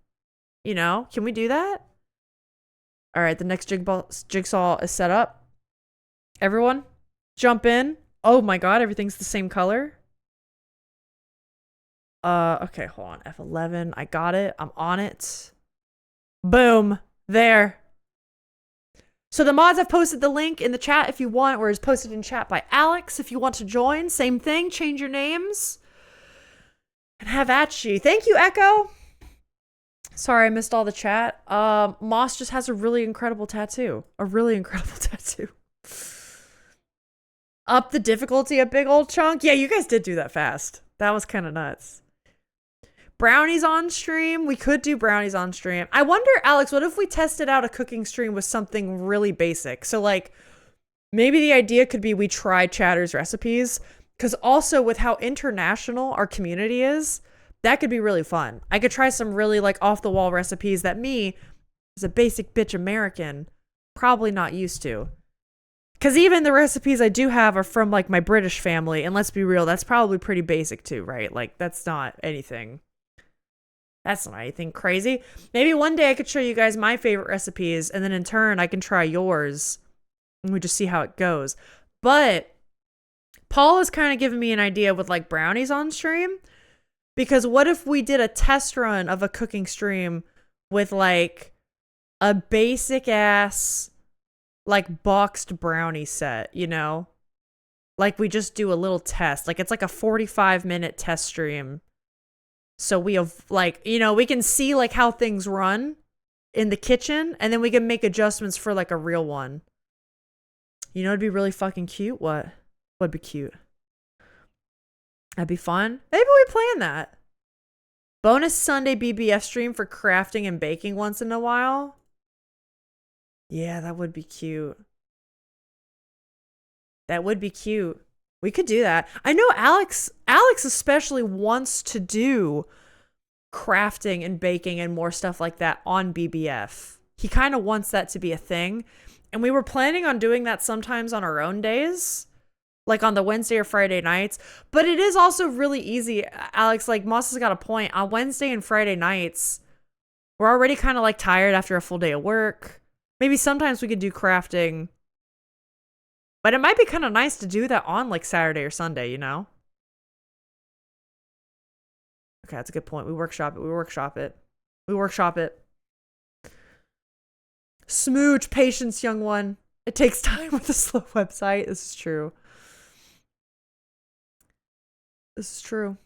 A: You know? Can we do that? All right, the next jigsaw is set up. Everyone, jump in. Oh my god, everything's the same color. Okay, hold on. F11. I got it. I'm on it. Boom. There. So the mods, I've posted the link in the chat if you want, or is posted in chat by Alex if you want to join. Same thing. Change your names. And have at you. Thank you, Echo. Sorry, I missed all the chat. Moss just has a really incredible tattoo. A really incredible tattoo. Up the difficulty a big old chunk. Yeah, you guys did do that fast. That was kind of nuts. Brownies on stream. We could do brownies on stream. I wonder, Alex, what if we tested out a cooking stream with something really basic? So like, maybe the idea could be we try Chatter's recipes, because also with how international our community is, that could be really fun. I could try some really like off the wall recipes that me, as a basic bitch American, probably not used to. Because even the recipes I do have are from like my British family, and let's be real, that's probably pretty basic too, right? Like that's not anything. That's not anything crazy. Maybe one day I could show you guys my favorite recipes, and then in turn I can try yours, and we just see how it goes. But Paul has kind of given me an idea with like brownies on stream. Because what if we did a test run of a cooking stream with like a basic ass like boxed brownie set, you know? Like we just do a little test. Like it's like a 45-minute test stream. So we have like, you know, we can see like how things run in the kitchen, and then we can make adjustments for like a real one. You know, it'd be really fucking cute. What would be cute? That'd be fun. Maybe we plan that. Bonus Sunday BBF stream for crafting and baking once in a while. Yeah, that would be cute. That would be cute. We could do that. I know Alex especially wants to do crafting and baking and more stuff like that on BBF. He kind of wants that to be a thing. And we were planning on doing that sometimes on our own days, like on the Wednesday or Friday nights. But it is also really easy, Alex, like Moss has got a point. On Wednesday and Friday nights, we're already kind of like tired after a full day of work. Maybe sometimes we could do crafting. But it might be kind of nice to do that on like Saturday or Sunday, you know? Okay, that's a good point. We workshop it. Smooch, patience, young one. It takes time with a slow website. This is true.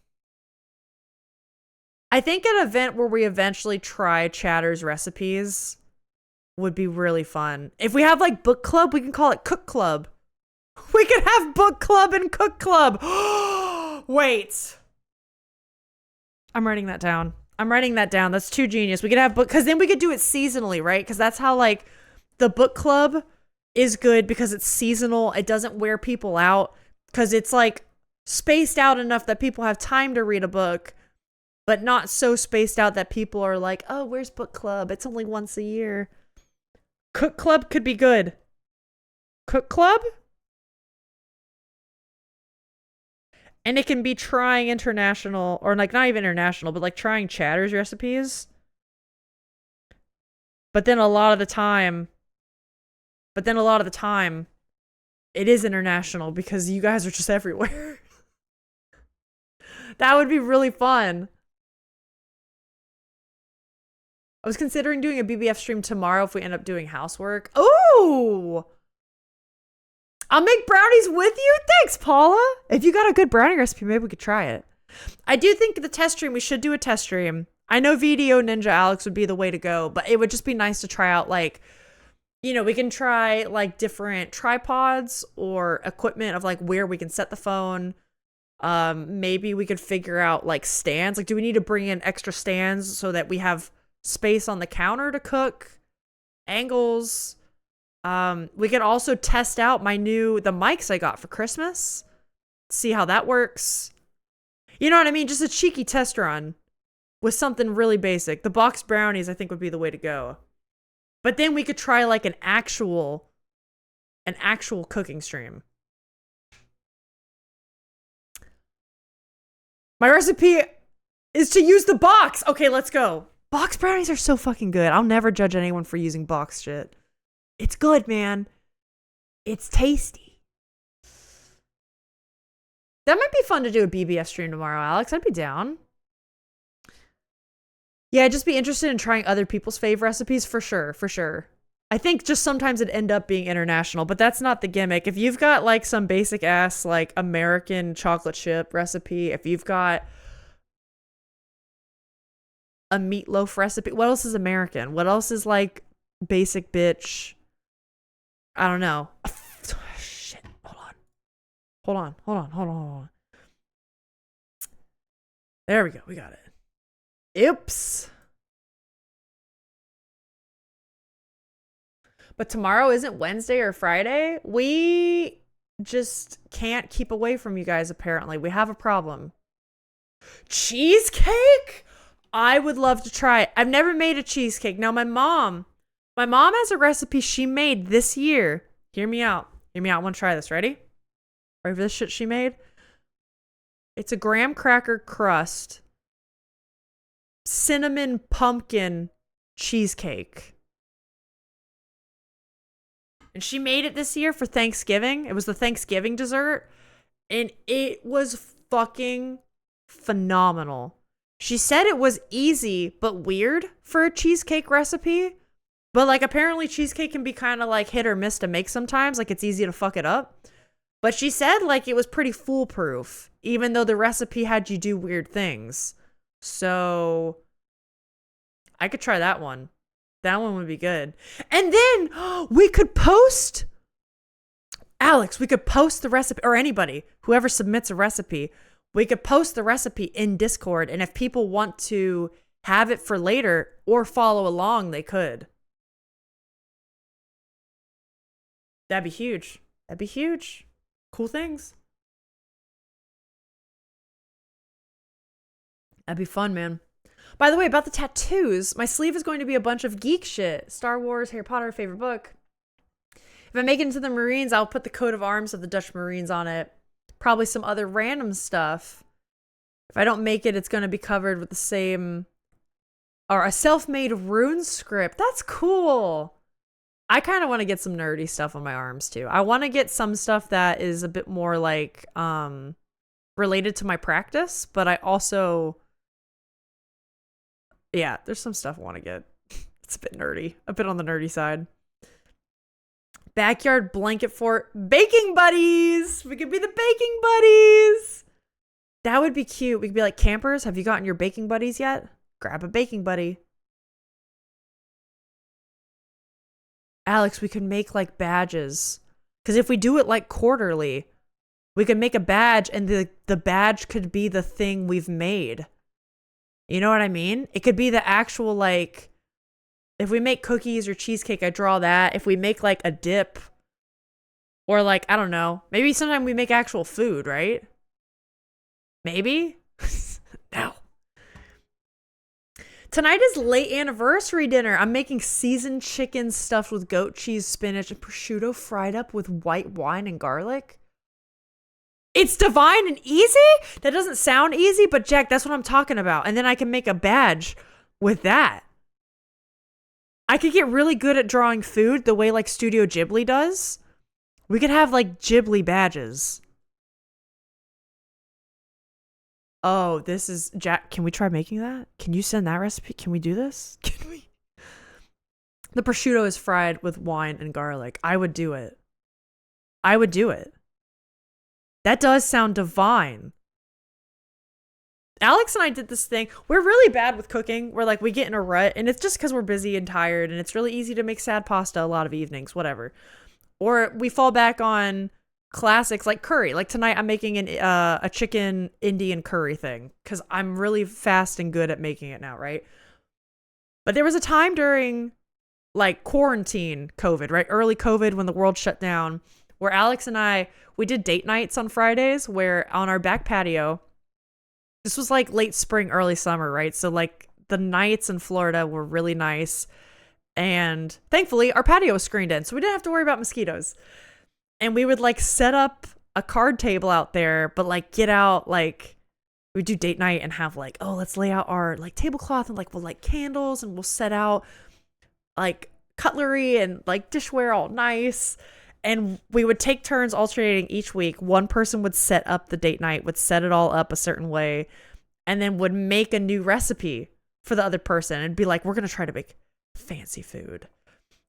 A: I think an event where we eventually try Chatter's recipes would be really fun. If we have like book club, we can call it cook club. We could have book club and cook club. Wait. I'm writing that down. I'm writing that down. That's too genius. We could have book, because then we could do it seasonally, right? Because that's how like the book club is good, because it's seasonal. It doesn't wear people out because it's like spaced out enough that people have time to read a book, but not so spaced out that people are like, oh, where's book club? It's only once a year. Cook club could be good. Cook club? And it can be trying international, or like not even international, but like trying Chatter's recipes. But then a lot of the time, it is international because you guys are just everywhere. That would be really fun. I was considering doing a BBF stream tomorrow if we end up doing housework. Oh! I'll make brownies with you? Thanks, Paula. If you got a good brownie recipe, maybe we could try it. I do think the test stream, we should do a test stream. I know VDO Ninja Alex would be the way to go, but it would just be nice to try out, like, you know, we can try like different tripods or equipment of like where we can set the phone. Maybe we could figure out like stands. Like, do we need to bring in extra stands so that we have space on the counter to cook? Angles. We can also test out the mics I got for Christmas. See how that works. You know what I mean? Just a cheeky test run with something really basic. The boxed brownies, I think, would be the way to go. But then we could try like an actual cooking stream. My recipe is to use the box. Okay, let's go. Box brownies are so fucking good. I'll never judge anyone for using box shit. It's good, man. It's tasty. That might be fun to do a BBF stream tomorrow, Alex. I'd be down. Yeah, I'd just be interested in trying other people's fave recipes for sure, for sure. I think just sometimes it'd end up being international, but that's not the gimmick. If you've got like some basic ass like American chocolate chip recipe, if you've got a meatloaf recipe, what else is American? What else is like basic bitch? I don't know. Shit. Hold on. There we go. We got it. Oops. But tomorrow isn't Wednesday or Friday. We just can't keep away from you guys, apparently. We have a problem. Cheesecake? I would love to try it. I've never made a cheesecake. Now, my mom has a recipe she made this year. Hear me out. I want to try this. Ready? Ready for this shit she made? It's a graham cracker crust, cinnamon pumpkin cheesecake. And she made it this year for Thanksgiving. It was the Thanksgiving dessert. And it was fucking phenomenal. She said it was easy but weird for a cheesecake recipe. But like apparently cheesecake can be kind of like hit or miss to make sometimes. Like it's easy to fuck it up. But she said like it was pretty foolproof. Even though the recipe had you do weird things. So I could try that one. That one would be good. And then we could post, Alex, we could post the recipe, or anybody, whoever submits a recipe, we could post the recipe in Discord. And if people want to have it for later or follow along, they could. That'd be huge. That'd be huge. Cool things. That'd be fun, man. By the way, about the tattoos, my sleeve is going to be a bunch of geek shit. Star Wars, Harry Potter, favorite book. If I make it into the Marines, I'll put the coat of arms of the Dutch Marines on it. Probably some other random stuff. If I don't make it, it's going to be covered with the same, or a self-made rune script. That's cool. I kind of want to get some nerdy stuff on my arms too. I want to get some stuff that is a bit more like related to my practice, but I also, yeah, there's some stuff I want to get. It's a bit nerdy, a bit on the nerdy side. Backyard blanket fort, baking buddies. We could be the baking buddies. That would be cute. We could be like, campers, have you gotten your baking buddies yet? Grab a baking buddy. Alex, we could make like badges. Because if we do it like quarterly, we could make a badge and the badge could be the thing we've made. You know what I mean? It could be the actual, like, if we make cookies or cheesecake, I draw that. If we make like a dip or like, I don't know, maybe sometime we make actual food, right? Maybe? No. Tonight is late anniversary dinner. I'm making seasoned chicken stuffed with goat cheese, spinach, and prosciutto fried up with white wine and garlic. It's divine and easy? That doesn't sound easy, but Jack, that's what I'm talking about. And then I can make a badge with that. I could get really good at drawing food the way like Studio Ghibli does. We could have like Ghibli badges. Oh, this is Jack. Can we try making that? Can you send that recipe? Can we do this? Can we? The prosciutto is fried with wine and garlic. I would do it. I would do it. That does sound divine. Alex and I did this thing. We're really bad with cooking. We're like, we get in a rut, and it's just because we're busy and tired, and it's really easy to make sad pasta a lot of evenings, whatever. Or we fall back on classics like curry. Like tonight, I'm making a chicken Indian curry thing because I'm really fast and good at making it now, right? But there was a time during like quarantine COVID, right? Early COVID when the world shut down, where Alex and I, we did date nights on Fridays where on our back patio, this was like late spring, early summer, right? So like the nights in Florida were really nice. And thankfully our patio was screened in, so we didn't have to worry about mosquitoes. And we would like set up a card table out there, but like get out, like we'd do date night and have like, oh, let's lay out our like tablecloth and like we'll light candles and we'll set out like cutlery and like dishware all nice. And we would take turns alternating each week. One person would set up the date night, would set it all up a certain way, and then would make a new recipe for the other person and be like, we're going to try to make fancy food.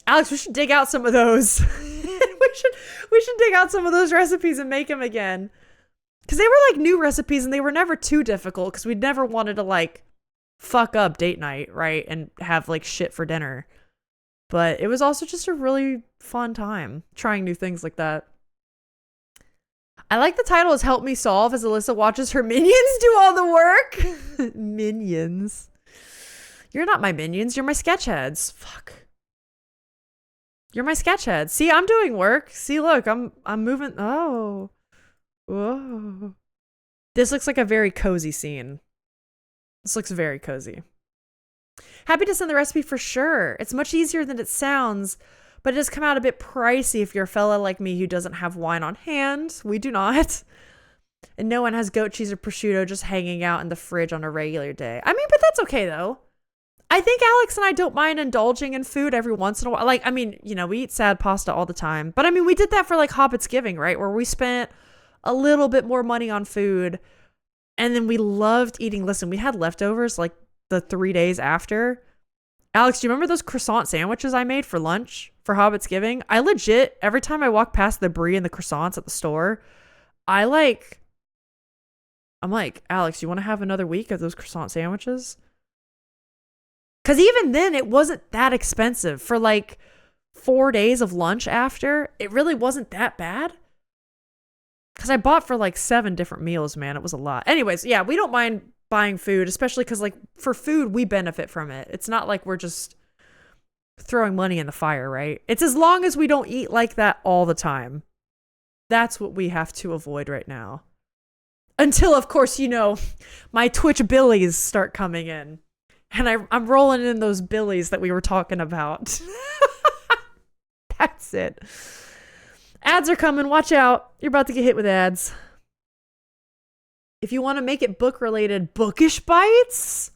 A: Alex, we should dig out some of those. we should dig out some of those recipes and make them again. Because they were like new recipes and they were never too difficult because we'd never wanted to like fuck up date night, right? And have like shit for dinner. But it was also just a really fun time trying new things like that. I like the title is Help Me Solve as Alyssa watches her minions do all the work. Minions. You're not my minions. You're my sketch heads. Fuck. You're my sketch heads. See, I'm doing work. See, look, I'm moving. Oh. Whoa. This looks like a very cozy scene. This looks very cozy. Happy to send the recipe for sure. It's much easier than it sounds, but it does come out a bit pricey if you're a fella like me who doesn't have wine on hand. We do not. And no one has goat cheese or prosciutto just hanging out in the fridge on a regular day. I mean, but that's okay though. I think Alex and I don't mind indulging in food every once in a while. Like, I mean, you know, we eat sad pasta all the time. But I mean, we did that for like Hobbitsgiving, right? Where we spent a little bit more money on food. And then we loved eating. Listen, we had leftovers like the 3 days after. Alex, do you remember those croissant sandwiches I made for lunch for Hobbitsgiving? I legit, every time I walk past the brie and the croissants at the store, I'm like, Alex, you want to have another week of those croissant sandwiches? Because even then, it wasn't that expensive. For like 4 days of lunch after, it really wasn't that bad. Because I bought for like 7 different meals, man. It was a lot. Anyways, yeah, we don't mind buying food, especially because like for food, we benefit from it. It's not like we're just throwing money in the fire, right? It's as long as we don't eat like that all the time. That's what we have to avoid right now. Until, of course, you know, my Twitch billies start coming in. And I'm rolling in those billies that we were talking about. That's it. Ads are coming. Watch out. You're about to get hit with ads. If you want to make it book related, Bookish Bites?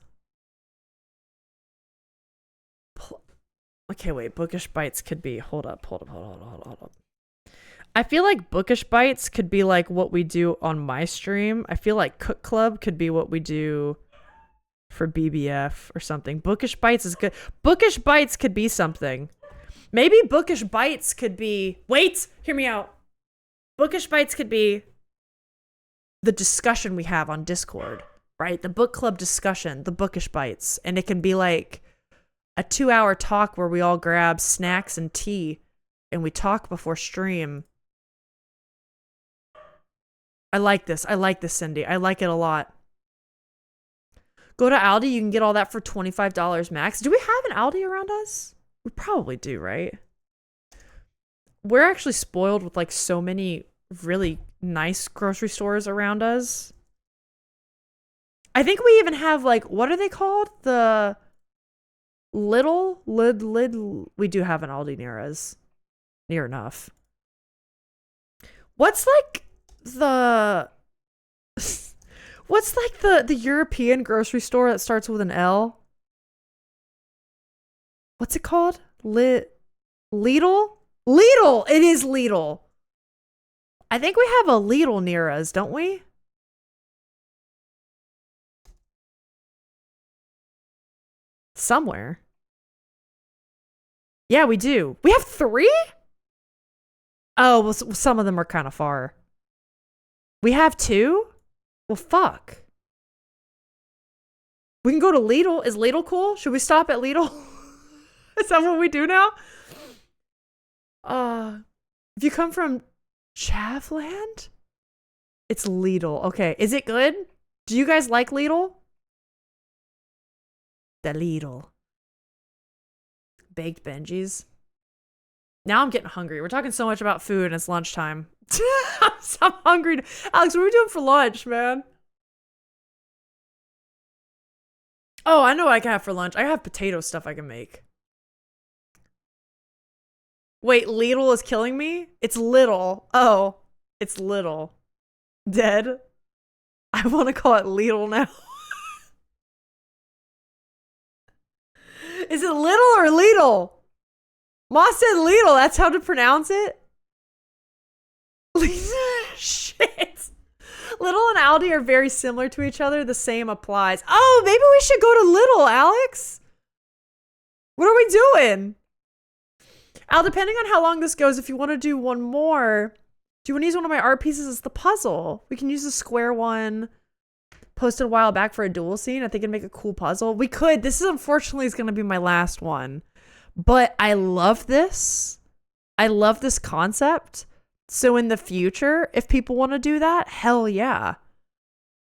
A: Okay, wait. Bookish Bites could be. Hold up. I feel like Bookish Bites could be like what we do on my stream. I feel like Cook Club could be what we do for BBF or something. Bookish Bites is good. Bookish Bites could be something. Maybe Bookish Bites could be... Wait! Hear me out. Bookish Bites could be the discussion we have on Discord, right? The book club discussion, the Bookish Bites. And it can be like a 2-hour talk where we all grab snacks and tea and we talk before stream. I like this, Cindy. I like it a lot. Go to Aldi, you can get all that for $25 max. Do we have an Aldi around us? We probably do, right? We're actually spoiled with like so many really nice grocery stores around us. I think we even have like, what are they called? The we do have an Aldi near us. Near enough. What's like the European grocery store that starts with an L? What's it called? Lidl? Lidl! It is Lidl. I think we have a Lidl near us, don't we? Somewhere. Yeah, we do. We have 3? Oh, well, some of them are kind of far. We have 2? Well, fuck. We can go to Lidl. Is Lidl cool? Should we stop at Lidl? Is that what we do now? If you come from Chavland, it's Lidl. Okay, is it good? Do you guys like Lidl? The Lidl. Baked Benjis. Now I'm getting hungry. We're talking so much about food and it's lunchtime. I'm hungry. Alex, what are we doing for lunch, man? Oh, I know what I can have for lunch. I have potato stuff I can make. Wait, Lidl is killing me? It's little. Oh, it's little. Dead. I want to call it Lidl now. Is it little or Lidl? Ma said Lidl. That's how to pronounce it? Shit. Lidl and Aldi are very similar to each other. The same applies. Oh, maybe we should go to Lidl, Alex. What are we doing? Al, depending on how long this goes, if you want to do one more, do you want to use one of my art pieces as the puzzle? We can use the square one posted a while back for a duel scene. I think it'd make a cool puzzle. We could. This is unfortunately is going to be my last one. But I love this. I love this concept. So in the future, if people want to do that, hell yeah.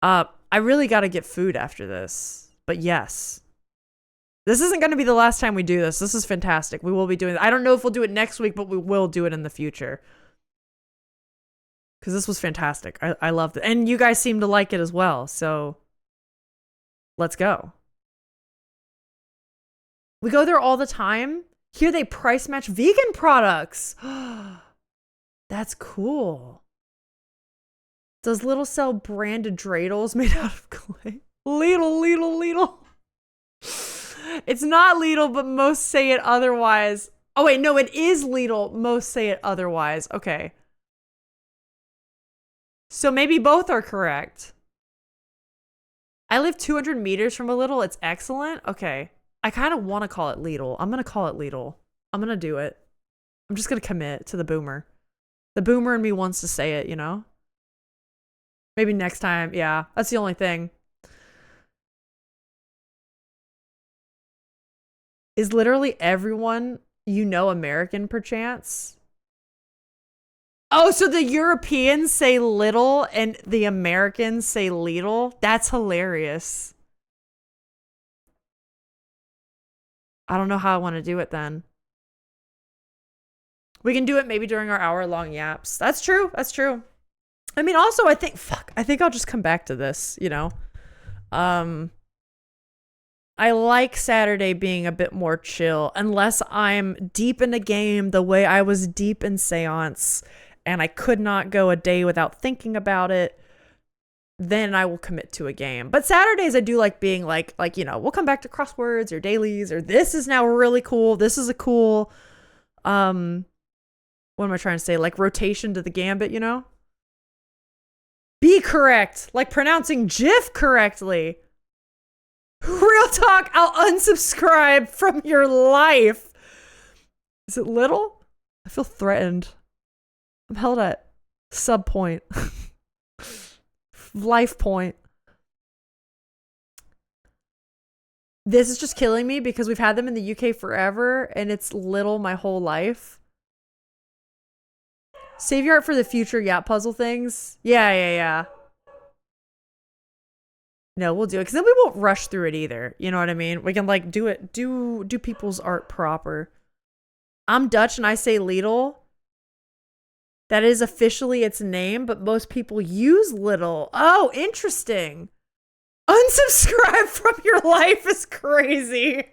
A: I really got to get food after this. But yes. This isn't going to be the last time we do this. This is fantastic. We will be doing it. I don't know if we'll do it next week, but we will do it in the future. Because this was fantastic. I loved it. And you guys seem to like it as well. So let's go. We go there all the time. Here they price match vegan products. That's cool. Does Little sell branded dreidels made out of clay? Lidl. It's not Lidl, but most say it otherwise. Oh, wait, no, it is Lidl. Most say it otherwise. Okay. So maybe both are correct. I live 200 meters from a Lidl. It's excellent. Okay. I kind of want to call it Lidl. I'm going to call it Lidl. I'm going to do it. I'm just going to commit to the boomer. The boomer in me wants to say it, you know? Maybe next time. Yeah, that's the only thing. Is literally everyone you know American, perchance? Oh, so the Europeans say little and the Americans say Lidl? That's hilarious. I don't know how I want to do it then. We can do it maybe during our hour-long yaps. That's true. That's true. I mean, also, I think I'll just come back to this, you know? I like Saturday being a bit more chill, unless I'm deep in a game the way I was deep in Seance, and I could not go a day without thinking about it. Then I will commit to a game. But Saturdays, I do like being like, you know, we'll come back to crosswords or dailies, or this is now really cool. This is a cool, what am I trying to say? Like rotation to the gambit, you know? Be correct. Like pronouncing GIF correctly. Real talk, I'll unsubscribe from your life. Is it little? I feel threatened. I'm held at sub point. Life point. This is just killing me because we've had them in the UK forever and it's little my whole life. Save your art for the future puzzle things. Yeah. No, we'll do it because then we won't rush through it either. You know what I mean? We can like do people's art proper. I'm Dutch and I say Lidl. That is officially its name, but most people use Little. Oh, interesting. Unsubscribe from your life is crazy.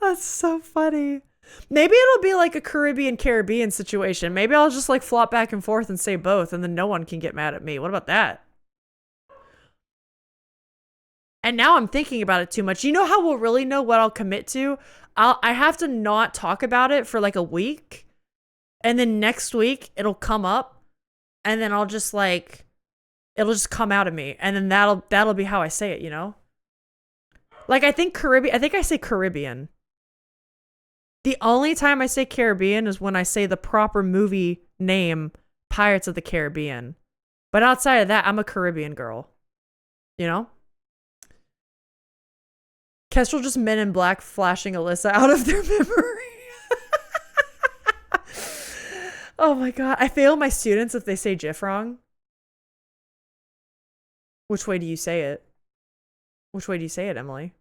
A: That's so funny. Maybe it'll be like a Caribbean situation. Maybe I'll just like flop back and forth and say both, and then no one can get mad at me. What about that? And now I'm thinking about it too much. You know how we'll really know what I'll commit to? I have to not talk about it for like a week. And then next week it'll come up. And then I'll just like, it'll just come out of me. And then that'll be how I say it, you know? Like I think I say Caribbean. The only time I say Caribbean is when I say the proper movie name, Pirates of the Caribbean. But outside of that, I'm a Caribbean girl. You know? Kestrel just Men in Black flashing Alyssa out of their memory. Oh my god. I fail my students if they say GIF wrong. Which way do you say it? Which way do you say it, Emily?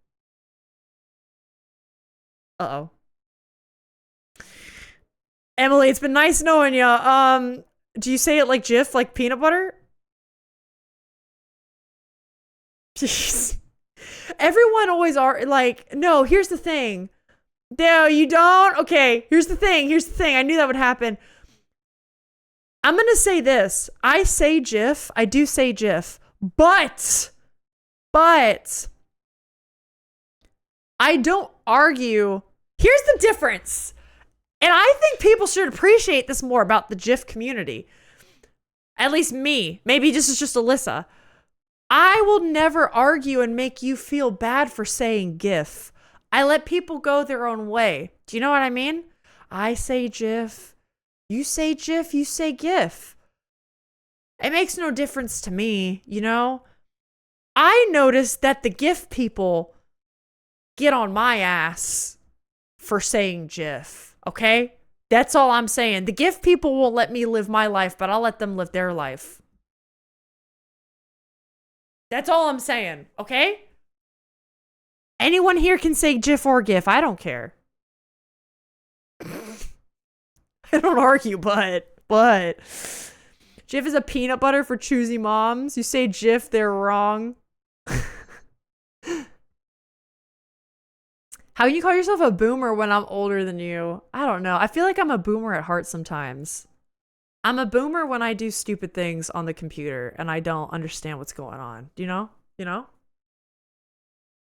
A: Uh-oh. Emily, it's been nice knowing you. Do you say it like GIF, like peanut butter? Jeez. Everyone always are like, no, here's the thing. No, you don't? Okay, here's the thing. I knew that would happen. I'm going to say this. I say GIF. I do say GIF. But I don't argue. Here's the difference. And I think people should appreciate this more about the GIF community. At least me. Maybe this is just Alyssa. I will never argue and make you feel bad for saying GIF. I let people go their own way. Do you know what I mean? I say GIF. You say GIF, you say GIF. It makes no difference to me, you know? I noticed that the GIF people get on my ass for saying GIF, okay? That's all I'm saying. The GIF people won't let me live my life, but I'll let them live their life. That's all I'm saying, okay? Anyone here can say GIF or GIF. I don't care. I don't argue, but GIF is a peanut butter for choosy moms. You say GIF, they're wrong. How can you call yourself a boomer when I'm older than you? I don't know. I feel like I'm a boomer at heart sometimes. I'm a boomer when I do stupid things on the computer and I don't understand what's going on. Do you know? You know?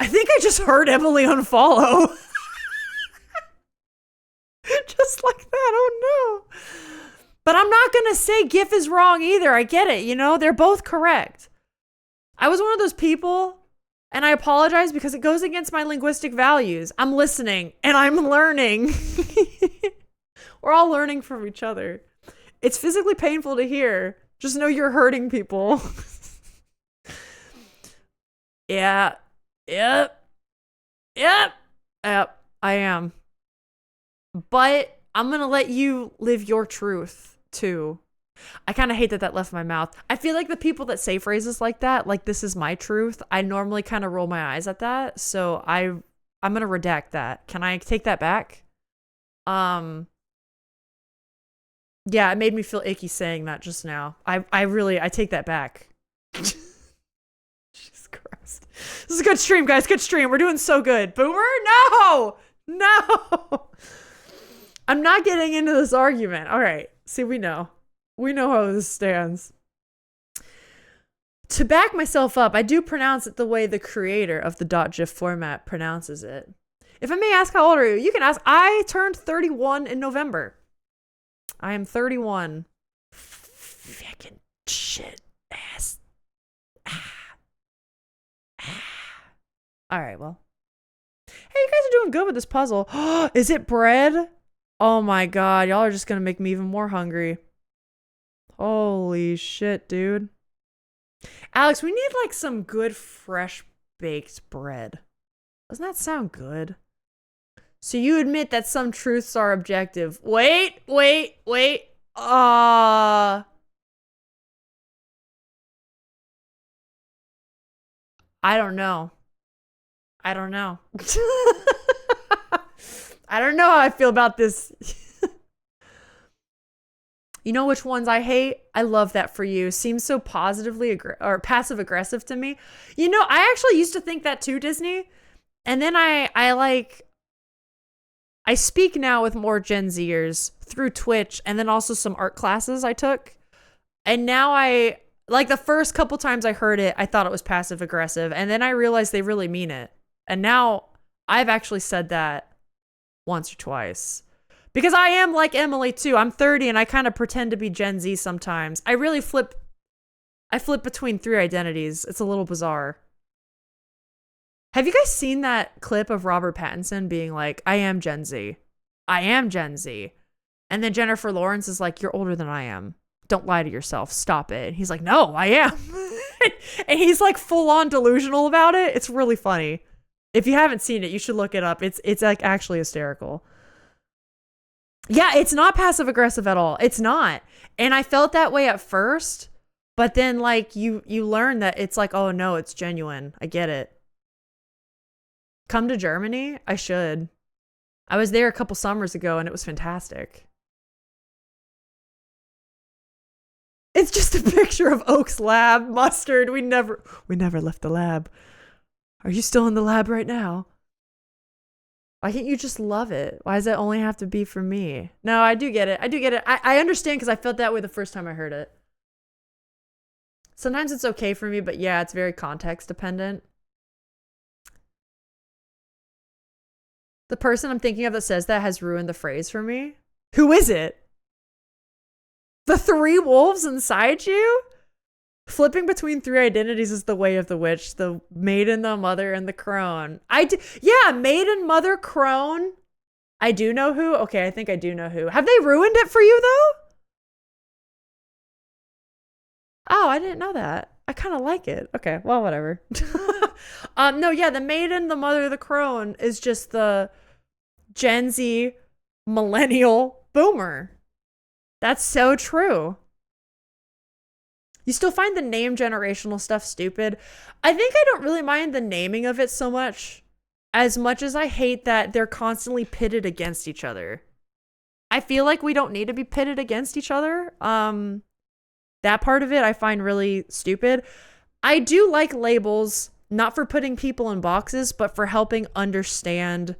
A: I think I just heard Emily unfollow. Just like that. Oh no. But I'm not going to say GIF is wrong either. I get it. You know, they're both correct. I was one of those people, and I apologize because it goes against my linguistic values. I'm listening and I'm learning. We're all learning from each other. It's physically painful to hear. Just know you're hurting people. Yeah. Yep. I am. But I'm going to let you live your truth too. I kind of hate that left my mouth. I feel like the people that say phrases like that, like this is my truth, I normally kind of roll my eyes at that. So I'm going to redact that. Can I take that back? Yeah, it made me feel icky saying that just now. I take that back. Jesus Christ. This is a good stream, guys. Good stream. We're doing so good. Boomer? No! I'm not getting into this argument. All right. See, we know. We know how this stands. To back myself up, I do pronounce it the way the creator of the .gif format pronounces it. If I may ask, how old are you? You can ask. I turned 31 in November. I am 31. Fucking shit ass. All right, well. Hey, you guys are doing good with this puzzle. Is it bread? Oh my god, y'all are just gonna make me even more hungry. Holy shit, dude. Alex, we need like some good fresh baked bread. Doesn't that sound good? So you admit that some truths are objective. Wait. I don't know. I don't know. I don't know how I feel about this. You know which ones I hate? I love that for you. Seems so positively or passive aggressive to me. You know, I actually used to think that too, Disney. And then I speak now with more Gen Zers through Twitch and then also some art classes I took. And now like the first couple times I heard it, I thought it was passive aggressive. And then I realized they really mean it. And now I've actually said that once or twice. Because I am like Emily too. I'm 30 and I kind of pretend to be Gen Z sometimes. I flip between three identities. It's a little bizarre. Have you guys seen that clip of Robert Pattinson being like, I am Gen Z. I am Gen Z. And then Jennifer Lawrence is like, you're older than I am. Don't lie to yourself. Stop it. And he's like, no, I am. And he's like full on delusional about it. It's really funny. If you haven't seen it, you should look it up. It's like actually hysterical. Yeah, it's not passive aggressive at all. It's not. And I felt that way at first, but then like you learn that it's like, oh no, it's genuine. I get it. Come to Germany? I should. I was there a couple summers ago and it was fantastic. It's just a picture of Oak's lab, Mustard. We never left the lab. Are you still in the lab right now? Why can't you just love it? Why does it only have to be for me? No, I do get it. I understand because I felt that way the first time I heard it. Sometimes it's okay for me, but yeah, it's very context dependent. The person I'm thinking of that says that has ruined the phrase for me. Who is it? The three wolves inside you? Flipping between three identities is the way of the witch. The maiden, the mother, and the crone. Yeah, maiden, mother, crone. I do know who. Okay, I think I do know who. Have they ruined it for you, though? Oh, I didn't know that. I kind of like it. Okay, well, whatever. No, yeah, the maiden, the mother, the crone is just the Gen Z millennial boomer. That's so true. You still find the name generational stuff stupid. I think I don't really mind the naming of it so much as I hate that they're constantly pitted against each other. I feel like we don't need to be pitted against each other. That part of it I find really stupid. I do like labels, not for putting people in boxes, but for helping understand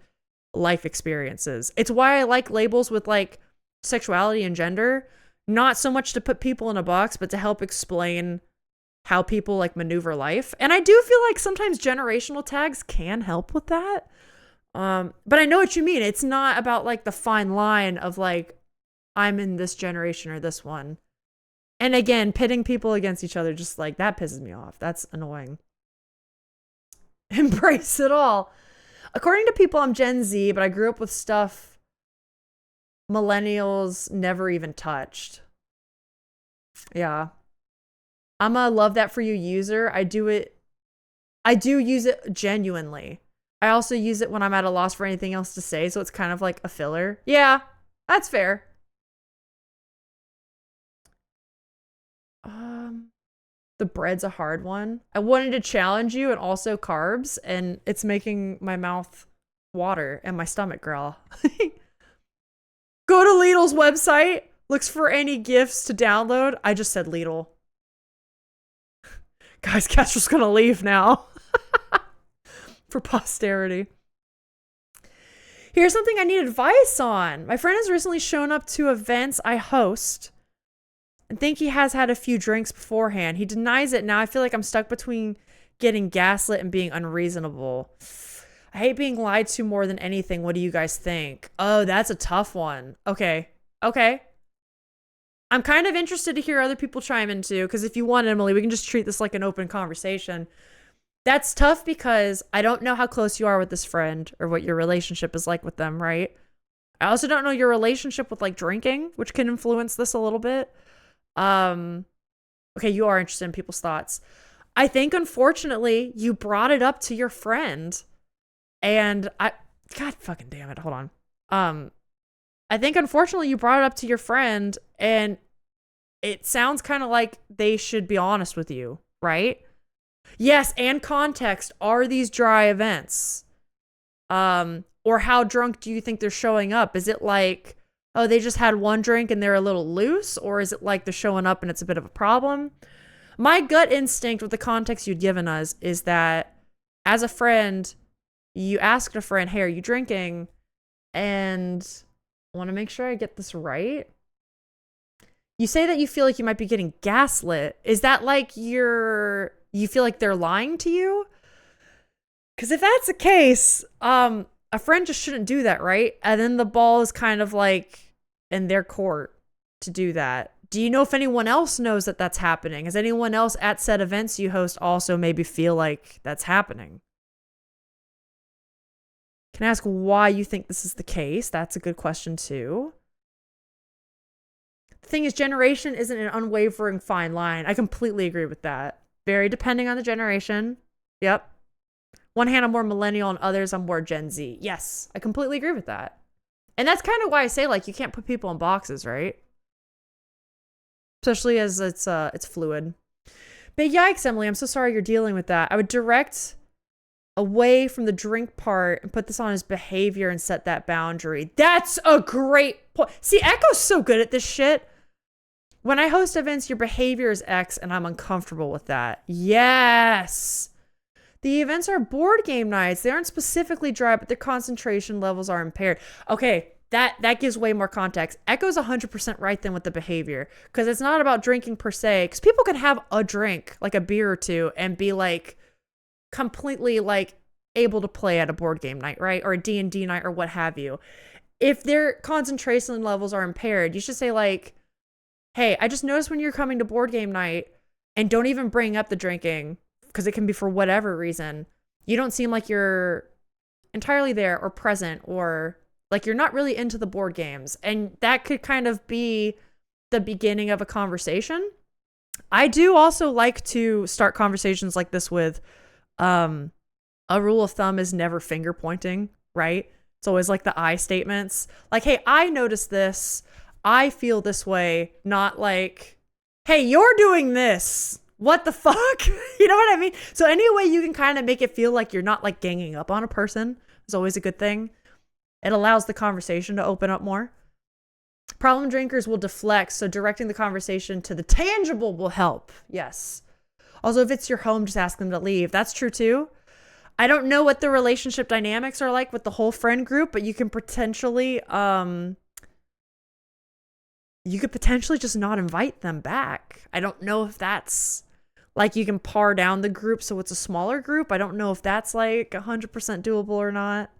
A: life experiences. It's why I like labels with like sexuality and gender. Not so much to put people in a box, but to help explain how people like maneuver life. And I do feel like sometimes generational tags can help with that. But I know what you mean. It's not about like the fine line of like, I'm in this generation or this one. And again, pitting people against each other, just like that pisses me off. That's annoying. Embrace it all. According to people, I'm Gen Z, but I grew up with stuff millennials never even touched. Yeah. I'm a love that for you user. I do use it genuinely. I also use it when I'm at a loss for anything else to say, so it's kind of like a filler. Yeah, that's fair. The bread's a hard one. I wanted to challenge you and also carbs, and it's making my mouth water and my stomach growl. Go to Lidl's website, looks for any gifts to download. I just said Lidl. Guys, Castro's gonna leave now. For posterity. Here's something I need advice on. My friend has recently shown up to events I host and think he has had a few drinks beforehand. He denies it now. I feel like I'm stuck between getting gaslit and being unreasonable. I hate being lied to more than anything. What do you guys think? Oh, that's a tough one. Okay. I'm kind of interested to hear other people chime in too, because if you want, Emily, we can just treat this like an open conversation. That's tough because I don't know how close you are with this friend or what your relationship is like with them, right? I also don't know your relationship with like drinking, which can influence this a little bit. Okay, you are interested in people's thoughts. I think, unfortunately, you brought it up to your friend. And God fucking damn it, hold on. I think unfortunately you brought it up to your friend and it sounds kind of like they should be honest with you, right? Yes, and context. Are these dry events? Or how drunk do you think they're showing up? Is it like, oh, they just had one drink and they're a little loose? Or is it like they're showing up and it's a bit of a problem? My gut instinct with the context you'd given us is that as a friend, you asked a friend, hey, are you drinking? And I want to make sure I get this right. You say that you feel like you might be getting gaslit. Is that like you feel like they're lying to you? Because if that's the case, a friend just shouldn't do that, right? And then the ball is kind of like in their court to do that. Do you know if anyone else knows that that's happening? Has anyone else at said events you host also maybe feel like that's happening? Can I ask why you think this is the case? That's a good question too. The thing is, generation isn't an unwavering fine line. I completely agree with that. Very depending on the generation. Yep. One hand, I'm more millennial, and others, I'm more Gen Z. Yes, I completely agree with that. And that's kind of why I say, like, you can't put people in boxes, right? Especially as it's fluid. But yikes, Emily, I'm so sorry you're dealing with that. I would direct away from the drink part and put this on his behavior and set that boundary. That's a great point. See, Echo's so good at this shit. When I host events, your behavior is X, and I'm uncomfortable with that. Yes. The events are board game nights. They aren't specifically dry, but their concentration levels are impaired. Okay, that gives way more context. Echo's 100% right then with the behavior, because it's not about drinking per se, because people can have a drink, like a beer or two, and be like completely like able to play at a board game night, right? Or a D&D night or what have you. If their concentration levels are impaired, you should say like, hey, I just noticed when you're coming to board game night, and don't even bring up the drinking, because it can be for whatever reason, you don't seem like you're entirely there or present, or like you're not really into the board games. And that could kind of be the beginning of a conversation. I do also like to start conversations like this with a rule of thumb is never finger pointing, right? It's always like the I statements. Like, hey, I noticed this. I feel this way. Not like, hey, you're doing this. What the fuck? You know what I mean? So any way you can kind of make it feel like you're not like ganging up on a person is always a good thing. It allows the conversation to open up more. Problem drinkers will deflect, so directing the conversation to the tangible will help. Yes. Also, if it's your home, just ask them to leave. That's true too. I don't know what the relationship dynamics are like with the whole friend group, but you can potentially just not invite them back. I don't know if that's like you can par down the group so it's a smaller group. I don't know if that's like 100% doable or not.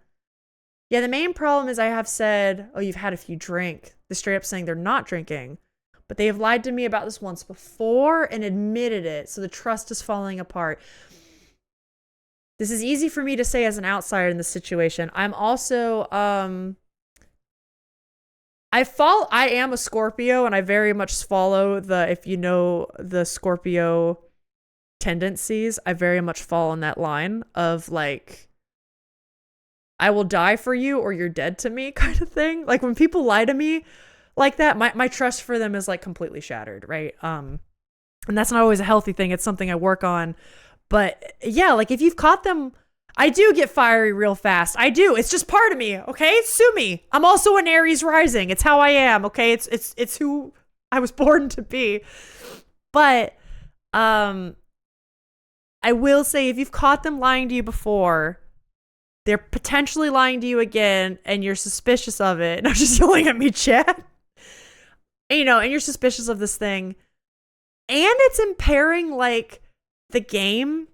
A: Yeah, the main problem is I have said, oh, you've had a few drink. They're straight up saying they're not drinking. But they have lied to me about this once before and admitted it. So the trust is falling apart. This is easy for me to say as an outsider in this situation. I'm also, I am a Scorpio, and I very much follow if you know the Scorpio tendencies, I very much fall on that line of like, I will die for you or you're dead to me kind of thing. Like when people lie to me like that, my trust for them is like completely shattered, right? And that's not always a healthy thing. It's something I work on. But yeah, like if you've caught them, I do get fiery real fast. I do. It's just part of me, okay? Sue me. I'm also an Aries rising. It's how I am, okay? It's who I was born to be. But I will say if you've caught them lying to you before, they're potentially lying to you again, and you're suspicious of it. And I'm just yelling at me, chat. And, and you're suspicious of this thing. And it's impairing, like, the game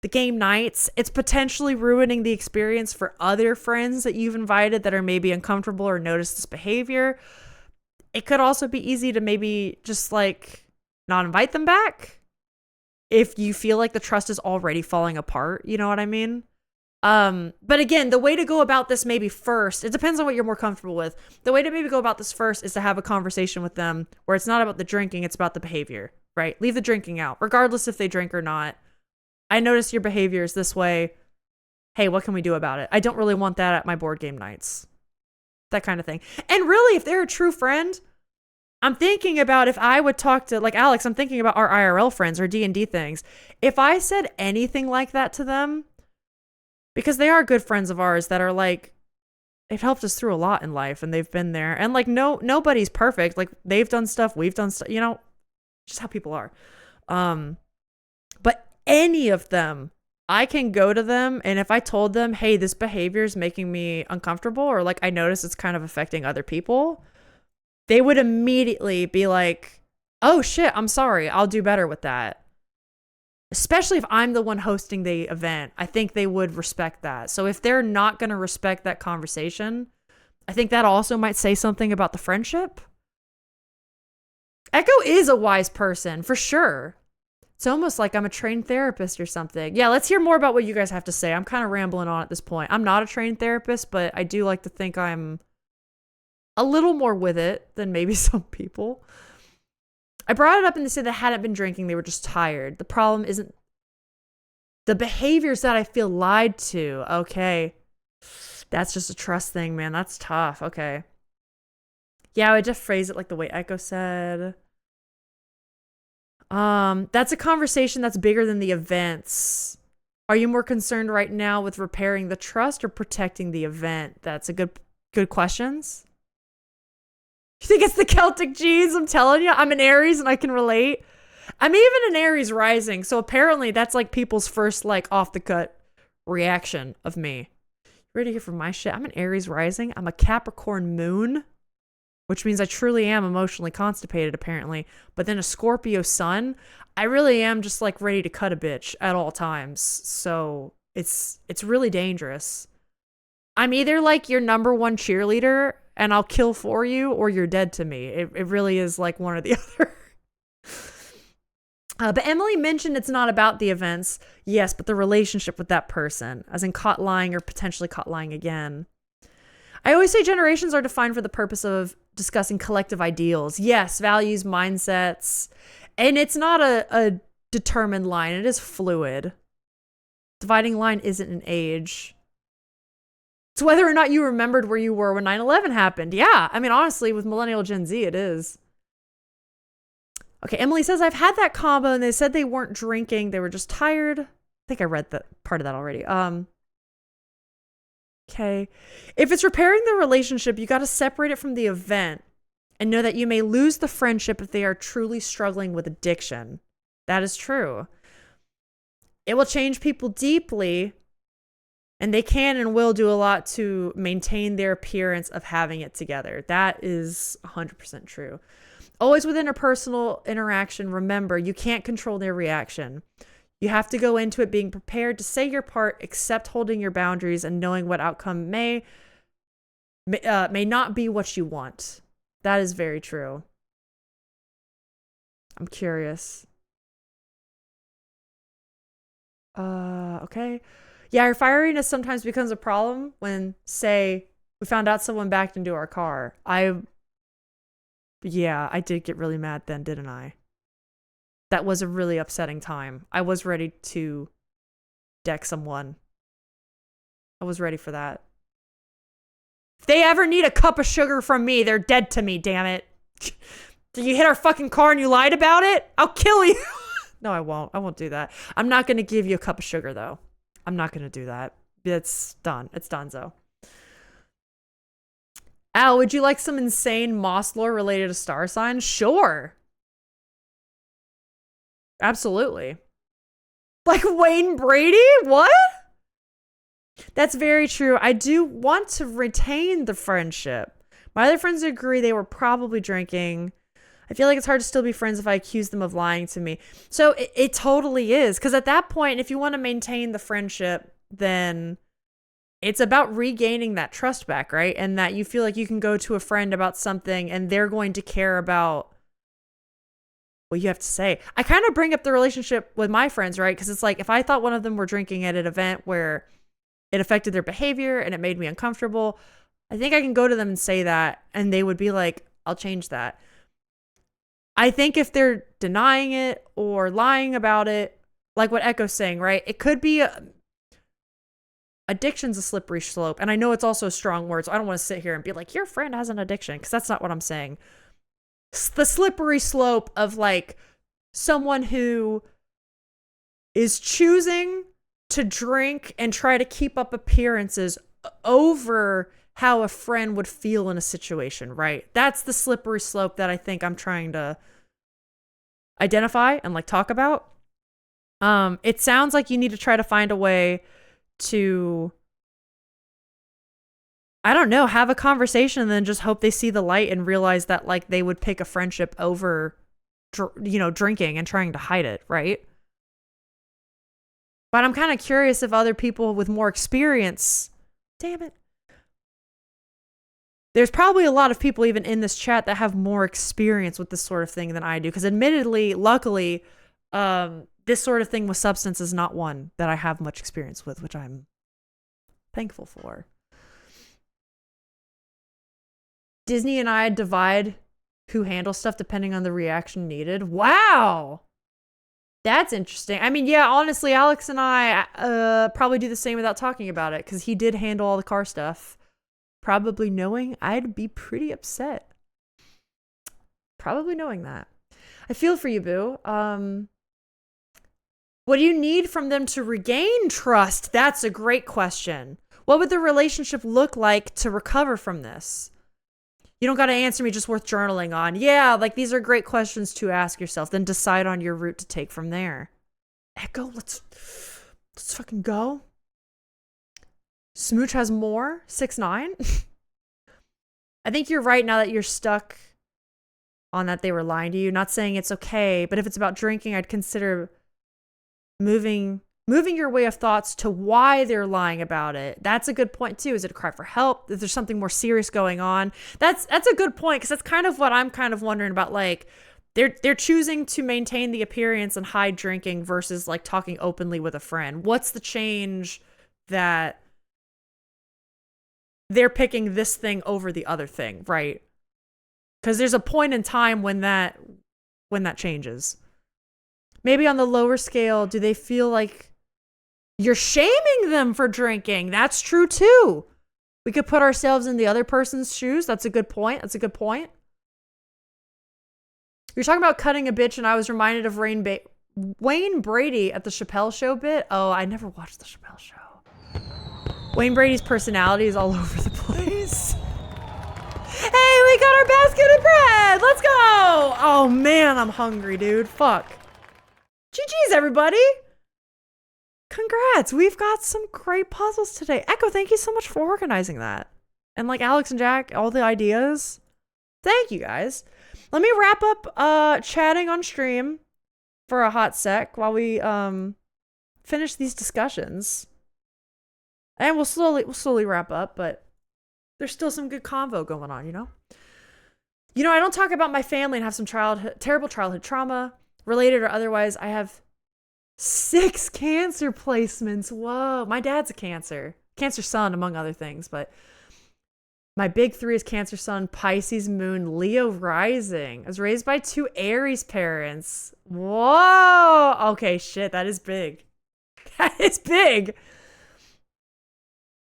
A: nights. It's potentially ruining the experience for other friends that you've invited that are maybe uncomfortable or notice this behavior. It could also be easy to maybe just, like, not invite them back if you feel like the trust is already falling apart. You know what I mean? But again, the way to go about this maybe first, it depends on what you're more comfortable with. The way to maybe go about this first is to have a conversation with them where it's not about the drinking, it's about the behavior, right? Leave the drinking out, regardless if they drink or not. I notice your behavior is this way. Hey, what can we do about it? I don't really want that at my board game nights. That kind of thing. And really, if they're a true friend, I'm thinking about if I would talk to like Alex, I'm thinking about our IRL friends or D&D things. If I said anything like that to them, because they are good friends of ours that are like, they've helped us through a lot in life and they've been there. And like, nobody's perfect. Like they've done stuff, we've done stuff, just how people are. But any of them, I can go to them, and if I told them, hey, this behavior is making me uncomfortable, or like I notice it's kind of affecting other people, they would immediately be like, oh shit, I'm sorry, I'll do better with that. Especially if I'm the one hosting the event, I think they would respect that. So if they're not going to respect that conversation, I think that also might say something about the friendship. Echo is a wise person, for sure. It's almost like I'm a trained therapist or something. Yeah, let's hear more about what you guys have to say. I'm kind of rambling on at this point. I'm not a trained therapist, but I do like to think I'm a little more with it than maybe some people. I brought it up and they said they hadn't been drinking. They were just tired. The problem isn't the behaviors that I feel lied to. Okay. That's just a trust thing, man. That's tough. Okay. Yeah, I would just phrase it like the way Echo said. That's a conversation that's bigger than the events. Are you more concerned right now with repairing the trust or protecting the event? That's a good questions. You think it's the Celtic genes? I'm telling you, I'm an Aries and I can relate. I'm even an Aries rising, so apparently that's like people's first like off the cut reaction of me. Ready to hear from my shit? I'm an Aries rising. I'm a Capricorn moon, which means I truly am emotionally constipated apparently. But then a Scorpio sun, I really am just like ready to cut a bitch at all times. So it's really dangerous. I'm either like your number one cheerleader and I'll kill for you, or you're dead to me. It really is like one or the other. But Emily mentioned it's not about the events. Yes, but the relationship with that person, as in caught lying or potentially caught lying again. I always say generations are defined for the purpose of discussing collective ideals. Yes, values, mindsets. And it's not a determined line. It is fluid. Dividing line isn't an age. It's whether or not you remembered where you were when 9/11 happened. Yeah, I mean, honestly, with Millennial Gen Z, it is. Okay, Emily says, I've had that combo and they said they weren't drinking. They were just tired. I think I read that part of that already. Okay. If it's repairing the relationship, you got to separate it from the event and know that you may lose the friendship if they are truly struggling with addiction. That is true. It will change people deeply, and they can and will do a lot to maintain their appearance of having it together. That is 100% true. Always with interpersonal interaction, remember, you can't control their reaction. You have to go into it being prepared to say your part, accept holding your boundaries, and knowing what outcome may not be what you want. That is very true. I'm curious. Okay. Yeah, our firiness sometimes becomes a problem when, say, we found out someone backed into our car. I did get really mad then, didn't I? That was a really upsetting time. I was ready to deck someone. I was ready for that. If they ever need a cup of sugar from me, they're dead to me, damn it. Did you hit our fucking car and you lied about it? I'll kill you. No, I won't. I won't do that. I'm not going to give you a cup of sugar, though. I'm not going to do that. It's done. It's donezo. Al, would you like some insane moss lore related to star signs? Sure. Absolutely. Like Wayne Brady? What? That's very true. I do want to retain the friendship. My other friends agree they were probably drinking. I feel like it's hard to still be friends if I accuse them of lying to me. So it totally is. Because at that point, if you want to maintain the friendship, then it's about regaining that trust back, right? And that you feel like you can go to a friend about something and they're going to care about what you have to say. I kind of bring up the relationship with my friends, right? Because it's like, if I thought one of them were drinking at an event where it affected their behavior and it made me uncomfortable, I think I can go to them and say that, and they would be like, I'll change that. I think if they're denying it or lying about it, like what Echo's saying, right? It could be addiction's a slippery slope. And I know it's also a strong word, so I don't want to sit here and be like, your friend has an addiction, because that's not what I'm saying. the slippery slope of like someone who is choosing to drink and try to keep up appearances over how a friend would feel in a situation, right? That's the slippery slope that I think I'm trying to identify and like talk about. It sounds like you need to try to find a way to, I don't know, have a conversation and then just hope they see the light and realize that like they would pick a friendship over, drinking and trying to hide it, right? But I'm kind of curious if other people with more experience, damn it. There's probably a lot of people even in this chat that have more experience with this sort of thing than I do. Because admittedly, luckily, this sort of thing with substance is not one that I have much experience with, which I'm thankful for. Disney and I divide who handles stuff depending on the reaction needed. Wow. That's interesting. I mean, yeah, honestly, Alex and I probably do the same without talking about it because he did handle all the car stuff, probably knowing I'd be pretty upset. Probably knowing that. I feel for you, boo. What do you need from them to regain trust? That's a great question. What would the relationship look like to recover from this? You don't got to answer me just worth journaling on. Yeah, like these are great questions to ask yourself. Then decide on your route to take from there. Echo, let's fucking go. Smooch has more. 6'9". I think you're right now that you're stuck on that they were lying to you. Not saying it's okay, but if it's about drinking, I'd consider moving your way of thoughts to why they're lying about it. That's a good point too. Is it a cry for help? Is there something more serious going on? That's a good point because that's kind of what I'm kind of wondering about. Like they're choosing to maintain the appearance and hide drinking versus like talking openly with a friend. What's the change that they're picking this thing over the other thing, right? Because there's a point in time when that changes. Maybe on the lower scale, do they feel like you're shaming them for drinking? That's true too. We could put ourselves in the other person's shoes. That's a good point. You're talking about cutting a bitch, and I was reminded of Wayne Brady at the Chappelle Show bit. Oh, I never watched the Chappelle Show. Wayne Brady's personality is all over the place. Hey, we got our basket of bread. Let's go. Oh man, I'm hungry, dude. Fuck. GG's, everybody. Congrats. We've got some great puzzles today. Echo, thank you so much for organizing that. And like Alex and Jack, all the ideas. Thank you guys. Let me wrap up chatting on stream for a hot sec while we finish these discussions. And we'll slowly wrap up, but there's still some good convo going on, you know? I don't talk about my family and have some terrible childhood trauma, related or otherwise. I have 6 cancer placements. Whoa. My dad's a cancer son, among other things, but my big 3 is Cancer Sun, Pisces Moon, Leo Rising. I was raised by 2 Aries parents. Whoa. Okay, shit, that is big. That is big.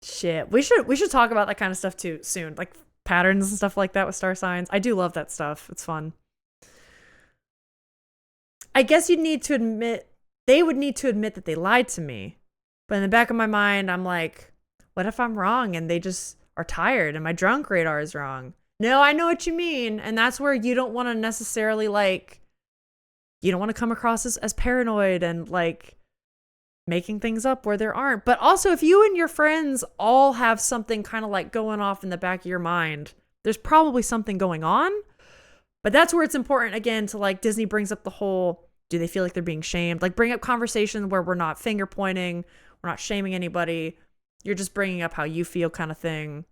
A: Shit. We should talk about that kind of stuff too soon. Like patterns and stuff like that with star signs. I do love that stuff. It's fun. I guess they would need to admit that they lied to me. But in the back of my mind, I'm like, what if I'm wrong and they just are tired and my drunk radar is wrong? No, I know what you mean. And that's where you don't want to necessarily you don't want to come across as paranoid and like making things up where there aren't. But also, if you and your friends all have something kind of like going off in the back of your mind, there's probably something going on. But that's where it's important, again, to like Disney brings up the whole, do they feel like they're being shamed? Like bring up conversation where we're not finger pointing, we're not shaming anybody. You're just bringing up how you feel kind of thing.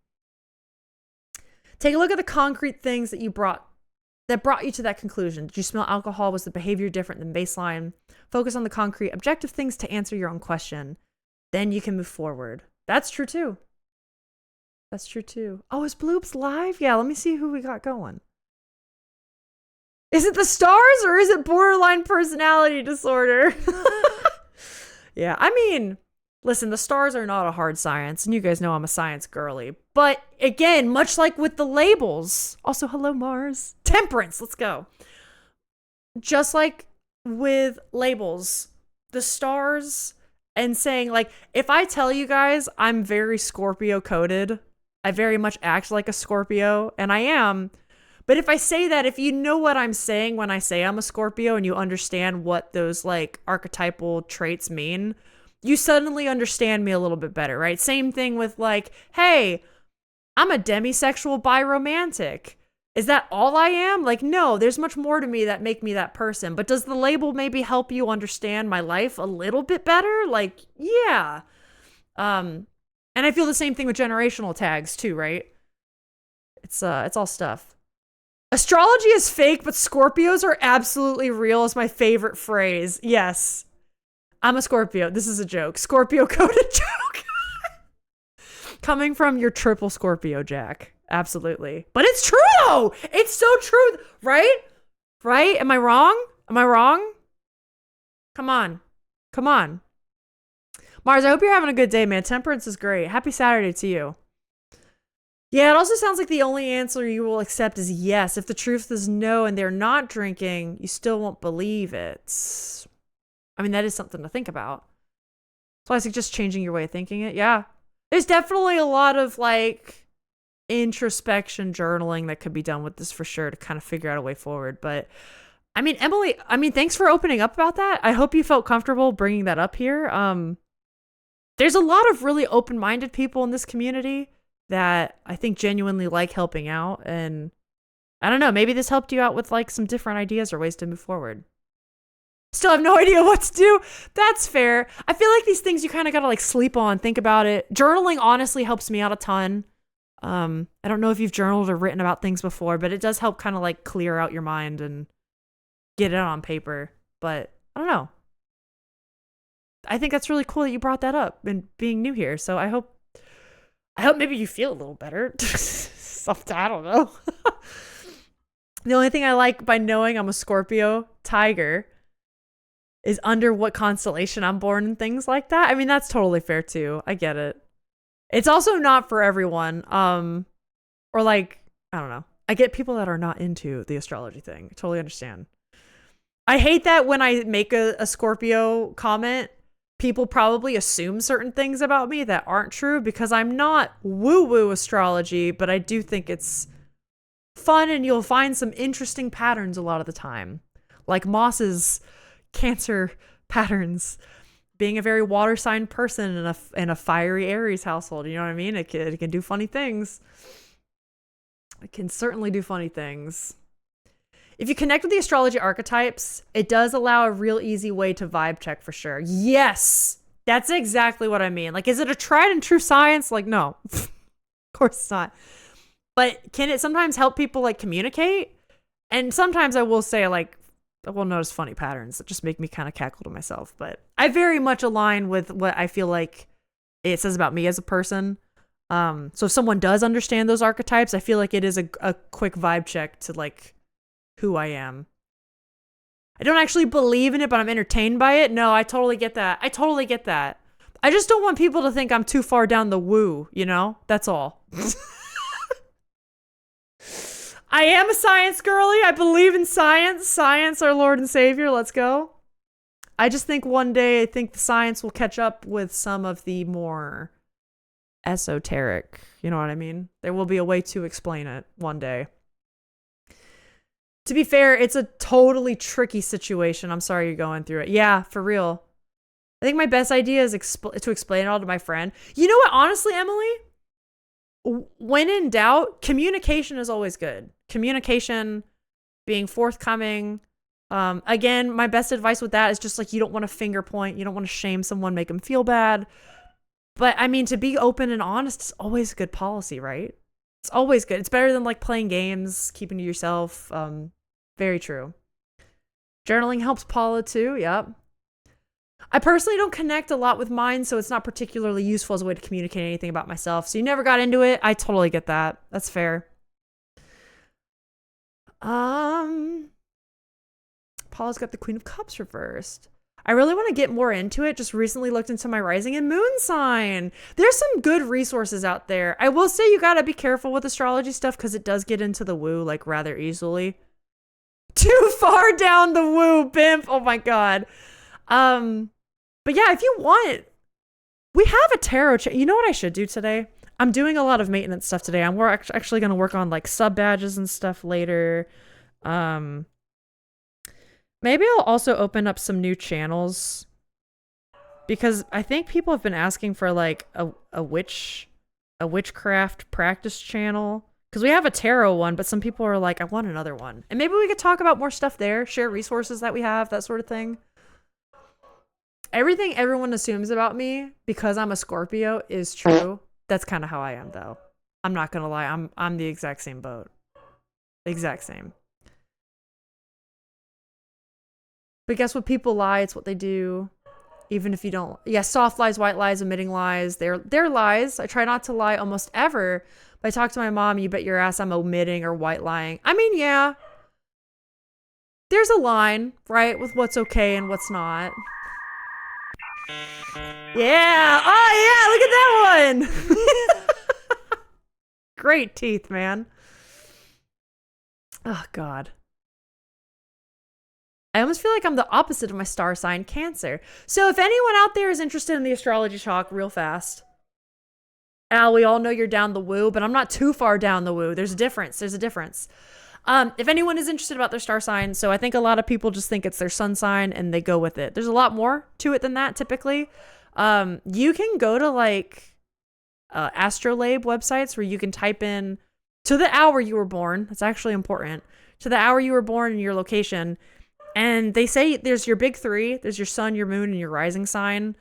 A: Take a look at the concrete things that brought you to that conclusion. Did you smell alcohol? Was the behavior different than baseline? Focus on the concrete, objective things to answer your own question. Then you can move forward. That's true too. Oh, is Bloops live? Yeah, let me see who we got going. Is it the stars or is it borderline personality disorder? Yeah, I mean, Listen, the stars are not a hard science, and you guys know I'm a science girly. But again, much like with the labels, also, hello, Mars. Temperance, let's go. Just like with labels, the stars, and saying, like, if I tell you guys I'm very Scorpio coded, I very much act like a Scorpio, and I am. But if I say that, if you know what I'm saying when I say I'm a Scorpio and you understand what those like archetypal traits mean, you suddenly understand me a little bit better, right? Same thing with like, hey, I'm a demisexual biromantic. Is that all I am? Like, no, there's much more to me that make me that person. But does the label maybe help you understand my life a little bit better? Like, yeah. And I feel the same thing with generational tags too, right? It's all stuff. Astrology is fake, but Scorpios are absolutely real is my favorite phrase. Yes. I'm a Scorpio. This is a joke. Scorpio coded joke. Coming from your triple Scorpio, Jack. Absolutely. But it's true, though. It's so true. Right? Right? Am I wrong? Am I wrong? Come on. Come on. Mars, I hope you're having a good day, man. Temperance is great. Happy Saturday to you. Yeah, it also sounds like the only answer you will accept is yes. If the truth is no and they're not drinking, you still won't believe it. I mean, that is something to think about. So I suggest changing your way of thinking it. Yeah. There's definitely a lot of like introspection journaling that could be done with this for sure to kind of figure out a way forward. But I mean, Emily, thanks for opening up about that. I hope you felt comfortable bringing that up here. There's a lot of really open-minded people in this community that I think genuinely like helping out. And I don't know, maybe this helped you out with like some different ideas or ways to move forward. Still have no idea what to do. That's fair. I feel like these things you kind of got to like sleep on, think about it. Journaling honestly helps me out a ton. I don't know if you've journaled or written about things before, but it does help kind of like clear out your mind and get it on paper. But I don't know. I think that's really cool that you brought that up and being new here. So I hope maybe you feel a little better. Something, I don't know. The only thing I like by knowing I'm a Scorpio tiger is under what constellation I'm born and things like that. I mean, that's totally fair too. I get it. It's also not for everyone. Or like, I don't know. I get people that are not into the astrology thing. I totally understand. I hate that when I make a Scorpio comment, people probably assume certain things about me that aren't true because I'm not woo-woo astrology, but I do think it's fun and you'll find some interesting patterns a lot of the time. Like Moss's Cancer patterns, being a very water sign person in a fiery Aries household. You know what I mean? It can do funny things. It can certainly do funny things. If you connect with the astrology archetypes, it does allow a real easy way to vibe check for sure. Yes, that's exactly what I mean. Like, is it a tried and true science? Like, no, of course it's not. But can it sometimes help people like communicate? And sometimes I will say like, I will notice funny patterns that just make me kind of cackle to myself. But I very much align with what I feel like it says about me as a person. So if someone does understand those archetypes, I feel like it is a quick vibe check to like who I am. I don't actually believe in it, but I'm entertained by it. No, I totally get that. I just don't want people to think I'm too far down the woo, you know? That's all. I am a science girly. I believe in science. Science, our Lord and Savior. Let's go. I just think one day, I think the science will catch up with some of the more esoteric. You know what I mean? There will be a way to explain it one day. To be fair, it's a totally tricky situation. I'm sorry you're going through it. Yeah, for real. I think my best idea is to explain it all to my friend. You know what? Honestly, Emily, when in doubt, communication is always good. Communication, being forthcoming. Again, my best advice with that is just like you don't want to finger point. You don't want to shame someone, make them feel bad. But I mean, to be open and honest is always a good policy, right? It's always good. It's better than like playing games, keeping to yourself. Very true. Journaling helps Paula too. Yep. I personally don't connect a lot with mine, so it's not particularly useful as a way to communicate anything about myself. So you never got into it. I totally get that. That's fair. Paula's got the Queen of Cups reversed. I really want to get more into it. Just recently looked into my rising and moon sign. There's some good resources out there. I will say you got to be careful with astrology stuff because it does get into the woo like rather easily. Too far down the woo, pimp. Oh my God. But yeah, if you want, we have a tarot. You know what I should do today? I'm doing a lot of maintenance stuff today. We're actually going to work on like sub badges and stuff later. Maybe I'll also open up some new channels because I think people have been asking for like a witchcraft practice channel because we have a tarot one, but some people are like, I want another one. And maybe we could talk about more stuff there, share resources that we have, that sort of thing. Everything everyone assumes about me because I'm a Scorpio is true. That's kind of how I am, though. I'm not gonna lie. I'm the exact same boat. Exact same. But guess what? People lie. It's what they do. Even if you don't. Yeah, soft lies, white lies, omitting lies. They're lies. I try not to lie almost ever. But I talk to my mom, you bet your ass I'm omitting or white lying. I mean, yeah. There's a line, right, with what's okay and what's not. Yeah. Oh, yeah. Look at that one. Great teeth, man. Oh, God. I almost feel like I'm the opposite of my star sign, Cancer. So if anyone out there is interested in the astrology talk real fast, Al, we all know you're down the woo, but I'm not too far down the woo. There's a difference. If anyone is interested about their star sign, so I think a lot of people just think it's their sun sign and they go with it. There's a lot more to it than that typically. You can go to like astrolabe websites where you can type in to the hour you were born. That's actually important. To the hour you were born and your location. And they say there's your big three. There's your sun, your moon, and your rising sign,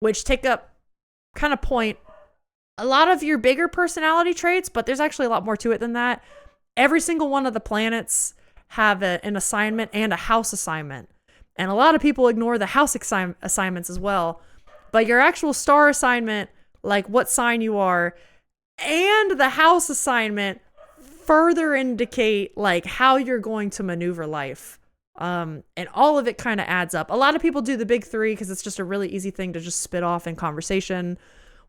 A: which take up kind of point a lot of your bigger personality traits, but there's actually a lot more to it than that. Every single one of the planets have an assignment and a house assignment. And a lot of people ignore the house assignments as well. But your actual star assignment, like what sign you are, and the house assignment further indicate like how you're going to maneuver life. And all of it kind of adds up. A lot of people do the big three because it's just a really easy thing to just spit off in conversation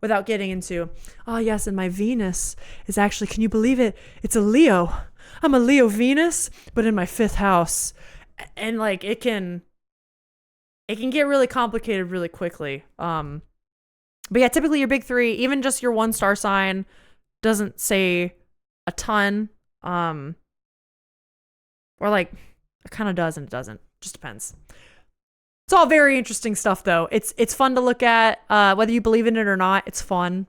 A: without getting into, oh yes, and my Venus is actually, can you believe it? It's a Leo. I'm a Leo Venus, but in my 5th house. And like it can get really complicated really quickly. But yeah, typically your big three, even just your one star sign doesn't say a ton. Or like it kind of does and it doesn't. Just depends. It's all very interesting stuff, though. It's fun to look at, whether you believe in it or not. It's fun.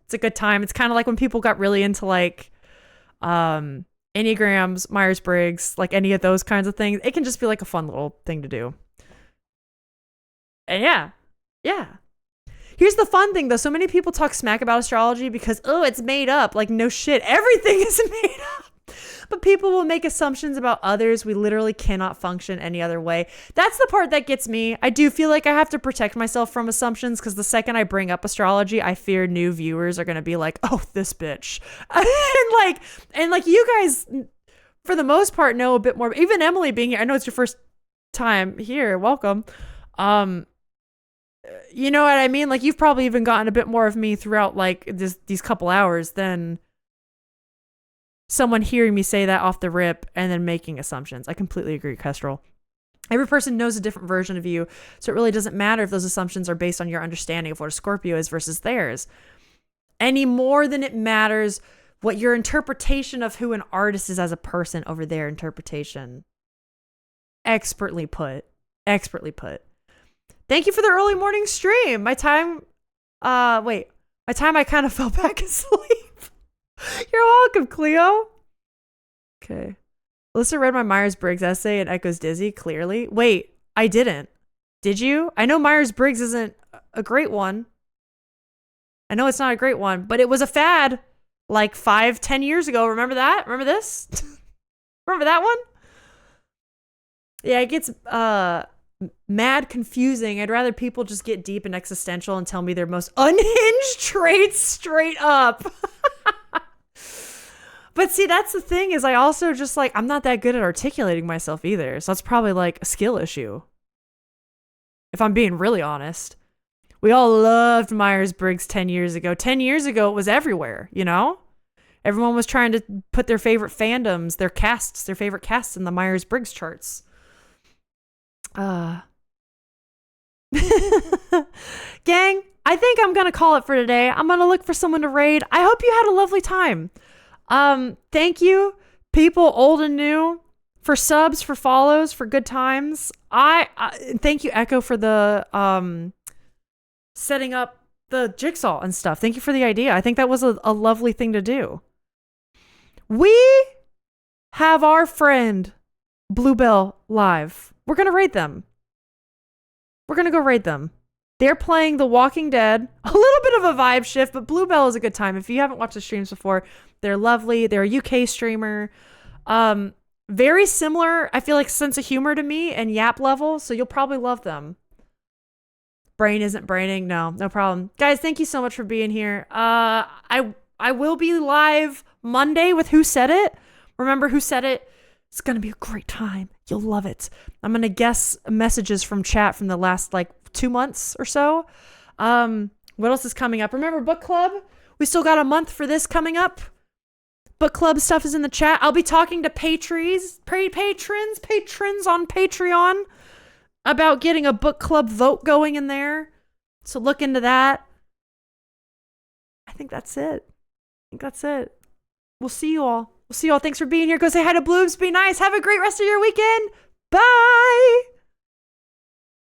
A: It's a good time. It's kind of like when people got really into like Enneagrams, Myers-Briggs, like any of those kinds of things. It can just be like a fun little thing to do. And yeah. Here's the fun thing, though. So many people talk smack about astrology because, oh, it's made up. Like, no shit. Everything is made up. But people will make assumptions about others. We literally cannot function any other way. That's the part that gets me. I do feel like I have to protect myself from assumptions because the second I bring up astrology, I fear new viewers are going to be like, oh, this bitch. and like you guys, for the most part, know a bit more. Even Emily being here, I know it's your first time here. Welcome. You know what I mean? Like you've probably even gotten a bit more of me throughout like these couple hours than someone hearing me say that off the rip and then making assumptions. I completely agree, Kestrel. Every person knows a different version of you, so it really doesn't matter if those assumptions are based on your understanding of what a Scorpio is versus theirs. Any more than it matters what your interpretation of who an artist is as a person over their interpretation. Expertly put. Thank you for the early morning stream. My time I kind of fell back asleep. You're welcome, Cleo. Okay. Alyssa read my Myers-Briggs essay and echoes Dizzy, clearly. Wait, I didn't. Did you? I know Myers-Briggs isn't a great one. I know it's not a great one, but it was a fad like 5-10 years ago. Remember that? Remember this? Remember that one? Yeah, it gets mad confusing. I'd rather people just get deep and existential and tell me their most unhinged traits straight up. But see, that's the thing is I also just like, I'm not that good at articulating myself either. So that's probably like a skill issue. if I'm being really honest. We all loved Myers-Briggs 10 years ago. 10 years ago, it was everywhere, you know? Everyone was trying to put their favorite fandoms, their favorite casts in the Myers-Briggs charts. Gang, I think I'm going to call it for today. I'm going to look for someone to raid. I hope you had a lovely time. Thank you, people old and new, for subs, for follows, for good times. I thank you, Echo, for the setting up the Jigsaw and stuff. Thank you for the idea. I think that was a lovely thing to do. We have our friend Bluebell live. We're going to raid them. We're going to go raid them. They're playing The Walking Dead. A little bit of a vibe shift, but Bluebell is a good time. If you haven't watched the streams before, they're lovely. They're a UK streamer. Very similar, I feel like, sense of humor to me and Yap level, so you'll probably love them. Brain isn't braining. No problem. Guys, thank you so much for being here. I will be live Monday with Who Said It. Remember Who Said It? It's going to be a great time. You'll love it. I'm going to guess messages from chat from the last 2 months or so. What else is coming up? Remember book club? We still got a month for this coming up. Book club stuff is in the chat. I'll be talking to patrons on Patreon about getting a book club vote going in there. So look into that. I think that's it. We'll see you all. Thanks for being here. Go say hi to Bloobs. Be nice. Have a great rest of your weekend. Bye.